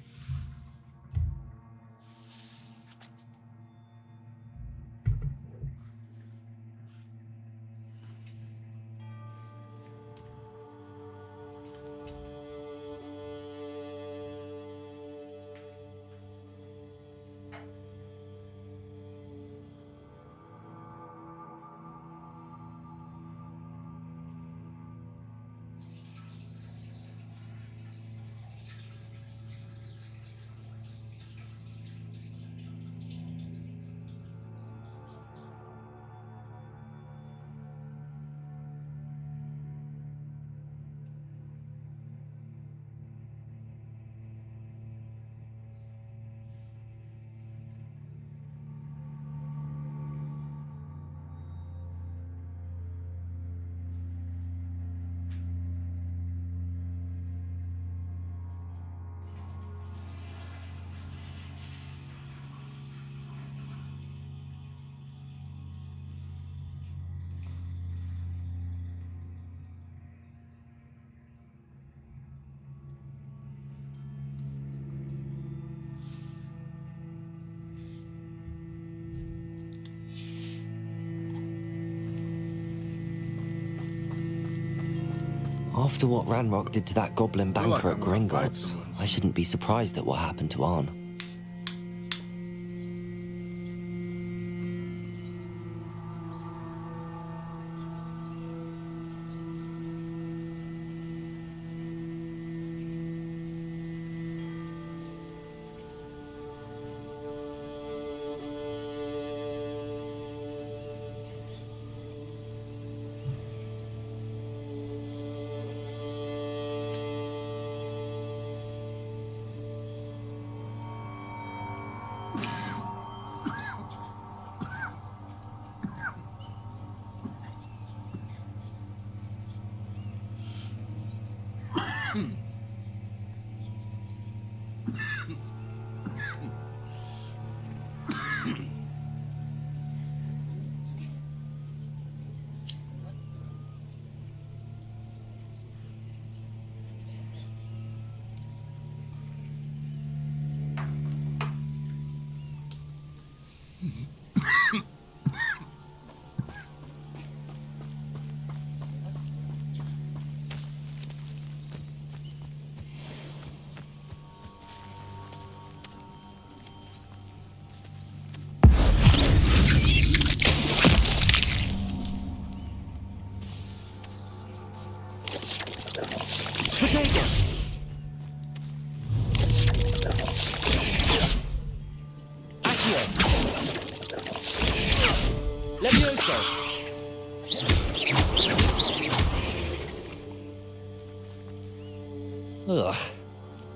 After what Ranrock did to that goblin I feel like banker at I'm gonna fight Gringotts, someone I shouldn't be surprised at what happened to Arn.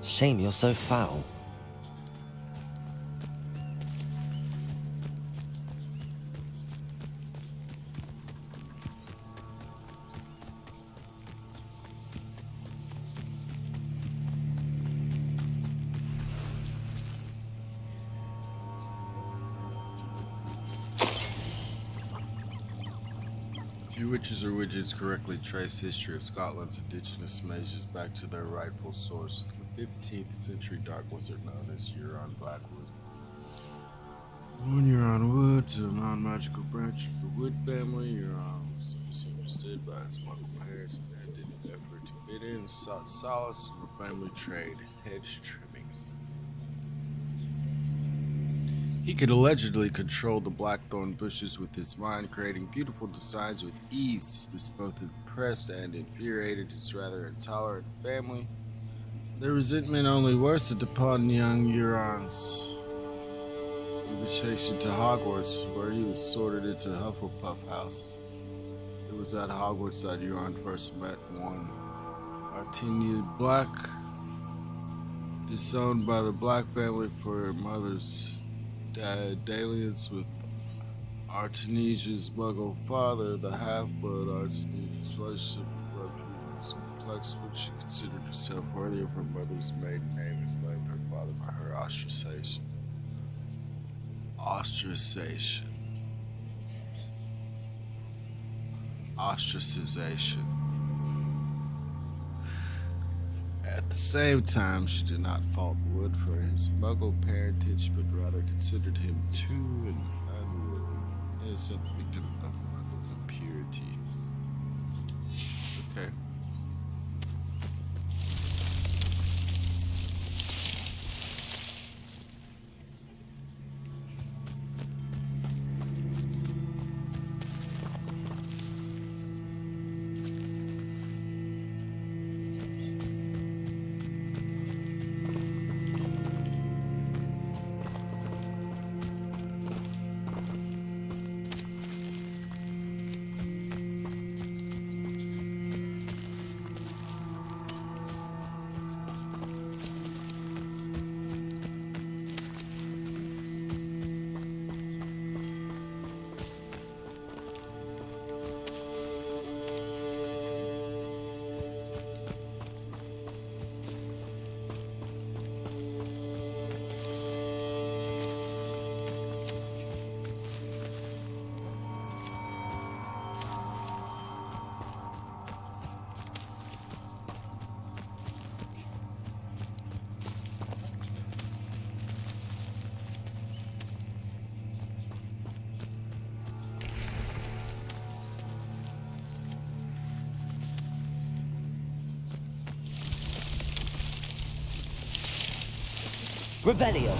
Shame you're so foul. Few witches or widgets correctly trace history of Scotland's indigenous mages back to their rightful source, the 15th century dark wizard known as Huron Blackwood. Born Huron Wood to a non-magical branch of the Wood family, Huron was misunderstood by his muggle parents and in an effort to fit in, sought solace in the family trade, hedge trimming. He could allegedly control the blackthorn bushes with his mind, creating beautiful designs with ease. This both impressed and infuriated his rather intolerant family. Their resentment only worsened upon young Huron's invitation to Hogwarts, where he was sorted into Hufflepuff House. It was at Hogwarts that Huron first met one Artenia Black, disowned by the Black family for her mother's dalliance with Artesia's muggle father. The half-blood Artesia's relationship was complex when she considered herself worthy of her mother's maiden name and blamed her father for her ostracization. Ostracization. At the same time, she did not fault Wood for his muggle parentage, but rather considered him too an unwilling, innocent victim of muggle impurity. Okay. Revelio.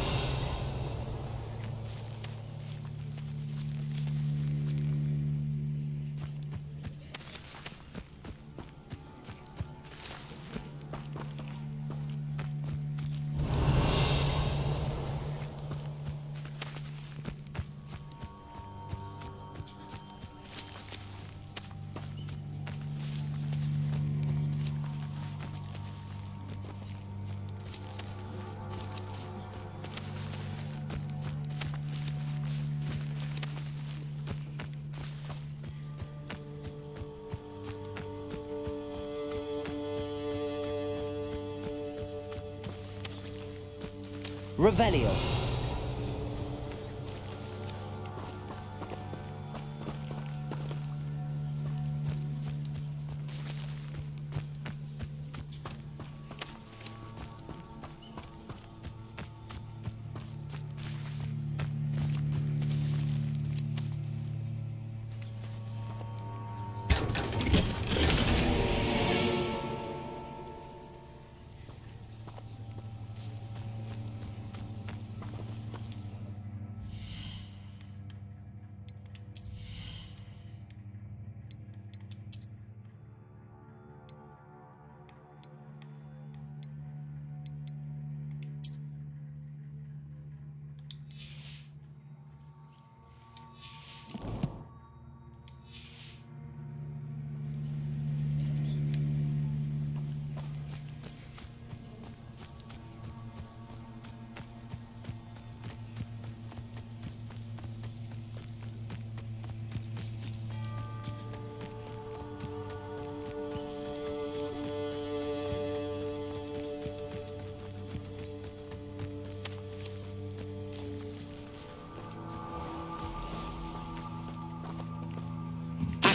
Revelio.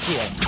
Accio.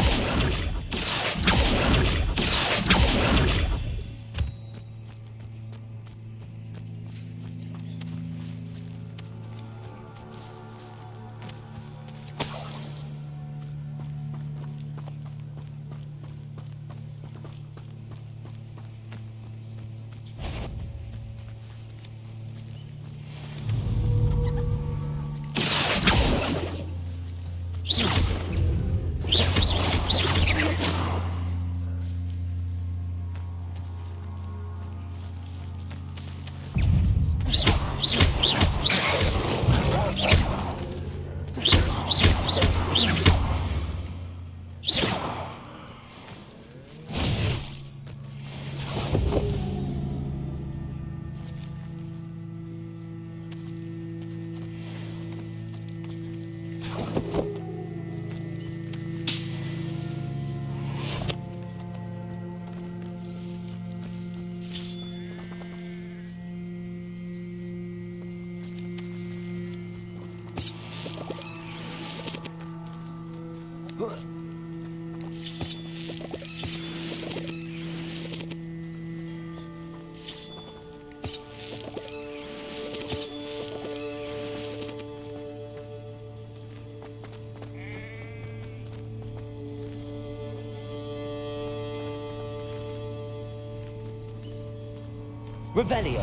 Revelio.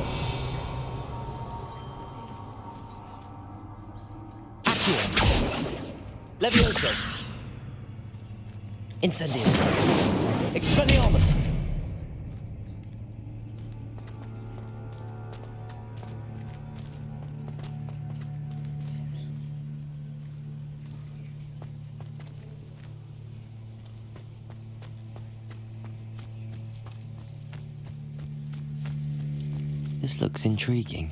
Accio. Levioso. Incendio. Expelliarmus. This looks intriguing.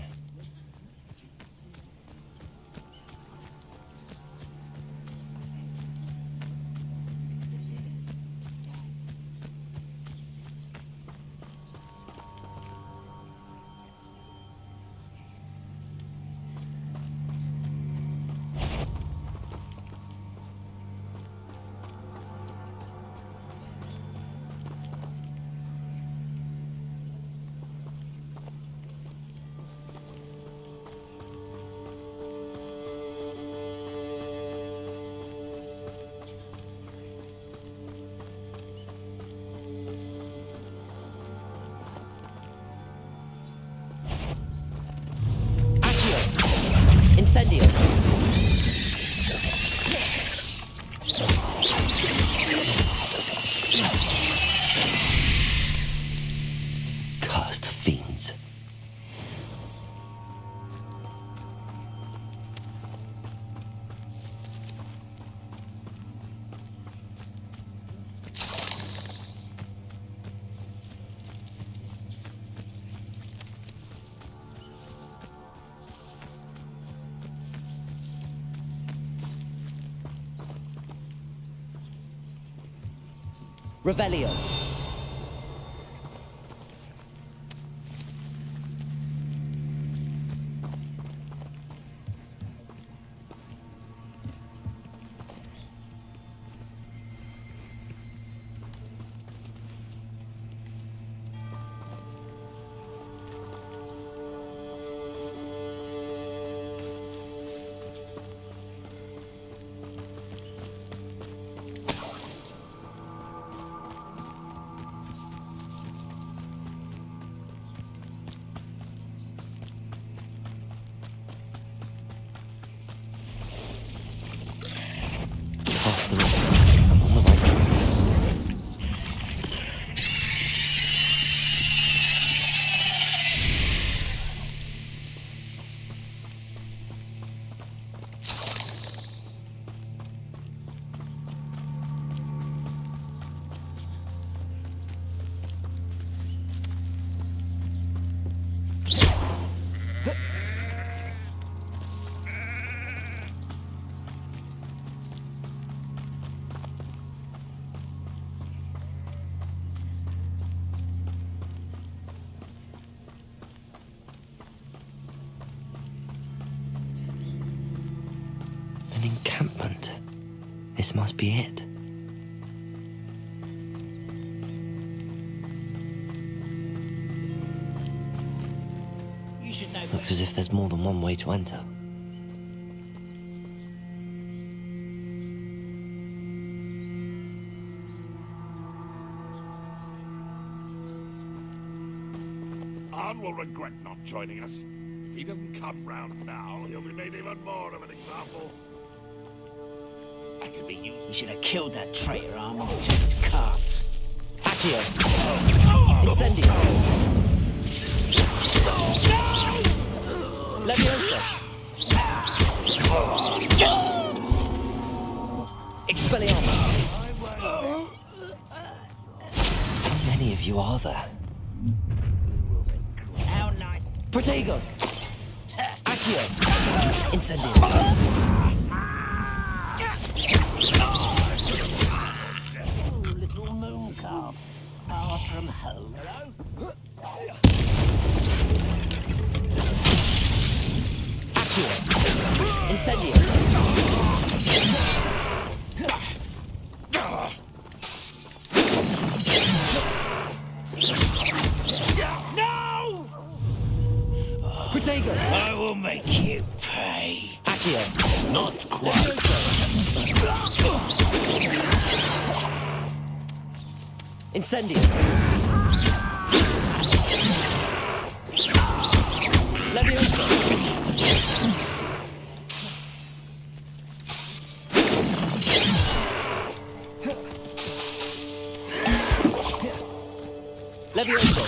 Incendio. Cursed fiends. Revelio. Past the roads. I'm on the right track. An encampment. This must be it. should know. Looks as if there's more than one way to enter. Arn will regret not joining us. If he doesn't come round now, he'll be made even more of an example. That could be used. We should have killed that traitor Arn when he took his carts. Accio! Incendio! Leviosa! Expelliarmus! How many of you are there? How nice. Protego! Accio! Incendio! Oh, little moon calf. Far from home. Hello? Accio! Incendio! No! Protego! I will make you pay. Accio! Not quite. Incendio! Leviosa! Leviosa!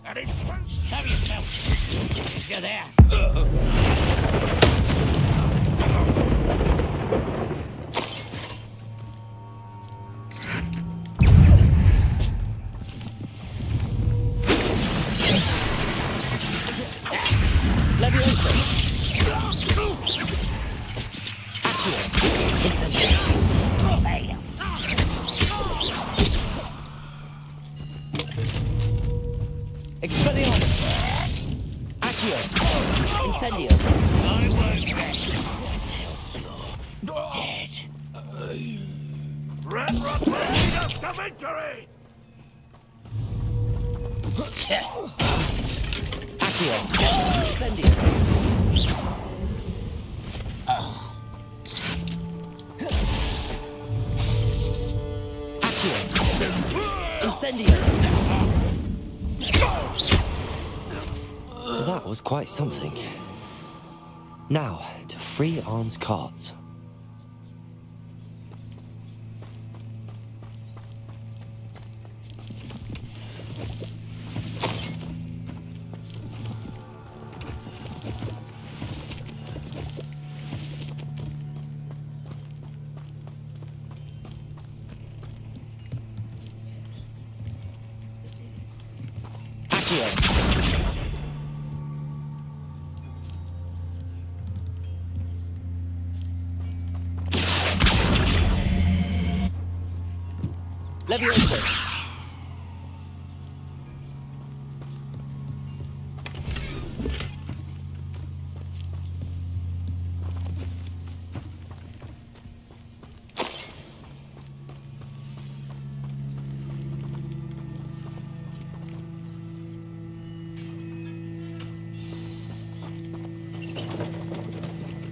And entrenched. Show yourself. If you're there. Leviosa! Accio! Incendio! Expelliarmus! Accio! Incendio! I won't rest until you're dead. Red Rock will lead us to victory! Accio! Incendio! Accio! Incendio! That was quite something. Now, to free Arn's carts. Accio! Leviosa!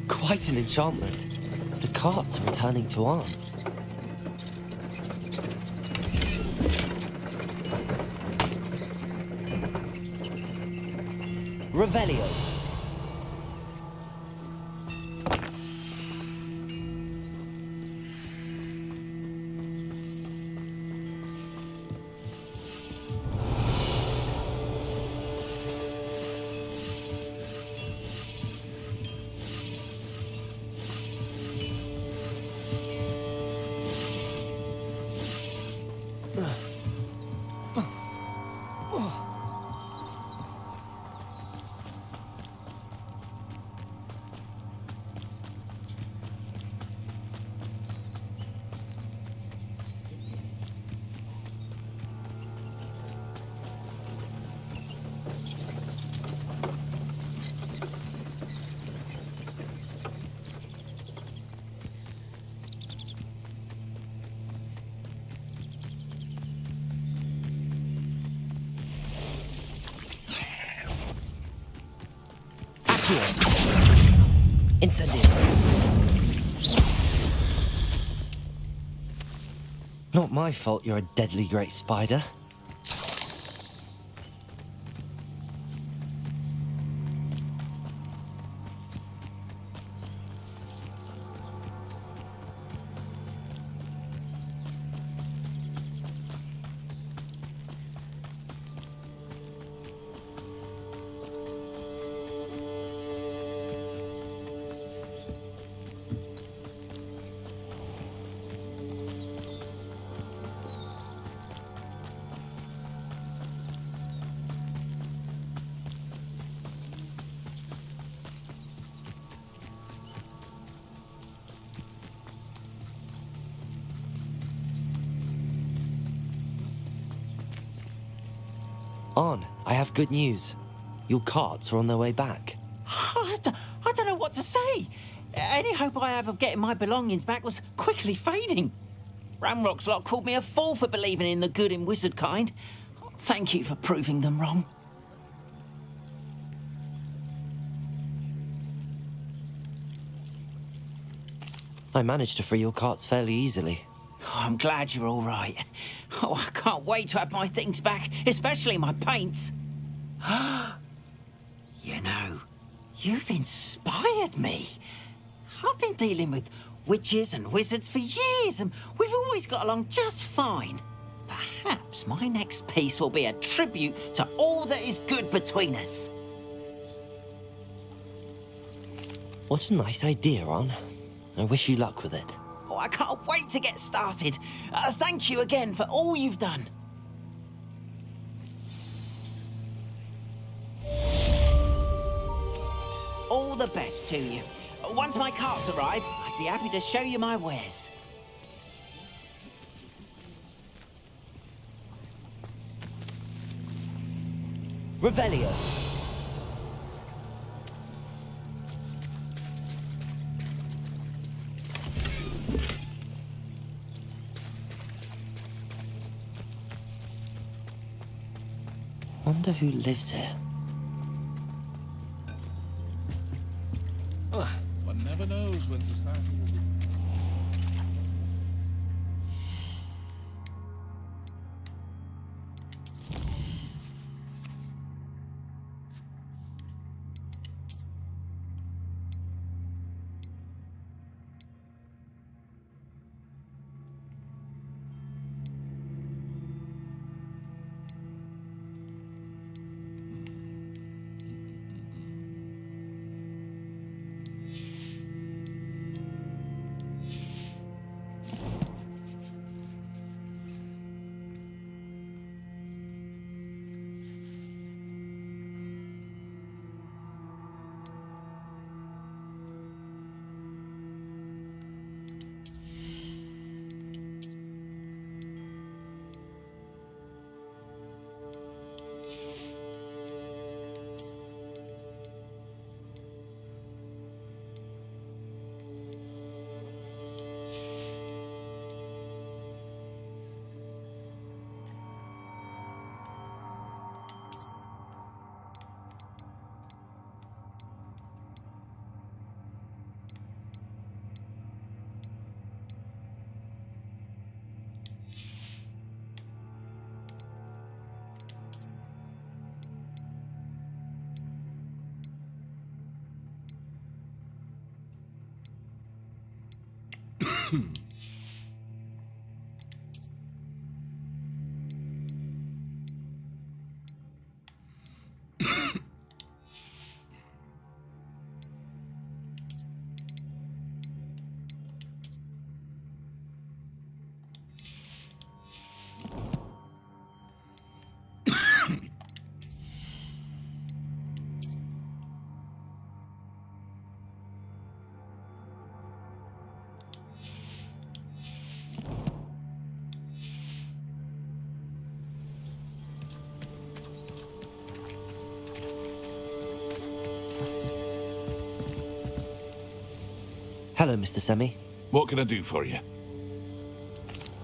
Quite an enchantment. The carts are returning to Arn. Revelio. Here. Incendio. Not my fault you're a deadly great spider. On, I have good news. Your carts are on their way back. I don't know what to say. Any hope I have of getting my belongings back was quickly fading. Ramrock's lot called me a fool for believing in the good in wizard kind. Thank you for proving them wrong. I managed to free your carts fairly easily. Oh, I'm glad you're all right. Oh, I can't wait to have my things back, especially my paints. You know, you've inspired me. I've been dealing with witches and wizards for years, and we've always got along just fine. Perhaps my next piece will be a tribute to all that is good between us. What a nice idea, On. I wish you luck with it. Oh, I can't wait to get started. Thank you again for all you've done. All the best to you. Once my carts arrive, I'd be happy to show you my wares. Revelio. Wonder who lives here. One never knows when society will be. Hello, Mr. Semi. What can I do for you?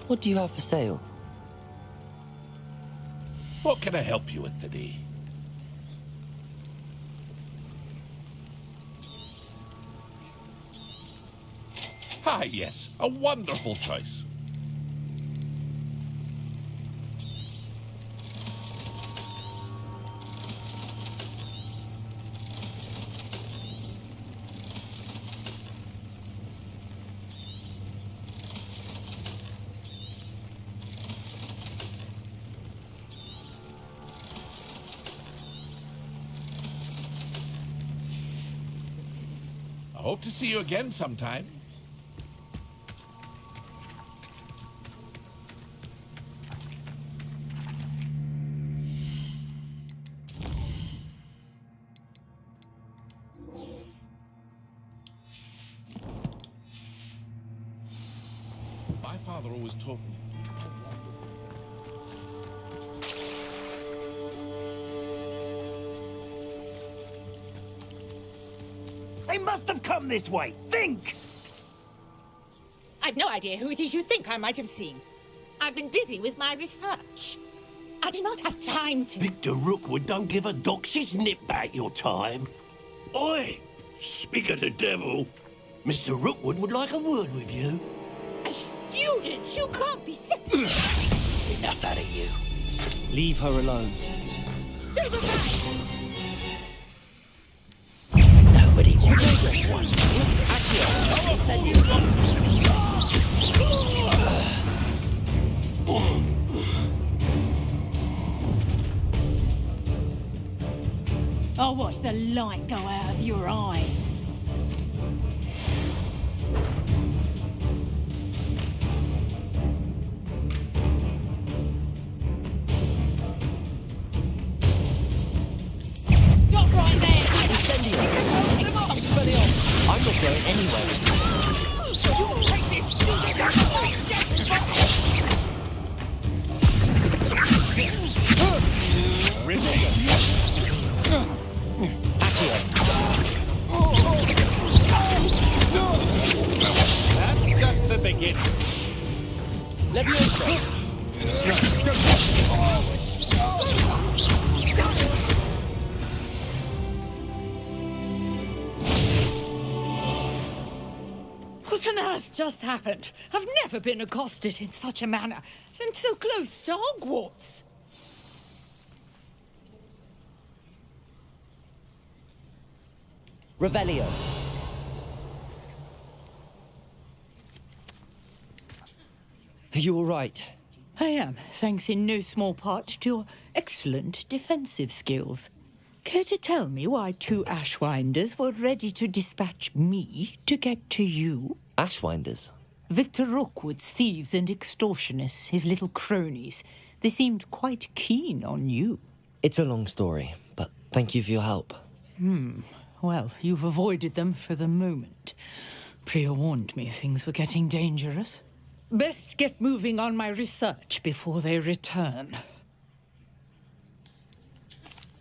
What do you have for sale? What can I help you with today? Ah, yes, a wonderful choice. I hope to see you again sometime. My father always taught me. They must have come this way. Think! I've no idea who it is you think I might have seen. I've been busy with my research. I do not have time to... Victor Rookwood don't give a doxy's nip back your time. Oi! Speak of the devil. Mr. Rookwood would like a word with you. A student? You can't be serious. Enough out of you. Leave her alone. Stay aside! Nobody wants one. Send you. I'll watch the light go out of your eyes. Stop right there! I'm not going anywhere. That's just the beginning. Leviosa. What on earth just happened? I've never been accosted in such a manner, and so close to Hogwarts. Revelio. Are you all right? I am, thanks in no small part to your excellent defensive skills. Care to tell me why two Ashwinders were ready to dispatch me to get to you? Ashwinders? Victor Rookwood's thieves and extortionists, his little cronies. They seemed quite keen on you. It's a long story, but thank you for your help. Well, you've avoided them for the moment. Priya warned me things were getting dangerous. Best get moving on my research before they return.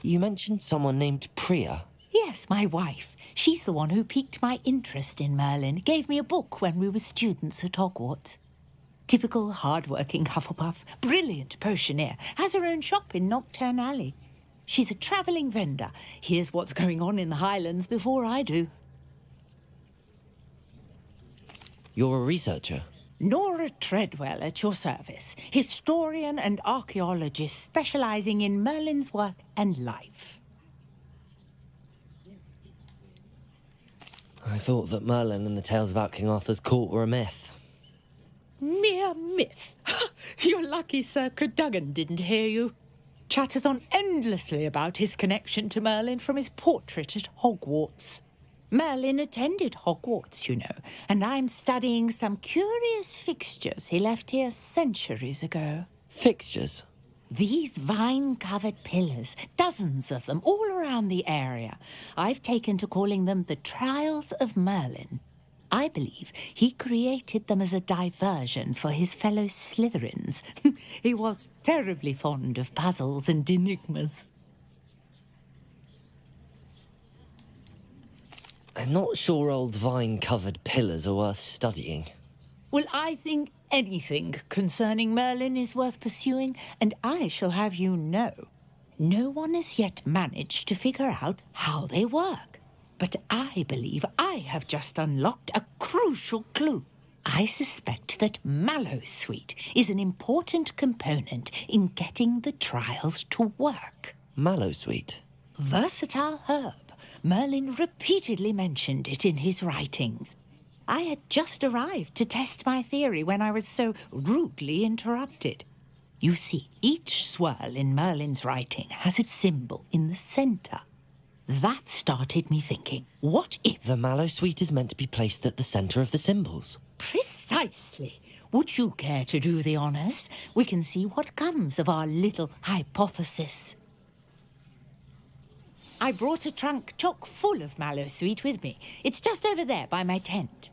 You mentioned someone named Priya. Yes, my wife. She's the one who piqued my interest in Merlin. Gave me a book when we were students at Hogwarts. Typical hard-working Hufflepuff. Brilliant potioneer. Has her own shop in Nocturne Alley. She's a travelling vendor. Hears what's going on in the Highlands before I do. You're a researcher? Nora Treadwell at your service. Historian and archaeologist specialising in Merlin's work and life. I thought that Merlin and the tales about King Arthur's court were a myth. Mere myth. You're lucky Sir Cadogan didn't hear you. Chatters on endlessly about his connection to Merlin from his portrait at Hogwarts. Merlin attended Hogwarts, you know, and I'm studying some curious fixtures he left here centuries ago. Fixtures? These vine-covered pillars, dozens of them, all around the area. I've taken to calling them the Trials of Merlin. I believe he created them as a diversion for his fellow Slytherins. He was terribly fond of puzzles and enigmas. I'm not sure old vine-covered pillars are worth studying. Well, I think anything concerning Merlin is worth pursuing, and I shall have you know, no one has yet managed to figure out how they work. But I believe I have just unlocked a crucial clue. I suspect that mallowsweet is an important component in getting the trials to work. Mallowsweet? Versatile herb. Merlin repeatedly mentioned it in his writings. I had just arrived to test my theory when I was so rudely interrupted. You see, each swirl in Merlin's writing has a symbol in the center. That started me thinking, what if... The mallowsweet is meant to be placed at the center of the symbols. Precisely. Would you care to do the honors? We can see what comes of our little hypothesis. I brought a trunk chock full of mallowsweet with me. It's just over there by my tent.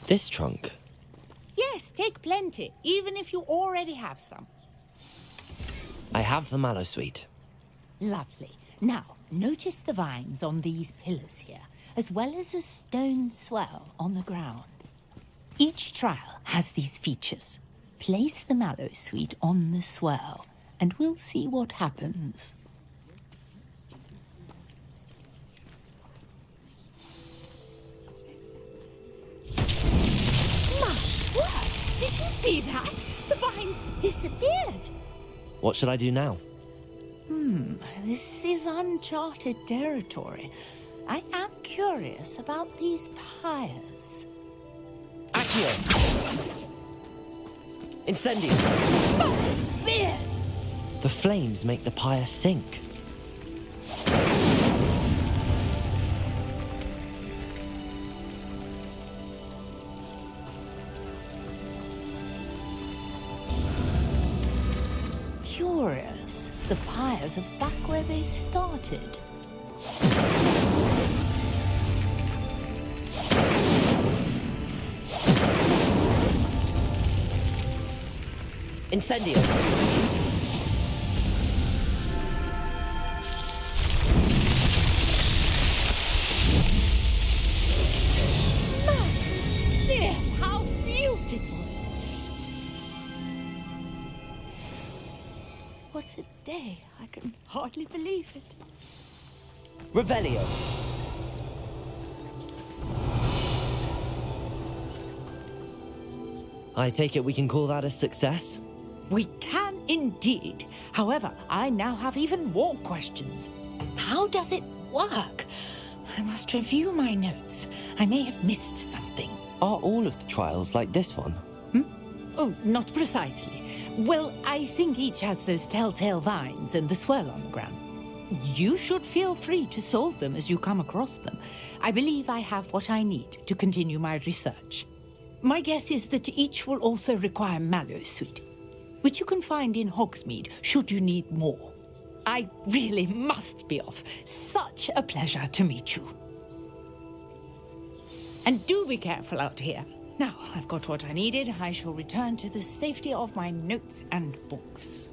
This trunk? Yes, take plenty, even if you already have some. I have the mallowsweet. Lovely. Now, notice the vines on these pillars here, as well as a stone swell on the ground. Each trial has these features. Place the mallowsweet on the swell, and we'll see what happens. My word! Did you see that? The vines disappeared! What should I do now? This is uncharted territory. I am curious about these pyres. Accio! Incendio! Beard! The flames make the pyre sink. Curious. The pyres are back where they started. Incendio! There, how beautiful! What a day. I can hardly believe it. Revelio! I take it we can call that a success? We can indeed. However, I now have even more questions. How does it work? I must review my notes. I may have missed something. Are all of the trials like this one? Oh, not precisely. Well, I think each has those telltale vines and the swirl on the ground. You should feel free to solve them as you come across them. I believe I have what I need to continue my research. My guess is that each will also require mallowsweet, which you can find in Hogsmeade should you need more. I really must be off. Such a pleasure to meet you. And do be careful out here. Now, I've got what I needed. I shall return to the safety of my notes and books.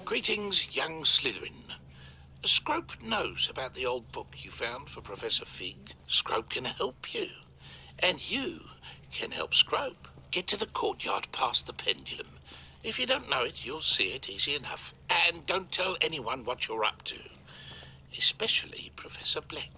Greetings, young Slytherin. Scrope knows about the old book you found for Professor Fig. Scrope can help you. And you can help Scrope. Get to the courtyard past the pendulum. If you don't know it, you'll see it easy enough. And don't tell anyone what you're up to. Especially Professor Black.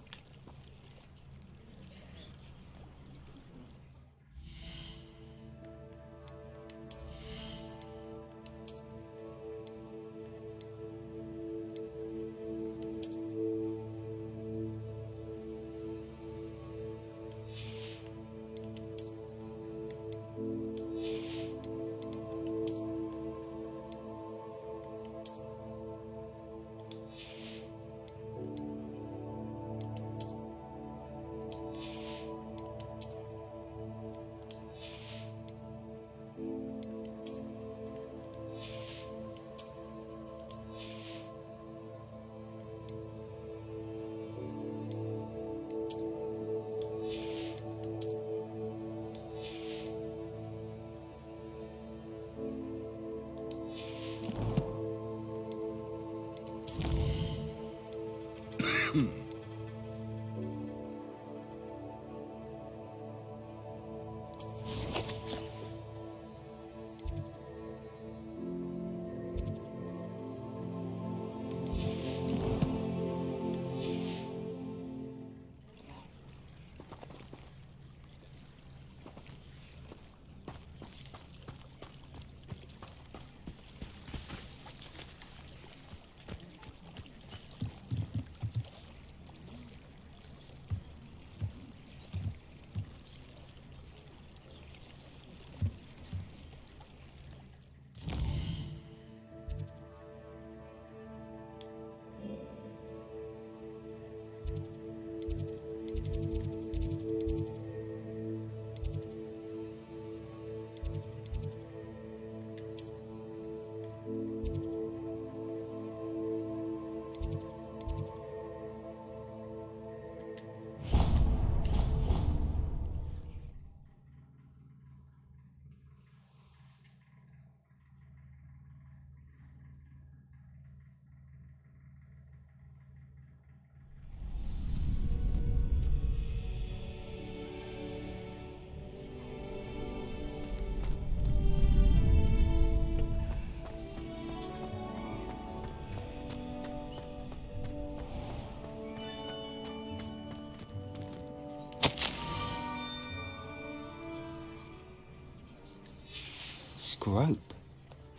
Scrope?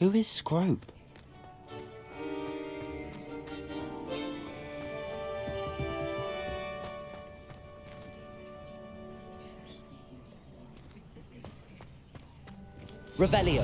Who is Scrope? Revelio.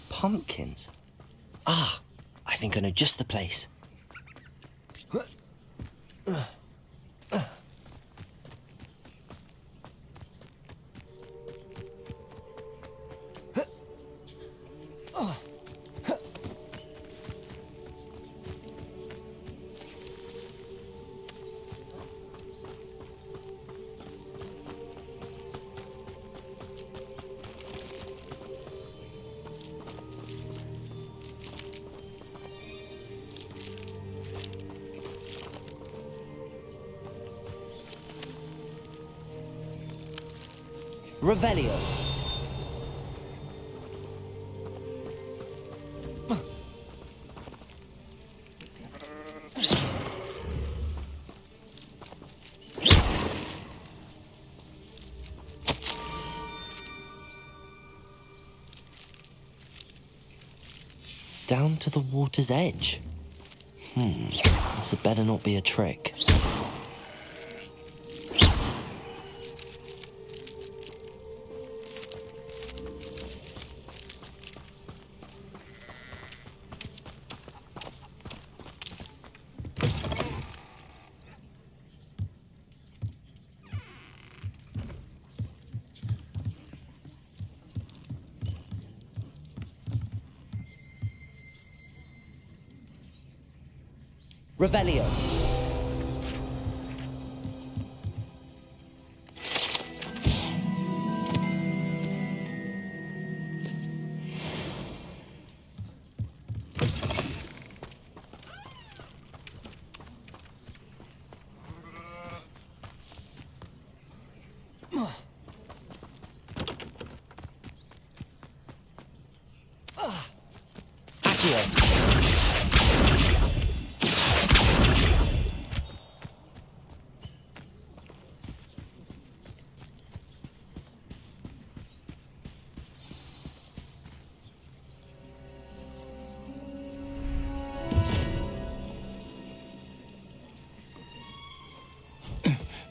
Pumpkins? Ah, I think I know just the place. Revelio. Down to the water's edge. This had better not be a trick. Revelio.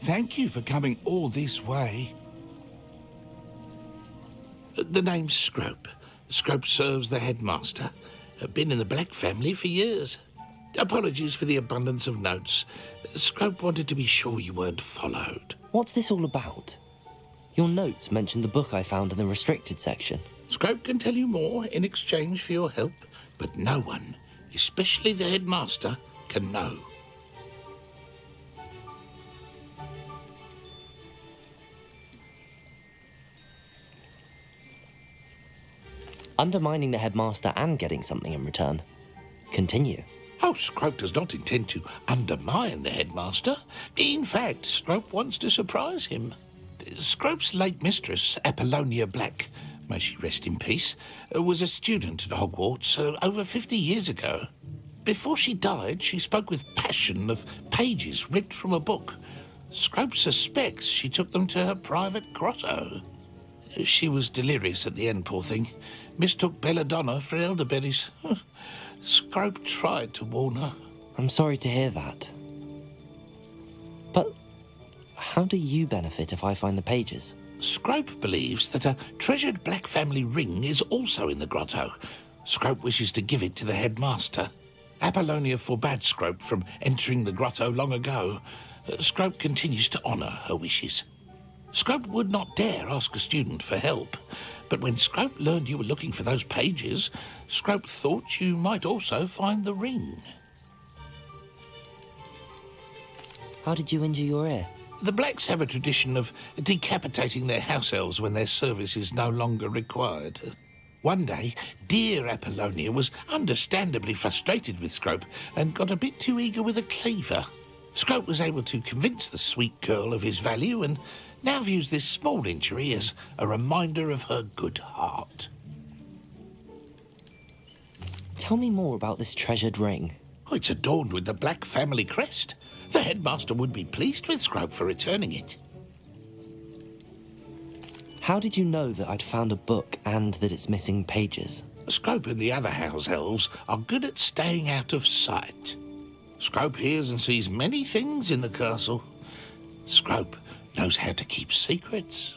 Thank you for coming all this way. The name's Scrope. Scrope serves the headmaster. Been in the Black family for years. Apologies for the abundance of notes. Scrope wanted to be sure you weren't followed. What's this all about? Your notes mentioned the book I found in the restricted section. Scrope can tell you more in exchange for your help, but no one, especially the headmaster, can know. Undermining the headmaster and getting something in return. Continue. Oh, Scrope does not intend to undermine the headmaster. In fact, Scrope wants to surprise him. Scrope's late mistress, Apollonia Black, may she rest in peace, was a student at Hogwarts over 50 years ago. Before she died, she spoke with passion of pages ripped from a book. Scrope suspects she took them to her private grotto. She was delirious at the end, poor thing. Mistook belladonna for elderberries. Scrope tried to warn her. I'm sorry to hear that. But how do you benefit if I find the pages? Scrope believes that a treasured Black family ring is also in the grotto. Scrope wishes to give it to the headmaster. Apollonia forbade Scrope from entering the grotto long ago. Scrope continues to honour her wishes. Scrope would not dare ask a student for help, but when Scrope learned you were looking for those pages, Scrope thought you might also find the ring. How did you injure your ear? The Blacks have a tradition of decapitating their house elves when their service is no longer required. One day, dear Apollonia was understandably frustrated with Scrope and got a bit too eager with a cleaver. Scrope was able to convince the sweet girl of his value and now views this small injury as a reminder of her good heart. Tell me more about this treasured ring. Oh, it's adorned with the Black family crest. The headmaster would be pleased with Scrope for returning it. How did you know that I'd found a book and that it's missing pages? Scrope and the other house elves are good at staying out of sight. Scrope hears and sees many things in the castle. Scrope knows how to keep secrets.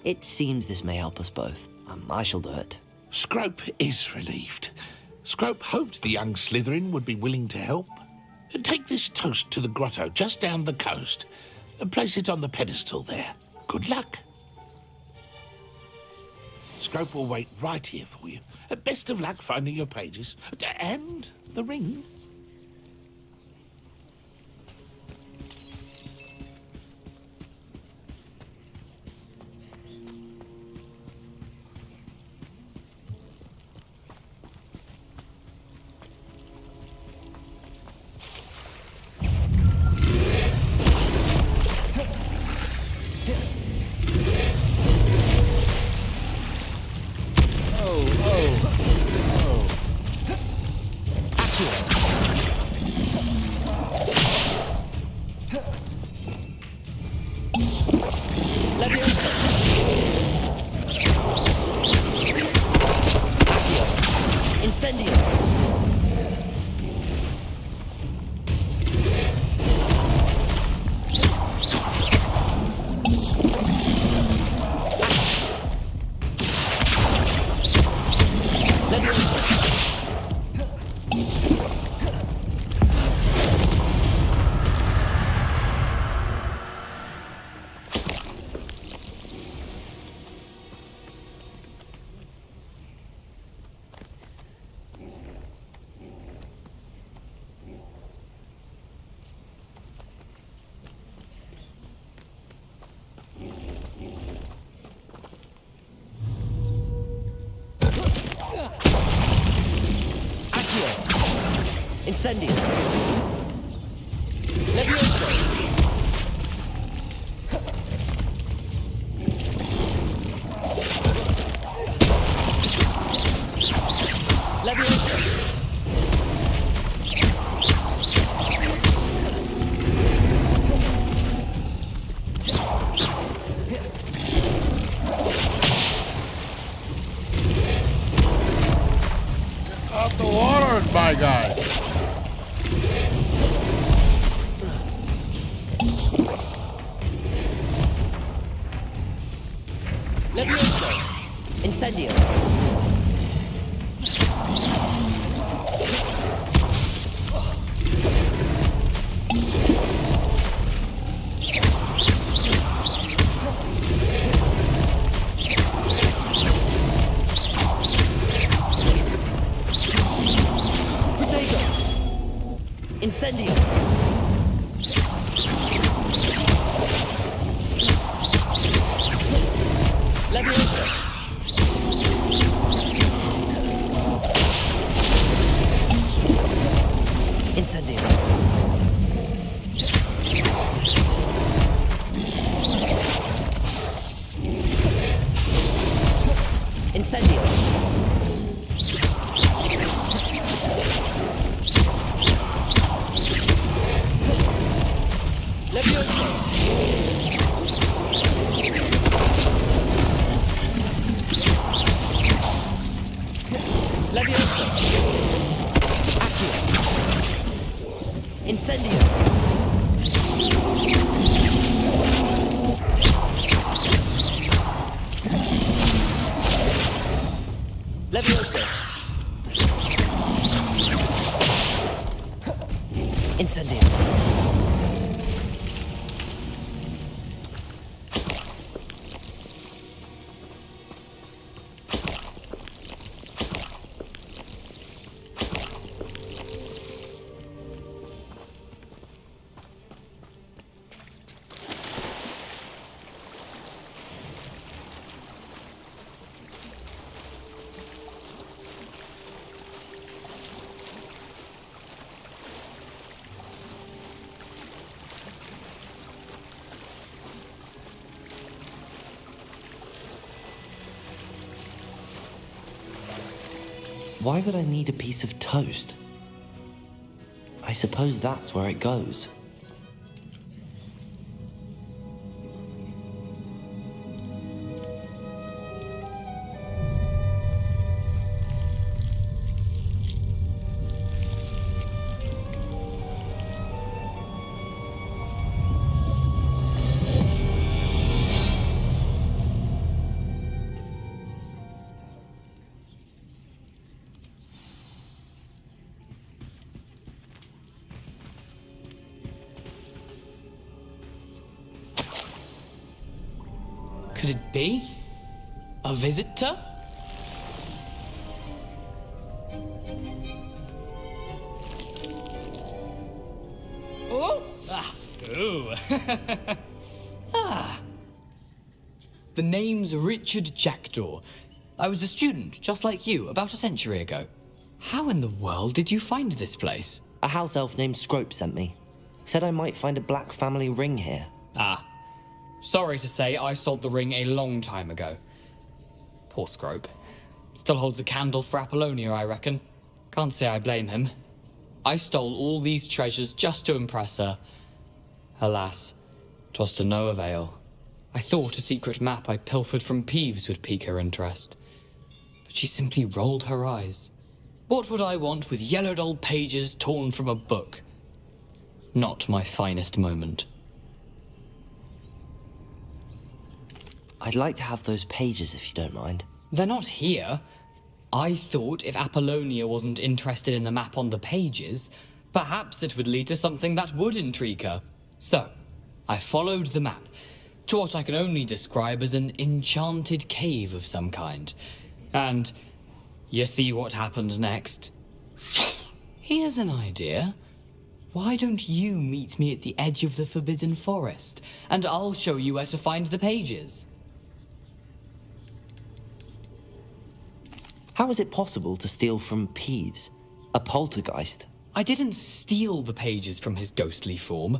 It seems this may help us both. I shall do it. Scrope is relieved. Scrope hoped the young Slytherin would be willing to help. Take this toast to the grotto just down the coast and place it on the pedestal there. Good luck. Scrope will wait right here for you. Best of luck finding your pages. And the ring. Incendio. Levioso. word, my guy. Levioso! Incendio! Protego! Incendio! Levioso! Incendio! Incendio! Levioso! Levioso! Accio! Incendio! Levioso! Incendio! Why would I need a piece of toast? I suppose that's where it goes. Could it be? A visitor? Oh! Ah! Ooh! Ah! The name's Richard Jackdaw. I was a student, just like you, about a century ago. How in the world did you find this place? A house elf named Scrope sent me. Said I might find a black family ring here. Ah. Sorry to say, I sold the ring a long time ago. Poor Scrope. Still holds a candle for Apollonia, I reckon. Can't say I blame him. I stole all these treasures just to impress her. Alas, 'twas to no avail. I thought a secret map I pilfered from Peeves would pique her interest. But she simply rolled her eyes. What would I want with yellowed old pages torn from a book? Not my finest moment. I'd like to have those pages if you don't mind. They're not here. I thought if Apollonia wasn't interested in the map on the pages, perhaps it would lead to something that would intrigue her. So, I followed the map to what I can only describe as an enchanted cave of some kind. And you see what happened next? Here's an idea. Why don't you meet me at the edge of the Forbidden Forest, and I'll show you where to find the pages. How is it possible to steal from Peeves? A poltergeist? I didn't steal the pages from his ghostly form.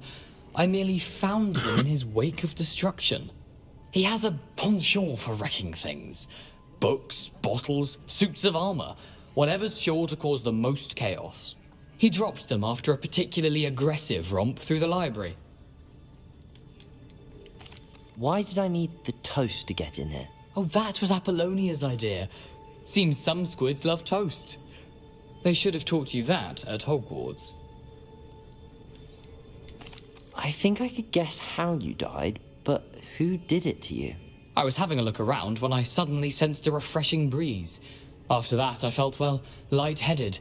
I merely found them in his wake of destruction. He has a penchant for wrecking things. Books, bottles, suits of armor, whatever's sure to cause the most chaos. He dropped them after a particularly aggressive romp through the library. Why did I need the toast to get in here? Oh, that was Apollonia's idea. Seems some squids love toast. They should have taught you that at Hogwarts. I think I could guess how you died, but who did it to you? I was having a look around when I suddenly sensed a refreshing breeze. After that, I felt, well, lightheaded.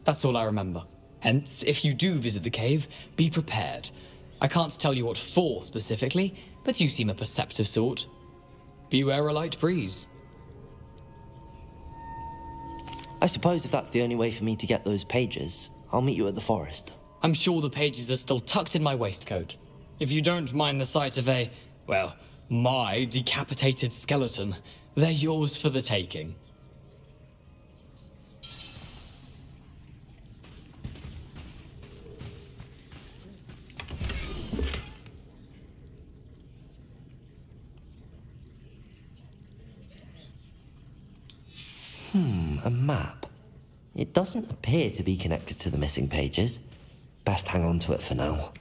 That's all I remember. Hence, if you do visit the cave, be prepared. I can't tell you what for specifically, but you seem a perceptive sort. Beware a light breeze. I suppose if that's the only way for me to get those pages, I'll meet you at the forest. I'm sure the pages are still tucked in my waistcoat. If you don't mind the sight of a, well, my decapitated skeleton, they're yours for the taking. A map. It doesn't appear to be connected to the missing pages. Best hang on to it for now.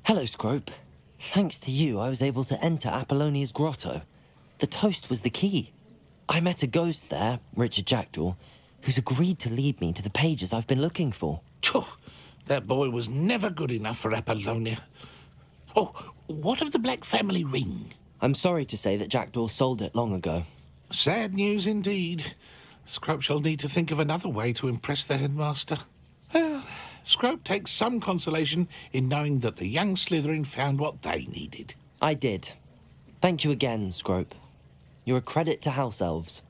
Hello, Scrope. Thanks to you, I was able to enter Apollonia's grotto. The toast was the key. I met a ghost there, Richard Jackdaw, who's agreed to lead me to the pages I've been looking for. That boy was never good enough for Apollonia. Oh, what of the Black family ring? I'm sorry to say that Jackdaw sold it long ago. Sad news indeed. Scrope shall need to think of another way to impress the headmaster. Well, Scrope takes some consolation in knowing that the young Slytherin found what they needed. I did. Thank you again, Scrope. You're a credit to House Elves.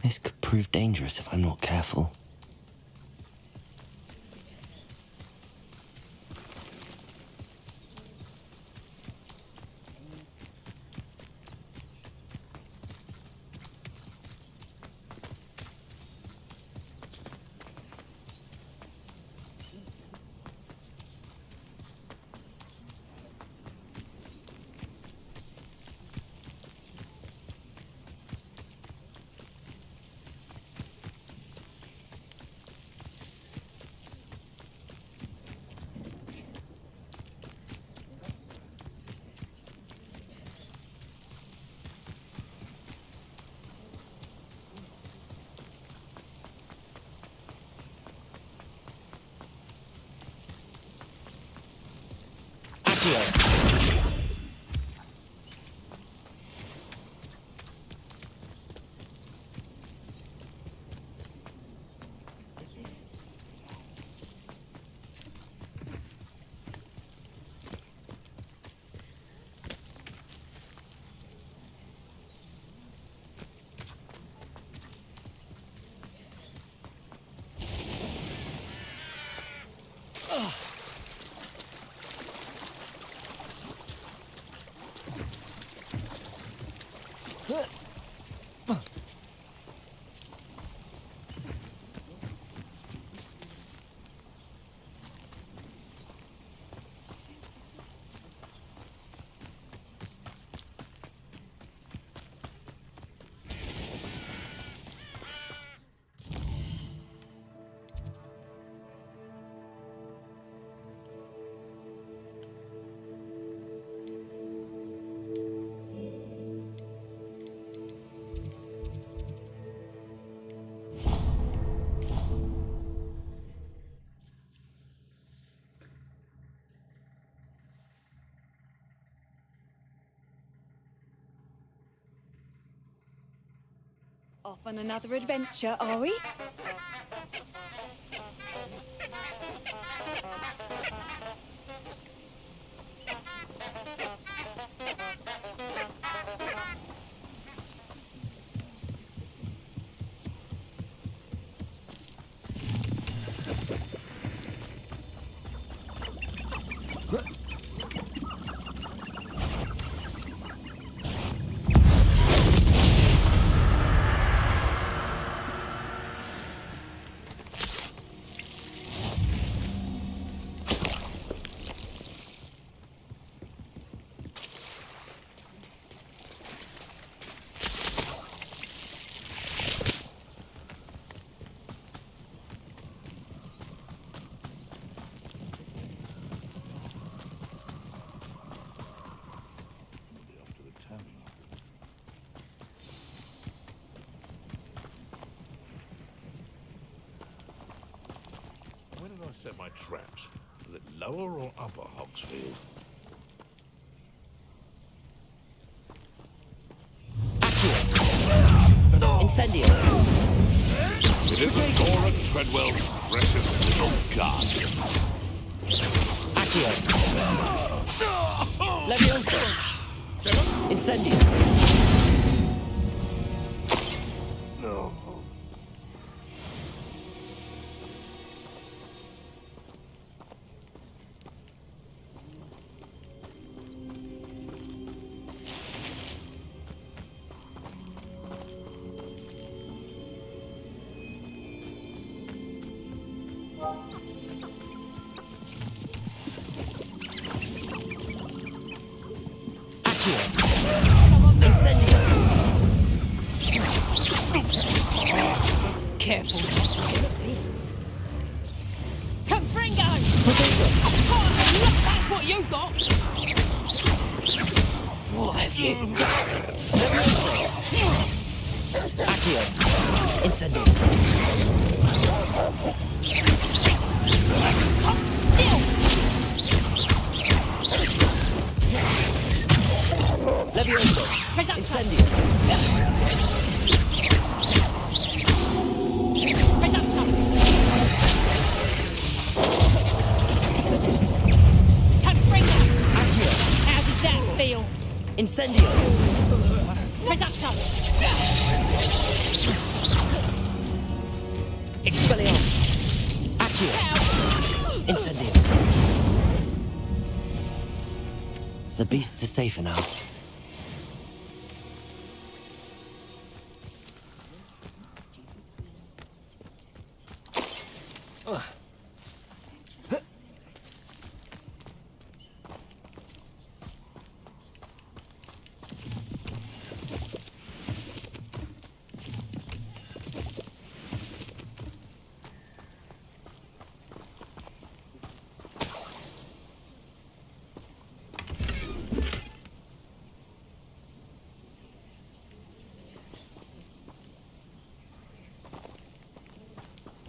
This could prove dangerous if I'm not careful. Off on another adventure, are we? Where did I set my traps? Was it lower or upper Hogsfield? Incendio! It is Dora Treadwell's precious little guardian. Accio! Leviosa! Incendio! No. Careful. Confringo! Oh, look, that's what you got! What have you done? Accio! Incendio! Levioso! Incendio! Incendio! Reducto! The beasts are safer now.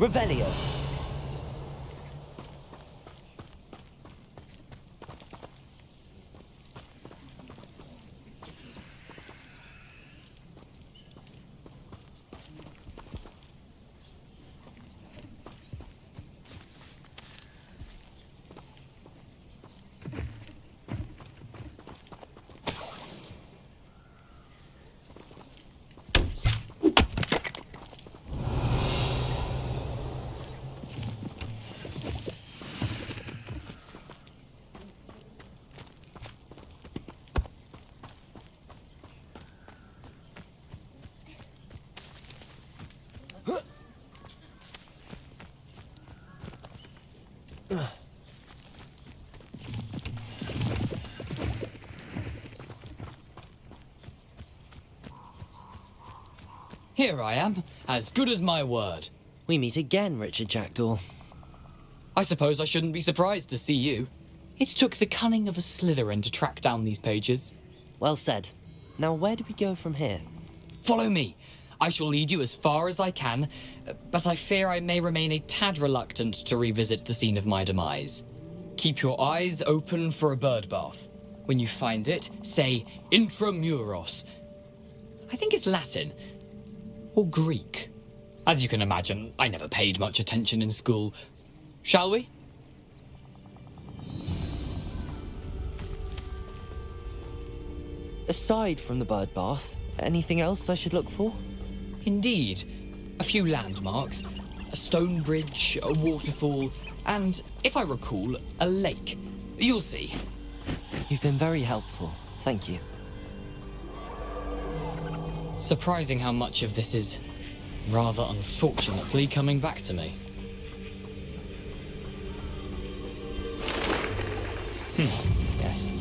Revelio. Here I am, as good as my word. We meet again, Richard Jackdaw. I suppose I shouldn't be surprised to see you. It took the cunning of a Slytherin to track down these pages. Well said. Now where do we go from here? Follow me. I shall lead you as far as I can, but I fear I may remain a tad reluctant to revisit the scene of my demise. Keep your eyes open for a bird bath. When you find it, say intramuros. I think it's Latin. Or Greek. As you can imagine, I never paid much attention in school. Shall we? Aside from the bird bath, anything else I should look for? Indeed. A few landmarks. A stone bridge, a waterfall, and, if I recall, a lake. You'll see. You've been very helpful. Thank you. Surprising how much of this is, rather unfortunately, coming back to me. Yes.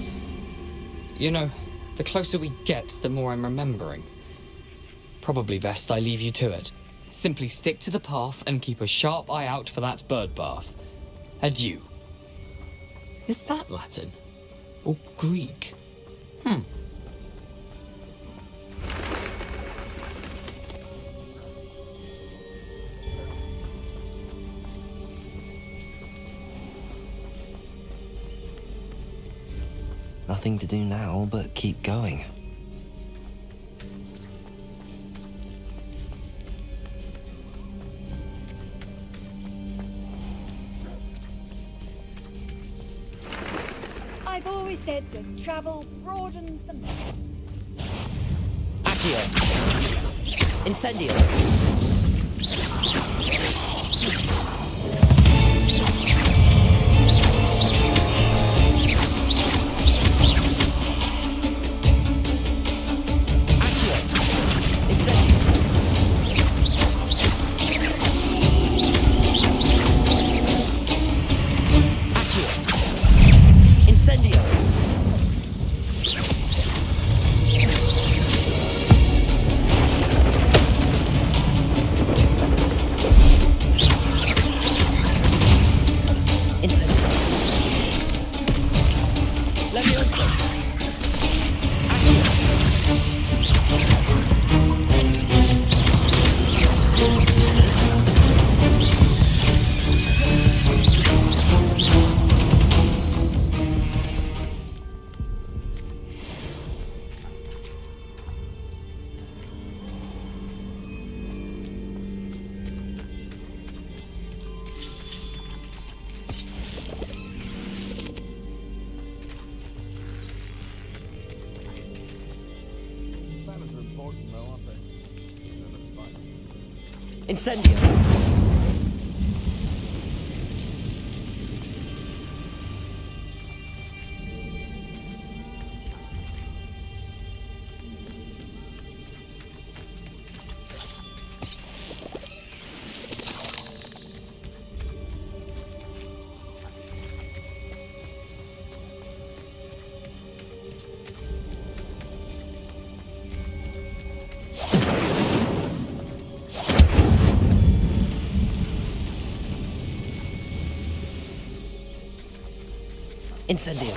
You know, the closer we get, the more I'm remembering. Probably best I leave you to it. Simply stick to the path and keep a sharp eye out for that bird bath. Adieu. Is that Latin? Or Greek? Nothing to do now but keep going. I've always said that travel broadens the mind. Accio. Incendio. Incendio. Incendio.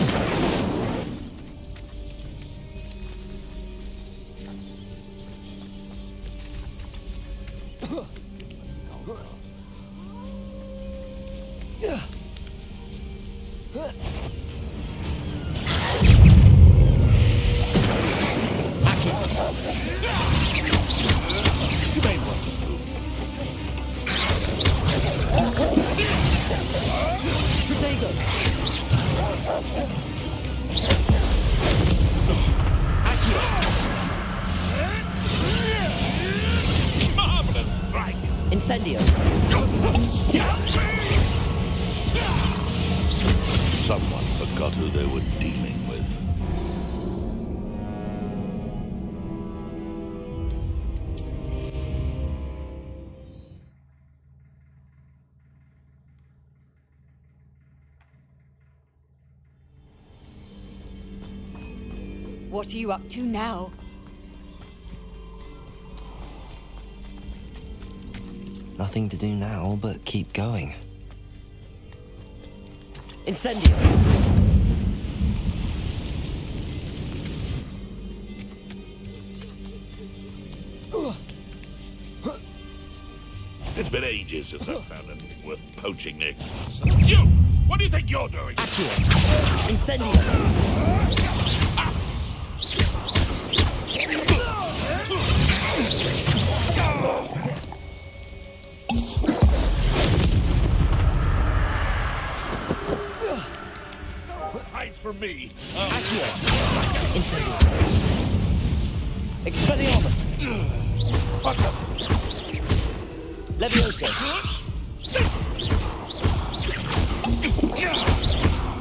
Marvelous strike! Incendio. Someone forgot who they were dealing with. What are you up to now? Nothing to do now but keep going. Incendio. It's been ages since I've found anything worth poaching, Nick. You! What do you think you're doing? Incendio. Hides for me. Incendio. Expelliarmus. Levioso.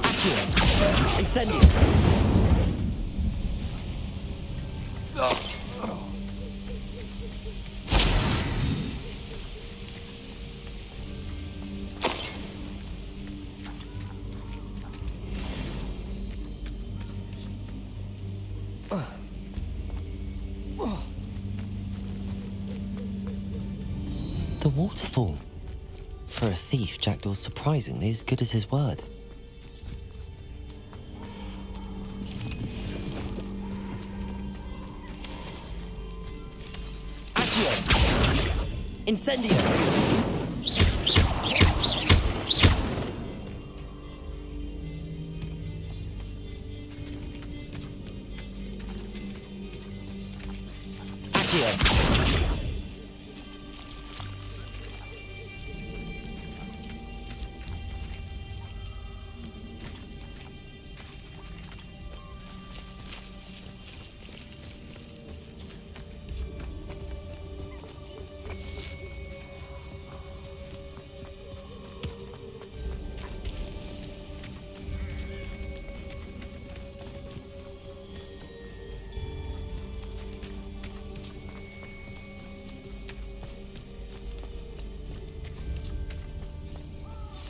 Accio. Incendio. The waterfall. For a thief, Jackdaw's surprisingly as good as his word. Accio. Incendio. Accio.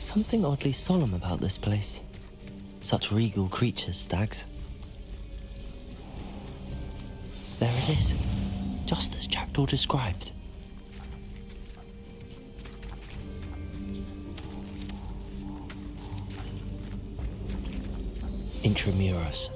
Something oddly solemn about this place. Such regal creatures, stags. There it is, just as Jackdaw described. Intramuros.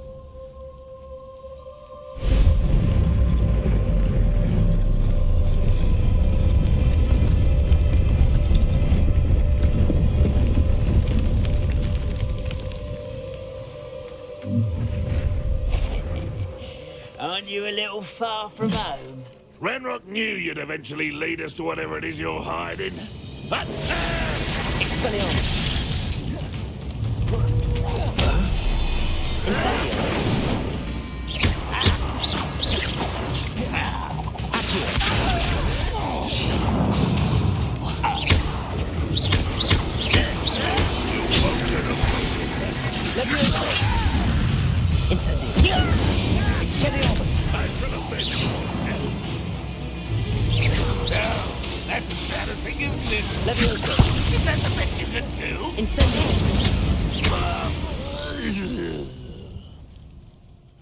Aren't you a little far from home? Ranrock knew you'd eventually lead us to whatever it is you're hiding. Expelliarmus. Incendio. Levioso. Incendio. Expelliarmus. That's embarrassing, isn't it? Levioso. Is that the best you can do? Incendio.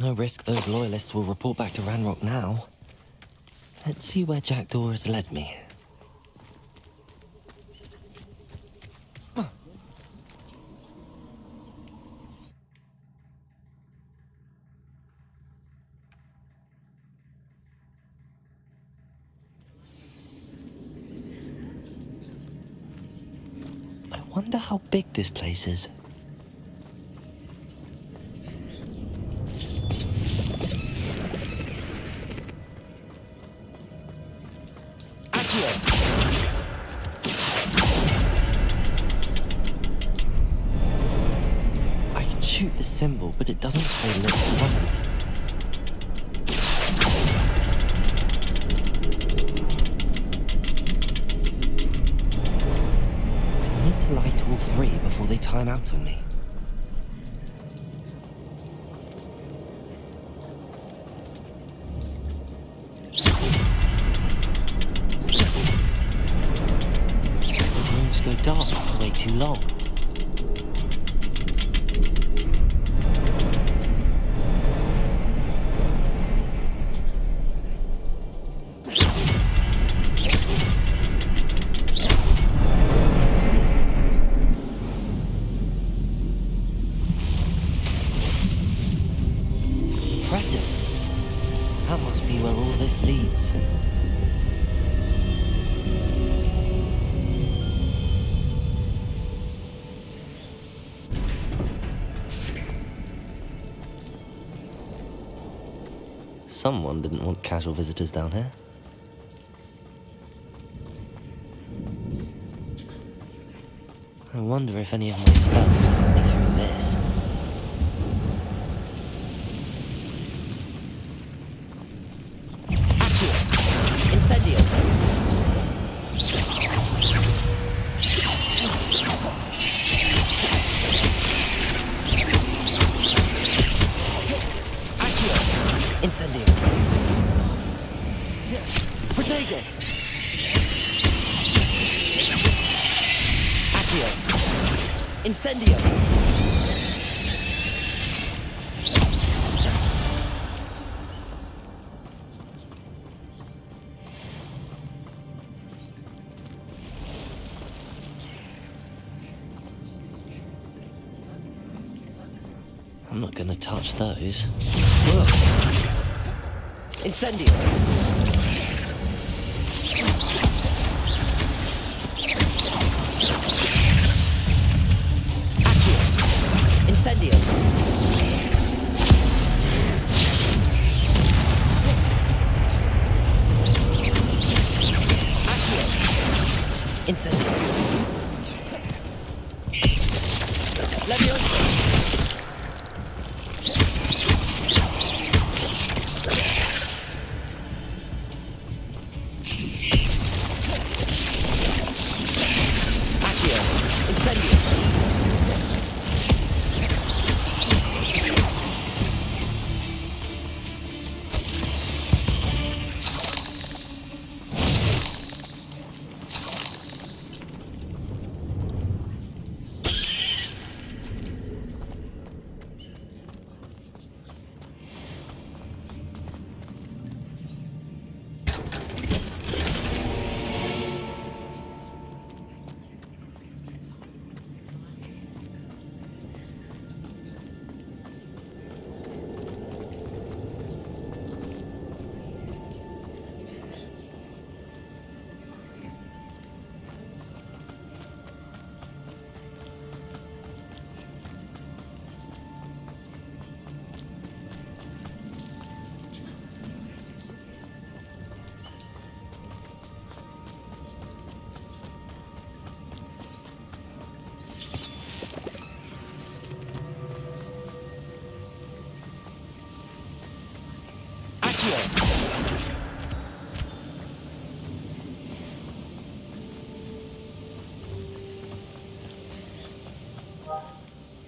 No risk those loyalists will report back to Ranrock now. Let's see where Jackdaw has led me. wonder how big this place is. I can shoot the symbol, but it doesn't say lit one. To light all three before they time out on me. The rooms go dark for way too long. That must be where all this leads. Someone didn't want casual visitors down here. I wonder if any of my spells will help me through this. Incendio. Accio. Incendio. Protego. Accio. Incendio. I'm not gonna touch those. Incendio. Accio. Incendio. Accio. Incendio. Leviosa.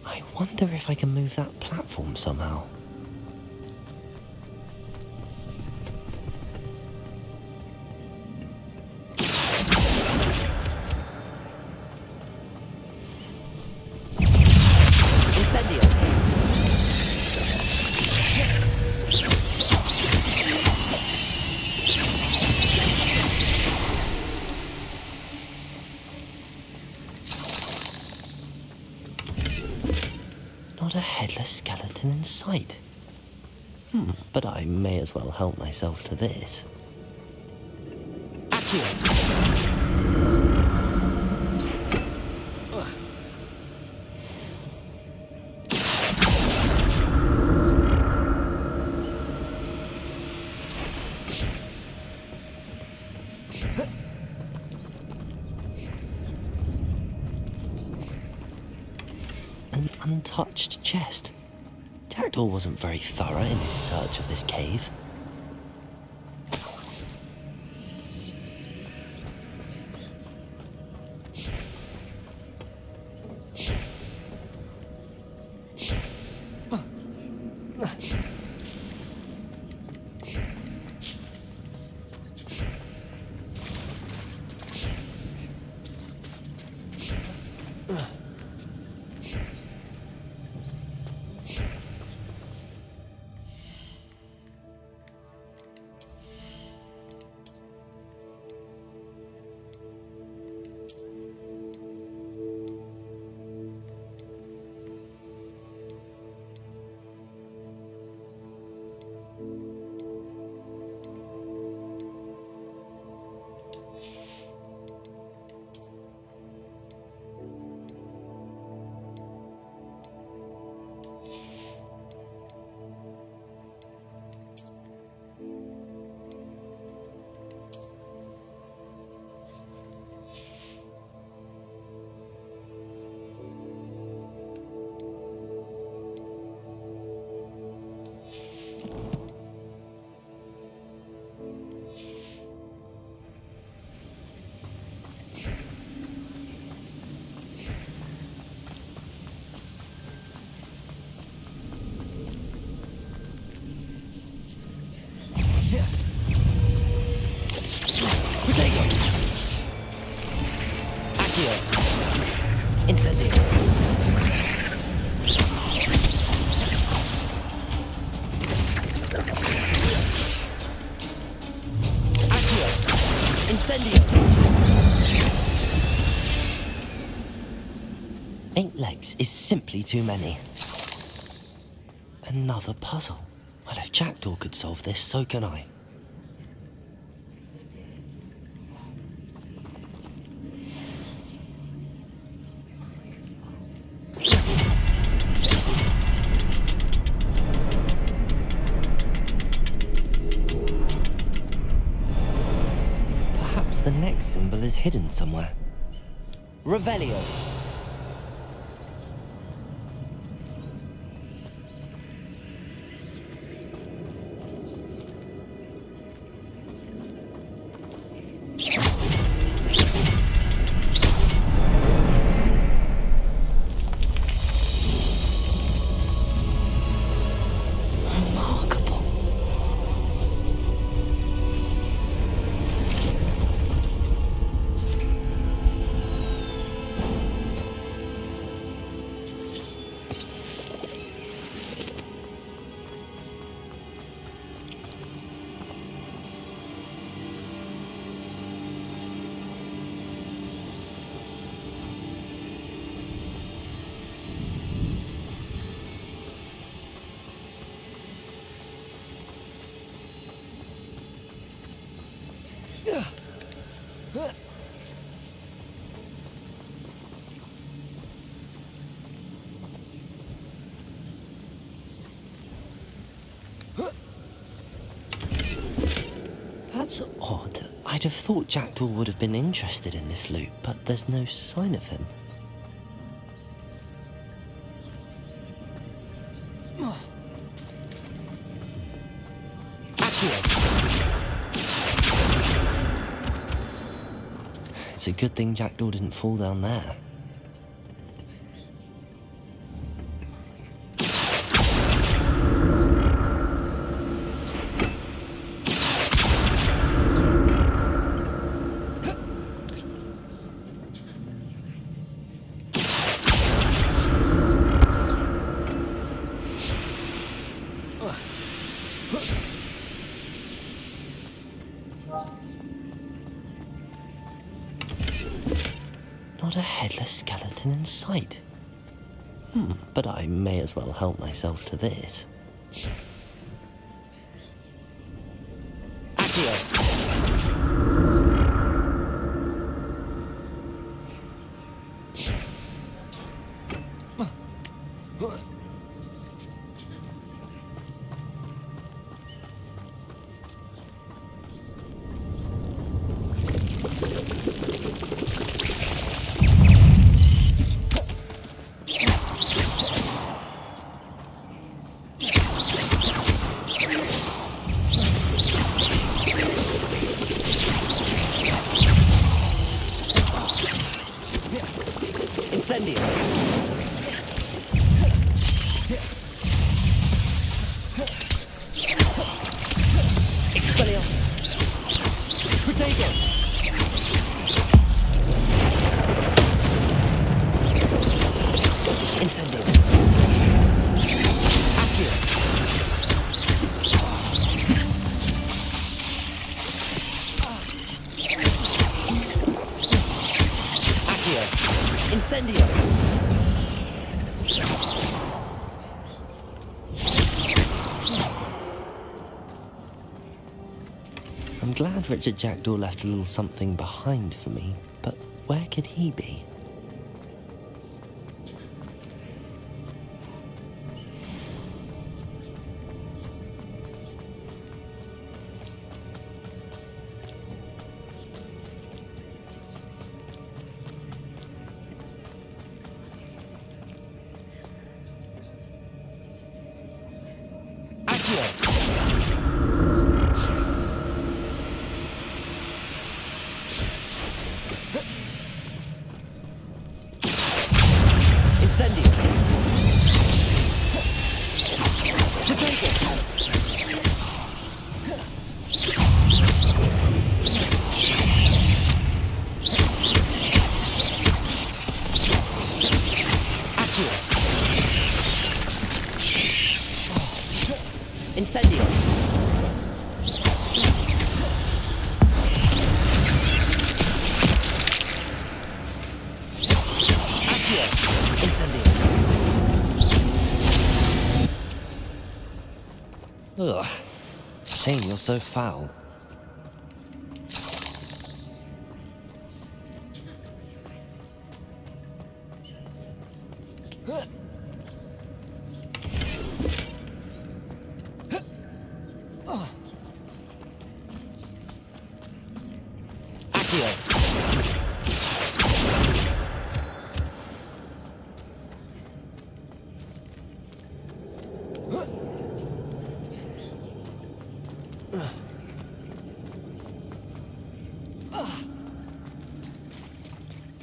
I wonder if I can move that platform somehow. Incendio. Not a headless skeleton in sight. But I may as well help myself to this. Accio. untouched chest. Jackdaw wasn't very thorough in his search of this cave. Incendio. Accio. Incendio. 8 legs is simply too many. Another puzzle. Well, if Jackdaw could solve this, so can I. Perhaps the next symbol is hidden somewhere. Revelio. That's odd. I'd have thought Jackdaw would have been interested in this loot, but there's no sign of him. It's a good thing Jackdaw didn't fall down there. Not a headless skeleton in sight. But I may as well help myself to this. Accio. Incendio! Expelliarmus! Protego! Incendio! Accio! Accio! Incendio! I'm glad Richard Jackdaw left a little something behind for me, but where could he be? Incendio! Protego! Accio! Incendio! Incendio! Ugh. Shame you're so foul. Accio!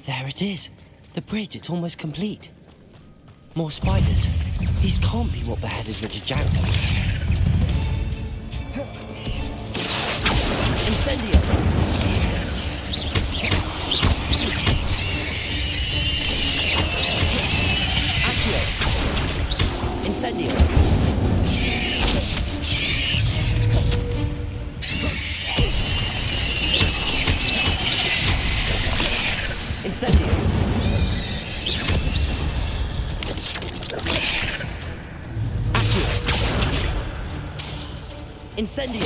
There it is. The bridge, it's almost complete. More spiders. These can't be what beheaded Richard Jackdaw. Incendio! Accio! Incendio! Incendio! Accio! Incendio!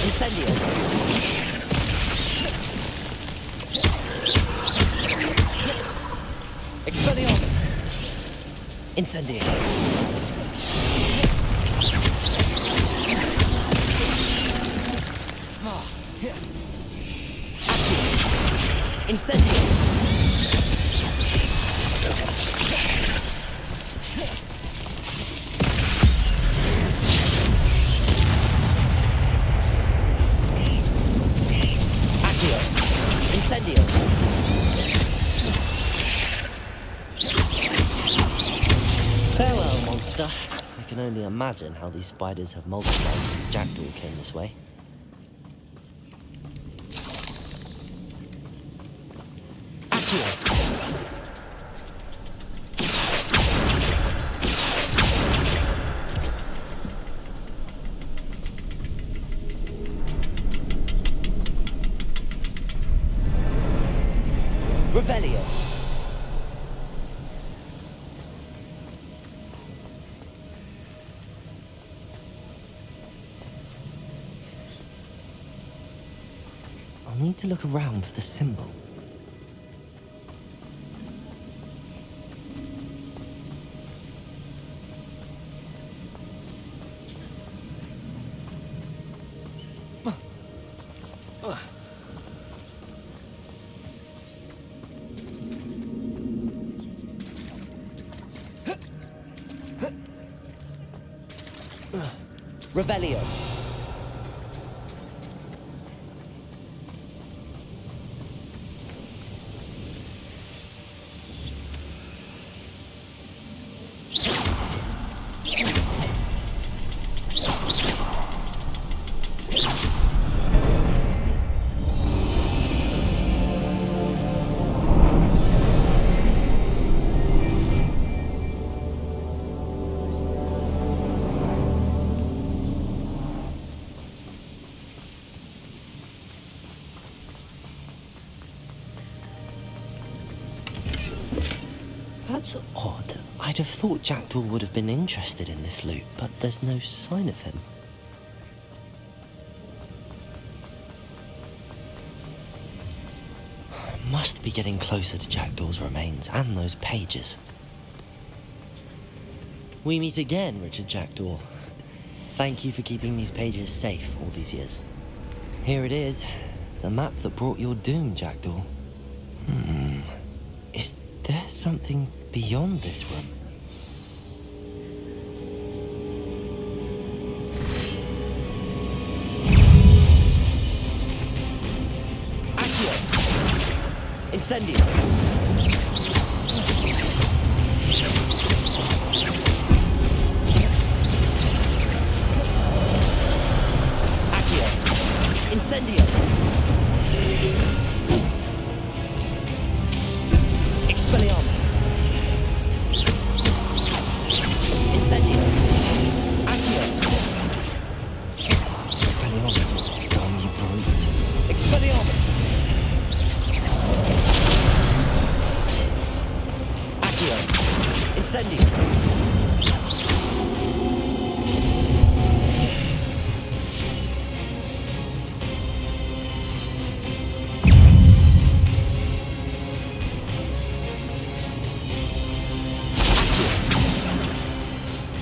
Incendio! Expelliarmus! Incendio! Accio! Incendio! Incendio! Farewell, monster. I can only imagine how these spiders have multiplied since Jackdaw came this way. Accio! Revelio! I'll need to look around for the symbol. Revelio. That's odd. I'd have thought Jackdaw would have been interested in this loot, but there's no sign of him. Must be getting closer to Jackdaw's remains and those pages. We meet again, Richard Jackdaw. Thank you for keeping these pages safe all these years. Here it is, the map that brought your doom, Jackdaw. Is there something beyond this room? Accio! Incendio! Accio! Incendio! Expelliarmus! Incendio! Accio! Expelliarmus, zombie brutes. Expelliarmus! Accio! Incendio!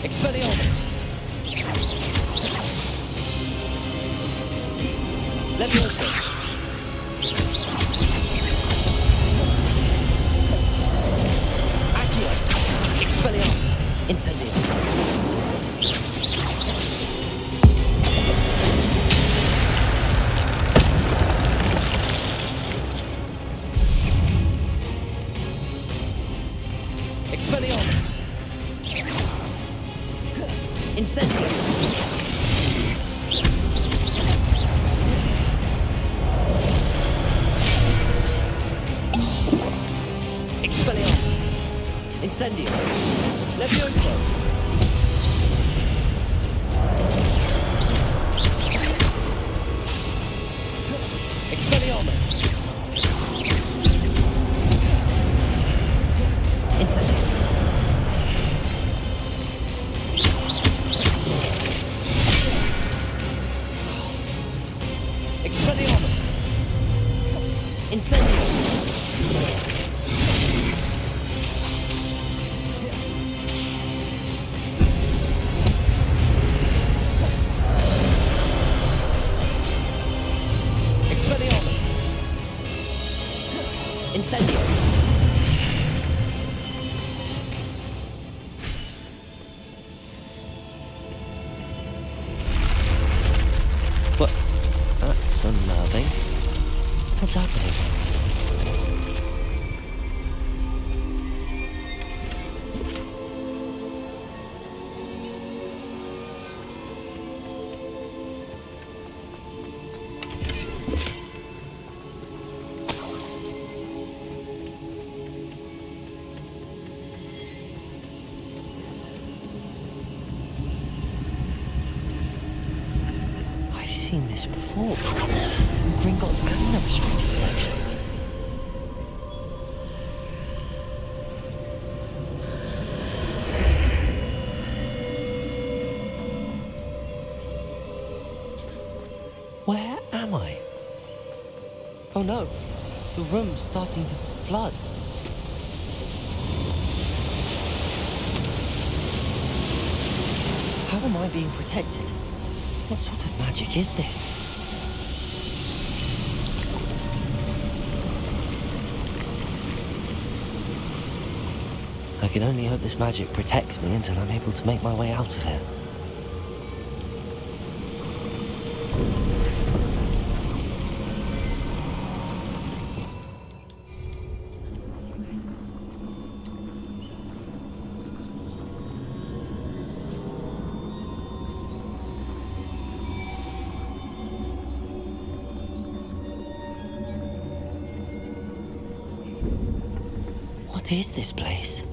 Expelliarmus! Levioso! Accio! Expelliarmus! Incendio! Expelliarmus! Incendio! Expelliarmus! Incendio! Levioso! Expelliarmus! Incendio! Expelliarmus! Incendio! Expelliarmus! Incendio! What? That's unnerving. What's happening? I've seen this before. Gringotts and the restricted section. Where am I? Oh no, the room's starting to flood. How am I being protected? What sort of magic is this? I can only hope this magic protects me until I'm able to make my way out of here. What is this place?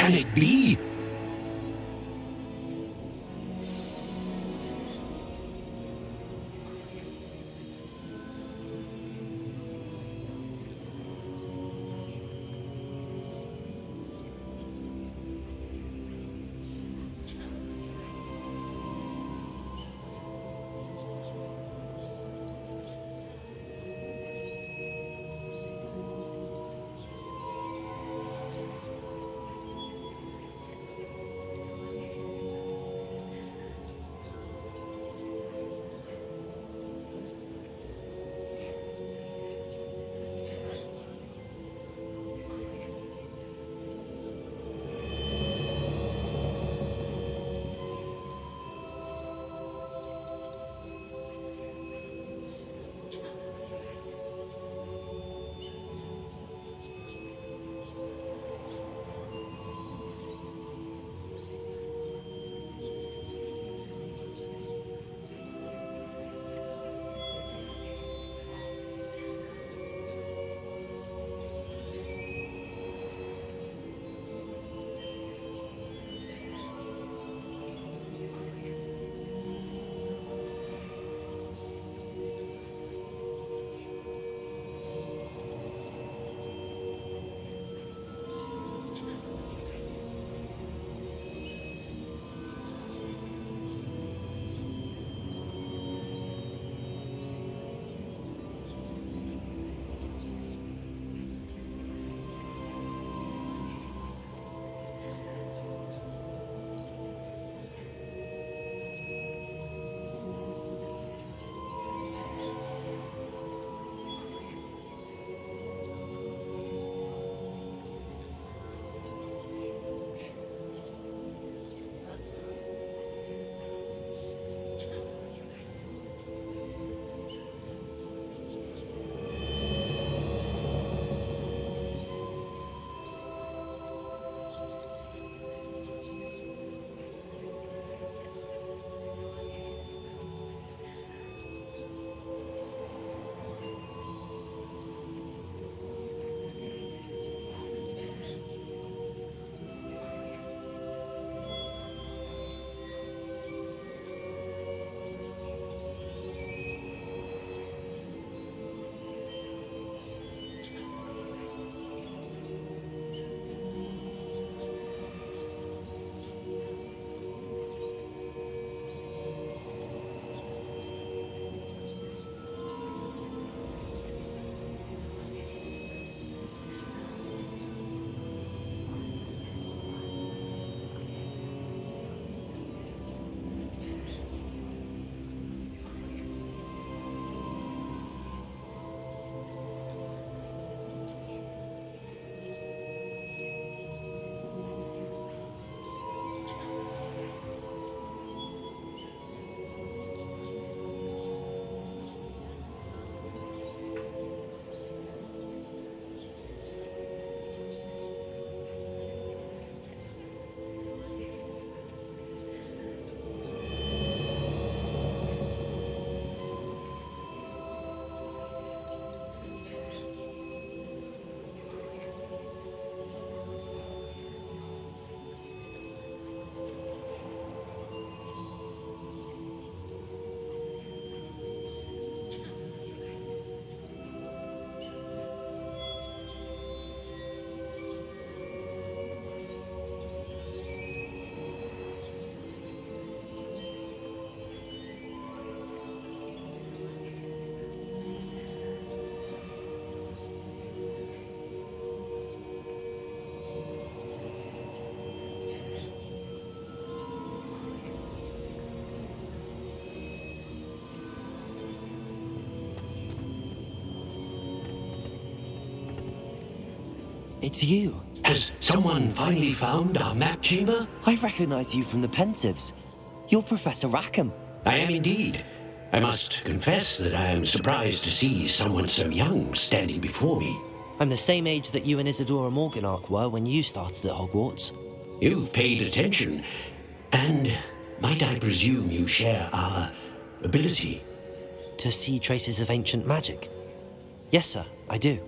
Can it be? it's you. Has someone finally found our map chamber? I recognize you from the Pensives. You're Professor Rackham. I am indeed. I must confess that I am surprised to see someone so young standing before me. I'm the same age that you and Isadora Morganach were when you started at Hogwarts. You've paid attention, and might I presume you share our ability? To see traces of ancient magic? Yes, sir, I do.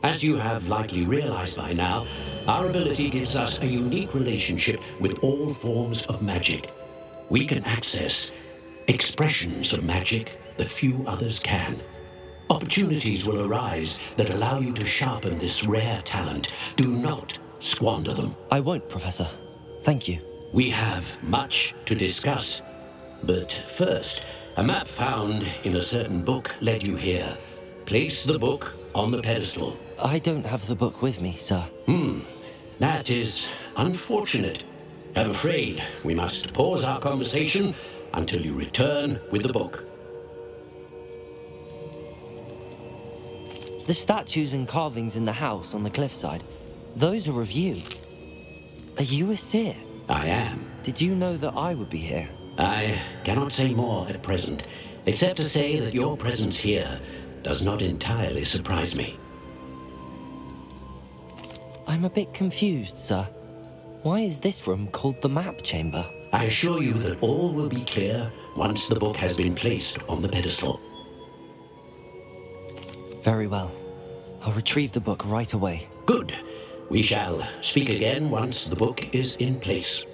As you have likely realized by now, our ability gives us a unique relationship with all forms of magic. We can access expressions of magic that few others can. Opportunities will arise that allow you to sharpen this rare talent. Do not squander them. I won't, Professor. Thank you. We have much to discuss. But first, a map found in a certain book led you here. Place the book on the pedestal. I don't have the book with me, sir. That is unfortunate. I'm afraid we must pause our conversation until you return with the book. The statues and carvings in the house on the cliffside, those are of you. Are you a seer? I am. Did you know that I would be here? I cannot say more at present, except to say that your presence here does not entirely surprise me. I'm a bit confused, sir. Why is this room called the map chamber? I assure you that all will be clear once the book has been placed on the pedestal. Very well. I'll retrieve the book right away. Good. We shall speak again once the book is in place.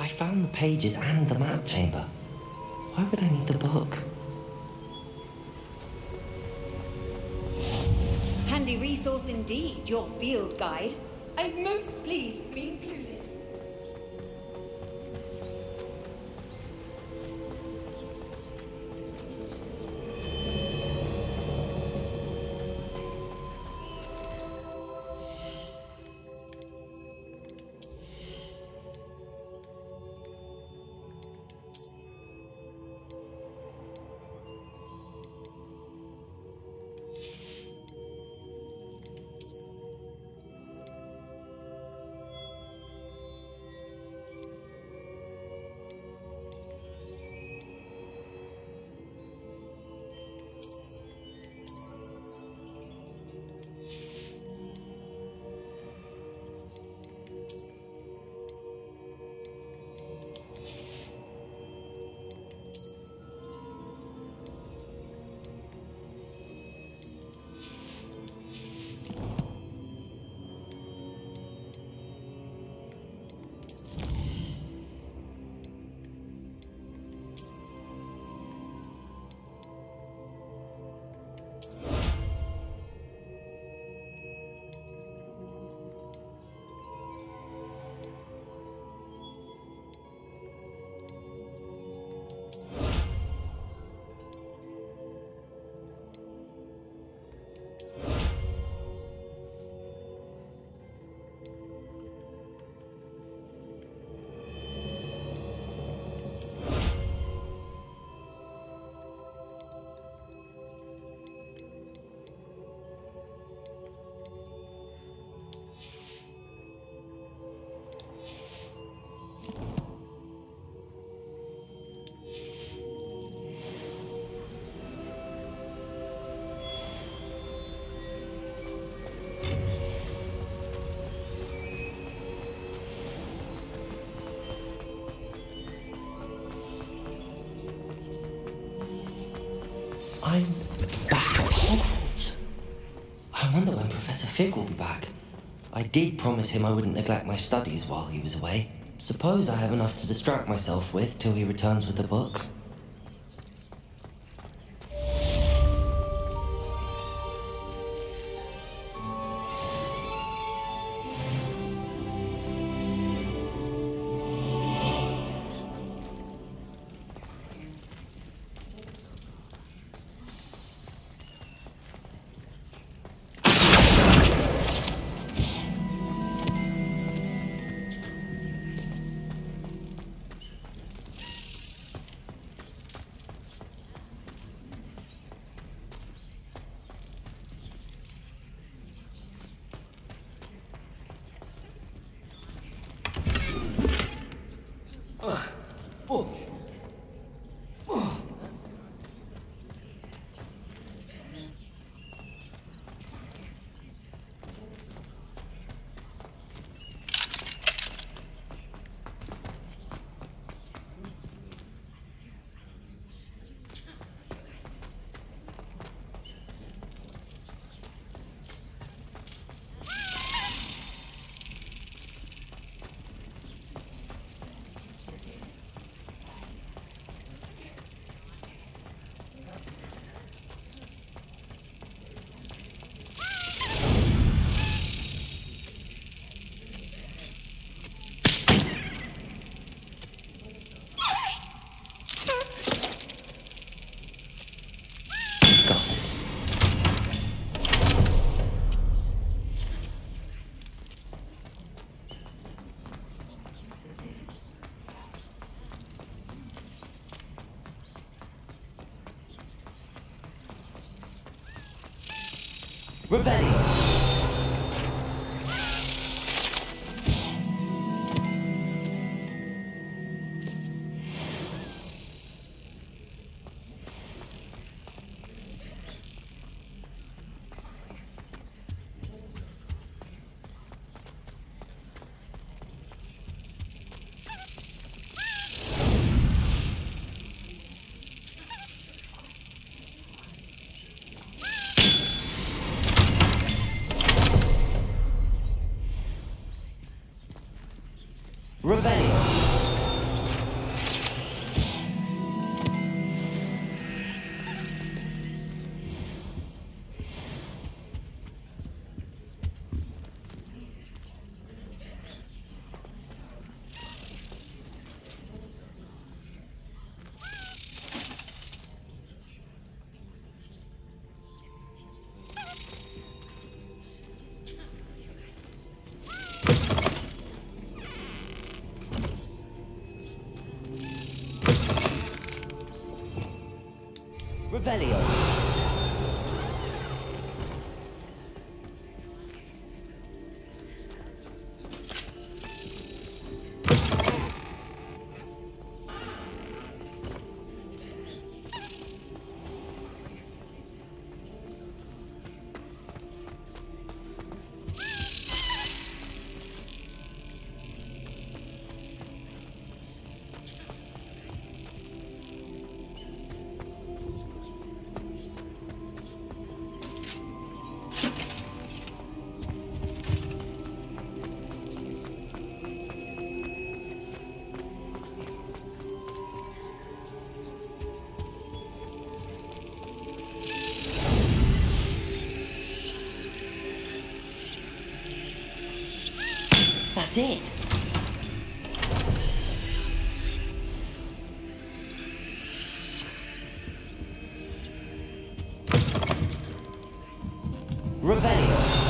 I found the pages and the map chamber. Why would I need the book? Handy resource indeed, your field guide. I'm most pleased to be included. I'm back at Hogwarts. I wonder when Professor Fig will be back. I did promise him I wouldn't neglect my studies while he was away. Suppose I have enough to distract myself with till he returns with the book. Revelio. Revelio. Revelio. That's it. Revelio.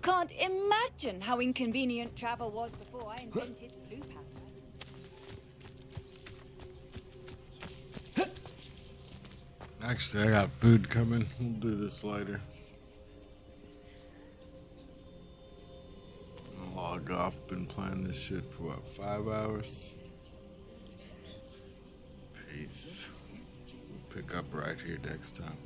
can't imagine how inconvenient travel was before I invented blue powder. Actually, I got food coming. We'll do this later. I'll log off. Been playing this shit for what, 5 hours? Peace. We'll pick up right here next time.